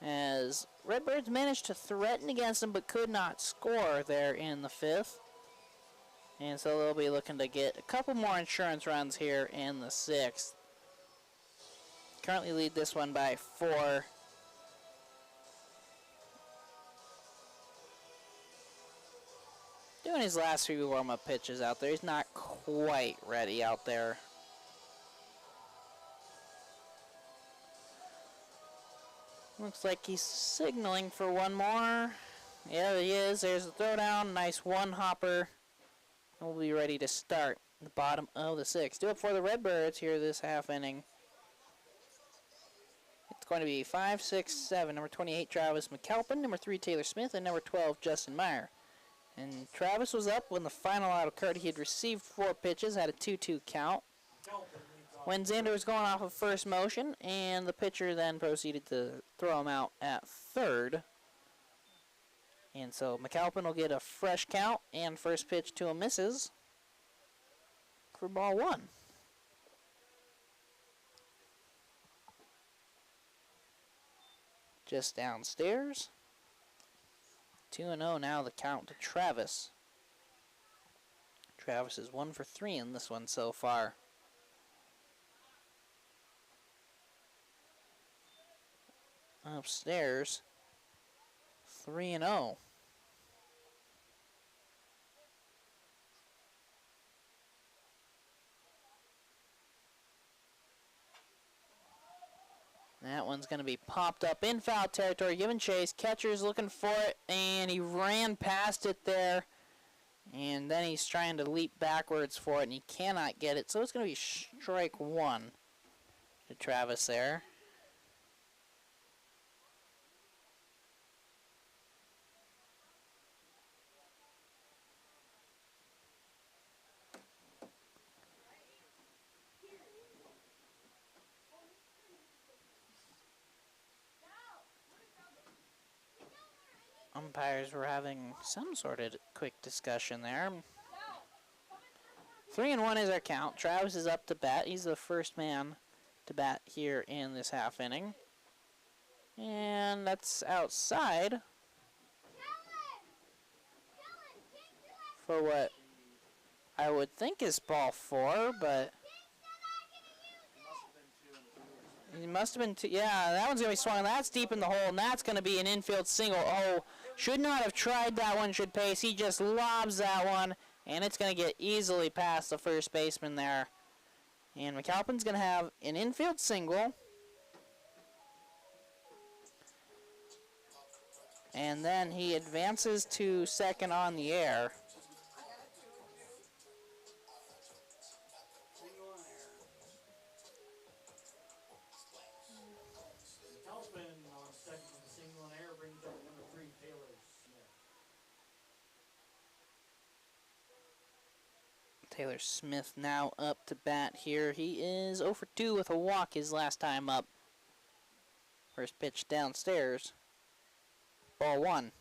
as Redbirds managed to threaten against him but could not score there in the 5th. And so they'll be looking to get a couple more insurance runs here in the 6th. Currently lead this one by 4. Doing his last few warm-up pitches out there. He's not quite ready out there. Looks like he's signaling for one more. Yeah, he is. There's the throwdown. Nice one-hopper. And we'll be ready to start the bottom of the 6th. Do it for the Redbirds here this half inning. It's going to be 5, 6, 7. Number 28, Travis McAlpin. Number 3, Taylor Smith. And number 12, Justin Meyer. And Travis was up when the final out occurred. He had received 4 pitches, had a 2-2 count. When Xander was going off of first motion, and the pitcher then proceeded to throw him out at third. And so McAlpin will get a fresh count, and first pitch to him misses for ball 1. Just downstairs. 2-0 now the count to Travis. Travis is 1 for 3 in this one so far. Upstairs, 3-0. That one's going to be popped up in foul territory, giving chase. Catcher's looking for it, and he ran past it there. And then he's trying to leap backwards for it, and he cannot get it. So it's going to be strike 1 to Travis there. Umpires were having some sort of quick discussion there. 3-1 is our count. Travis is up to bat. He's the first man to bat here in this half inning. And that's outside for what I would think is ball 4, but he must have been 2. Yeah, that one's going to be swung. That's deep in the hole, and that's going to be an infield single. Oh, should not have tried that one, should Pace. He just lobs that one, and it's going to get easily past the first baseman there. And McAlpin's going to have an infield single. And then he advances to second on the air. Taylor Smith now up to bat here. He is 0 for 2 with a walk his last time up. First pitch downstairs. Ball 1.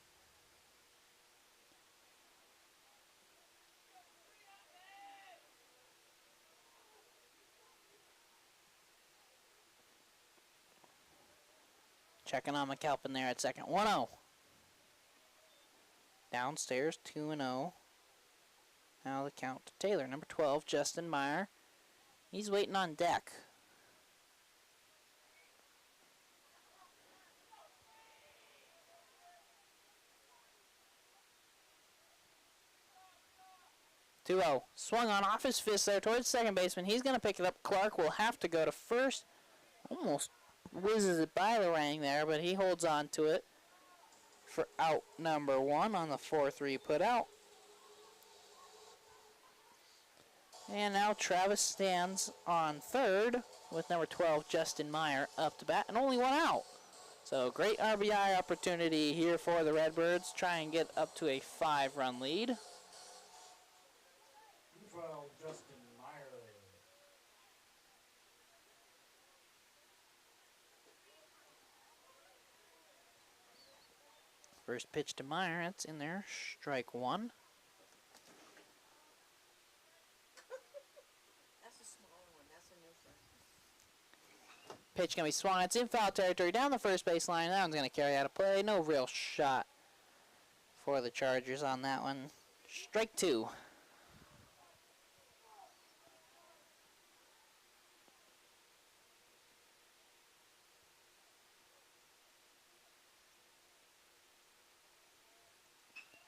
Checking on McAlpin there at second. 1-0. Downstairs, 2-0. Now the count to Taylor. Number 12, Justin Meyer. He's waiting on deck. 2-0. Swung on off his fist there towards second baseman. He's going to pick it up. Clark will have to go to first. Almost whizzes it by the Rang there, but he holds on to it for out number 1 on the 4-3 put out. And now Travis stands on third with number 12, Justin Meyer, up to bat, and only 1 out. So great RBI opportunity here for the Redbirds. Try and get up to a 5-run lead. 12, Justin Meyer. First pitch to Meyer, it's in there, strike 1. That's a smaller one. That's a new friend. Pitch going to be swung. It's in foul territory down the first base line. That one's going to carry out of play. No real shot for the Chargers on that one. Strike 2.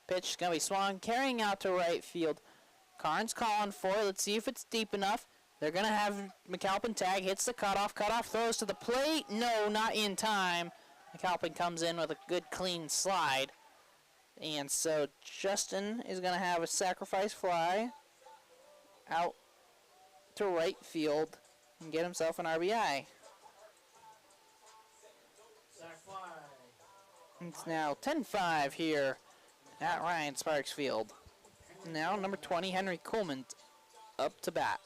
Pitch is going to be swung, carrying out to right field. Karn's calling for it. Let's see if it's deep enough. They're going to have McAlpin tag, hits the cutoff. Cutoff throws to the plate. No, not in time. McAlpin comes in with a good, clean slide. And so Justin is going to have a sacrifice fly out to right field and get himself an RBI. Sack fly. It's now 10-5 here at Ryan Sparks Field. Now number 20, Henry Coleman, up to bat.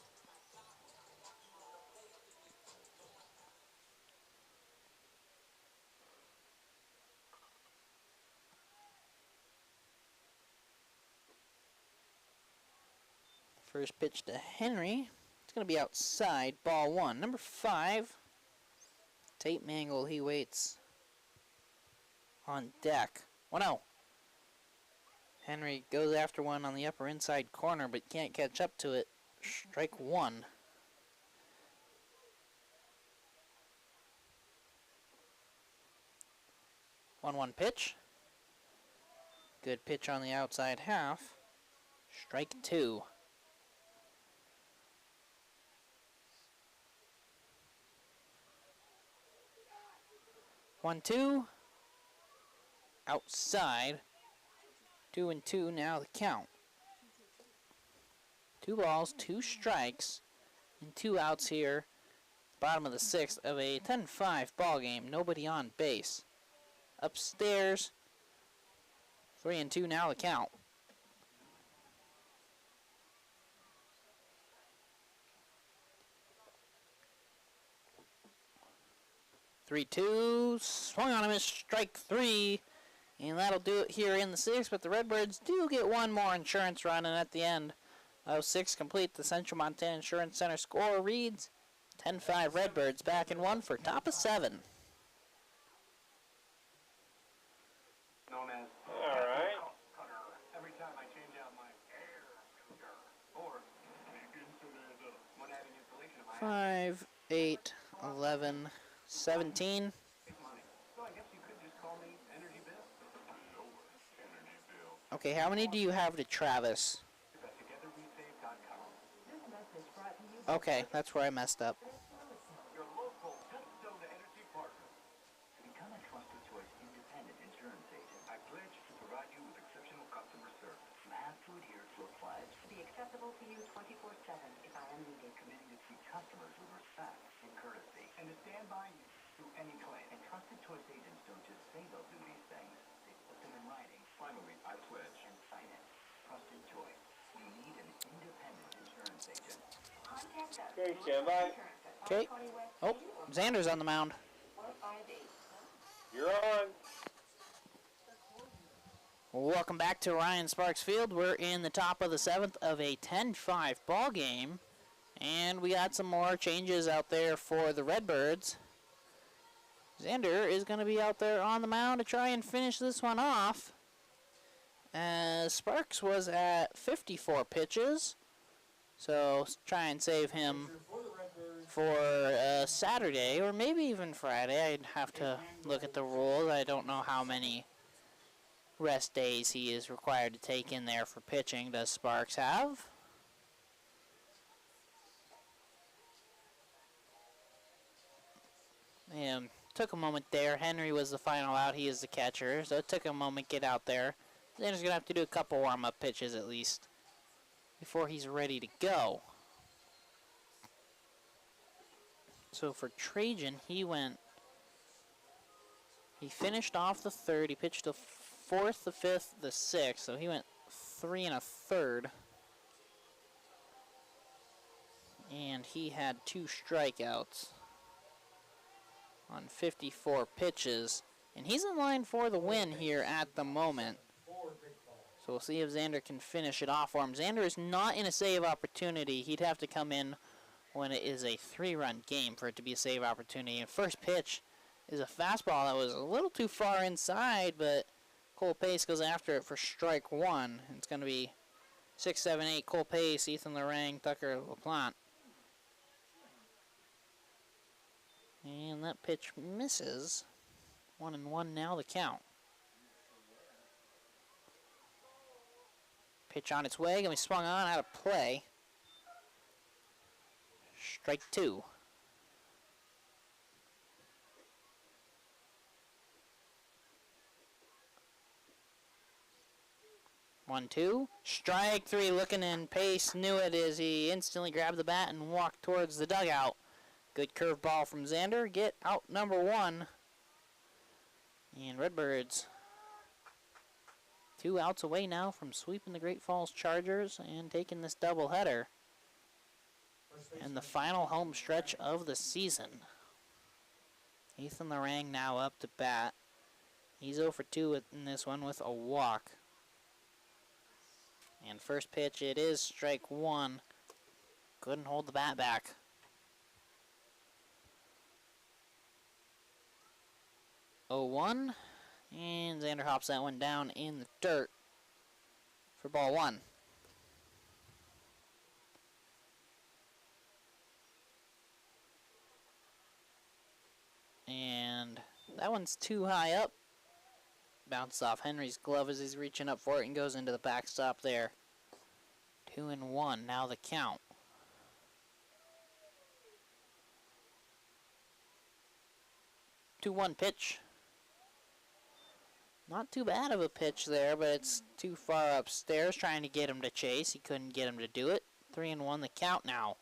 First pitch to Henry. It's going to be outside, ball 1. Number 5, Tate Mangold, he waits on deck. 1-0. Henry goes after one on the upper inside corner, but can't catch up to it. Strike 1. One pitch. Good pitch on the outside half. Strike 2. 1-2. Outside. 2-2 now the count. 2 balls, 2 strikes, and 2 outs here. Bottom of the 6th of a 10-5 ball game. Nobody on base. Upstairs. 3-2 now the count. Three-two, swung on him as strike 3, and that'll do it here in the 6th, but the Redbirds do get one more insurance run, and at the end of 6 complete, the Central Montana Insurance Center score reads 10-5 Redbirds back in 1 for top of 7. Known as All right. cutter. Every time I change out my air filter, or when adding insulation to my 5, 8, 11, 17. it's money. So I guess you could just call me Energy Bill. Okay, how many do you have to Travis? But togetherwesave.com. This message brought to you by Okay, that's where I messed up. Your local Just Soda Energy partner. To become a trusted choice independent insurance agent, I pledge to provide you with exceptional customer service. You have to adhere to a pledge, to be accessible to you 24/7 if I am needed. committing to treat customers with respect and courtesy. And to stand by you through any claim. And trusted choice agents don't just say they'll do these things, they put them in writing. Finally, I pledge and sign it. Trusted choice. You need an independent insurance agent. Contact us. Okay, stand by. Insurance at Okay. 520 West Oh, Main or Xander's on the mound. 458. You're on. Welcome back to Ryan Sparks Field. We're in the top of the 7th of a 10-5 ball game. And we got some more changes out there for the Redbirds. Xander is going to be out there on the mound to try and finish this one off. As Sparks was at 54 pitches. So try and save him for Saturday or maybe even Friday. I'd have to look at the rules. I don't know how many rest days he is required to take in there for pitching. Does Sparks have? Took a moment there. Henry was the final out. He is the catcher, so it took a moment to get out there. Xander's going to have to do a couple warm-up pitches at least before he's ready to go. So for Trajan, he finished off the third. He pitched the fourth, the fifth, the sixth, so he went 3 1/3. And he had 2 strikeouts on 54 pitches. And he's in line for the win here at the moment. So we'll see if Xander can finish it off for him. Xander is not in a save opportunity. He'd have to come in when it is a 3-run game for it to be a save opportunity. And first pitch is a fastball that was a little too far inside, but Cole Pace goes after it for strike 1. It's going to be 6, 7, 8, Cole Pace, Ethan Lorang, Tucker LaPlante. And that pitch misses. 1-1 now the count. Pitch on its way, going to be swung on, out of play. Strike 2. One, 2. Strike 3, looking in. Pace knew it as he instantly grabbed the bat and walked towards the dugout. Good curveball from Xander. Get out number 1. And Redbirds 2 outs away now from sweeping the Great Falls Chargers and taking this doubleheader. And the final home stretch of the season. Ethan Lorang now up to bat. He's 0 for 2 in this one with a walk. And first pitch, it is strike 1. Couldn't hold the bat back. 0-1. And Xander hops that one down in the dirt for ball 1. And that one's too high up. Bounces off Henry's glove as he's reaching up for it and goes into the backstop there. 2-1, now the count. Two 1 pitch. Not too bad of a pitch there, but it's too far upstairs trying to get him to chase. He couldn't get him to do it. 3-1 the count now.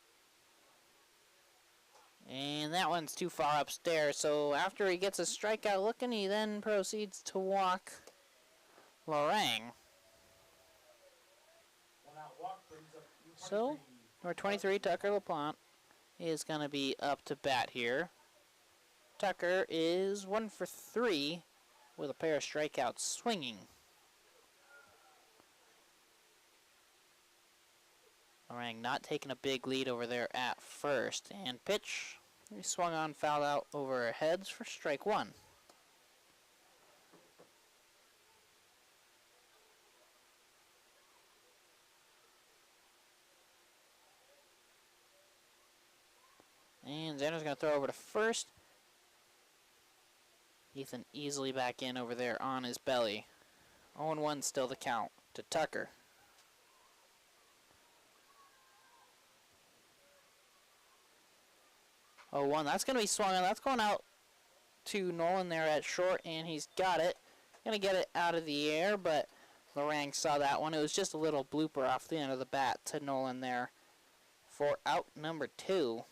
And that one's too far upstairs, so after he gets a strikeout looking, he then proceeds to walk Lorang. So, number 23, Tucker LaPlante, is going to be up to bat here. Tucker is 1 for 3 with a pair of strikeouts swinging. Lorang not taking a big lead over there at first. And pitch, he swung on, fouled out over our heads for strike 1. And Xander's going to throw over to first. Ethan easily back in over there on his belly. 0-1 still the count to Tucker. Oh, 1. That's going to be swung on. That's going out to Nolan there at short, and he's got it. Going to get it out of the air, but Lorang saw that one. It was just a little blooper off the end of the bat to Nolan there for out number 2.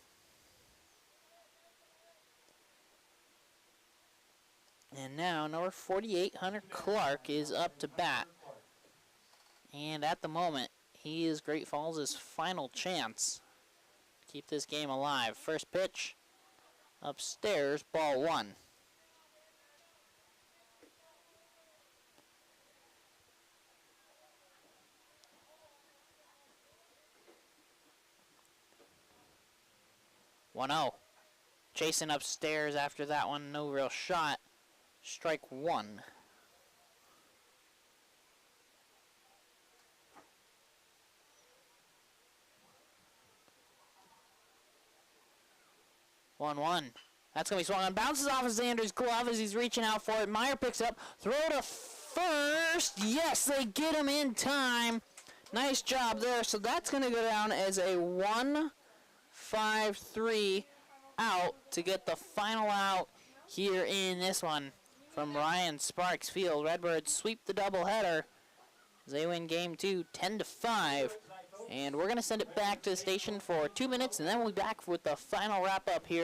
And now, number 48, Hunter Clark, is up to bat. And at the moment, he is Great Falls' final chance to keep this game alive. First pitch, upstairs, ball 1. One-0. Chasing upstairs after that one, no real shot. Strike 1. One. That's going to be swung on. Bounces off of Xander's glove as he's reaching out for it. Meyer picks it up. Throw to first. Yes, they get him in time. Nice job there. So that's going to go down as a 1-5-3 out to get the final out here in this one from Ryan Sparks Field. Redbirds sweep the doubleheader. They win game 2, 10-5. And we're going to send it back to the station for 2 minutes, and then we'll be back with the final wrap-up here.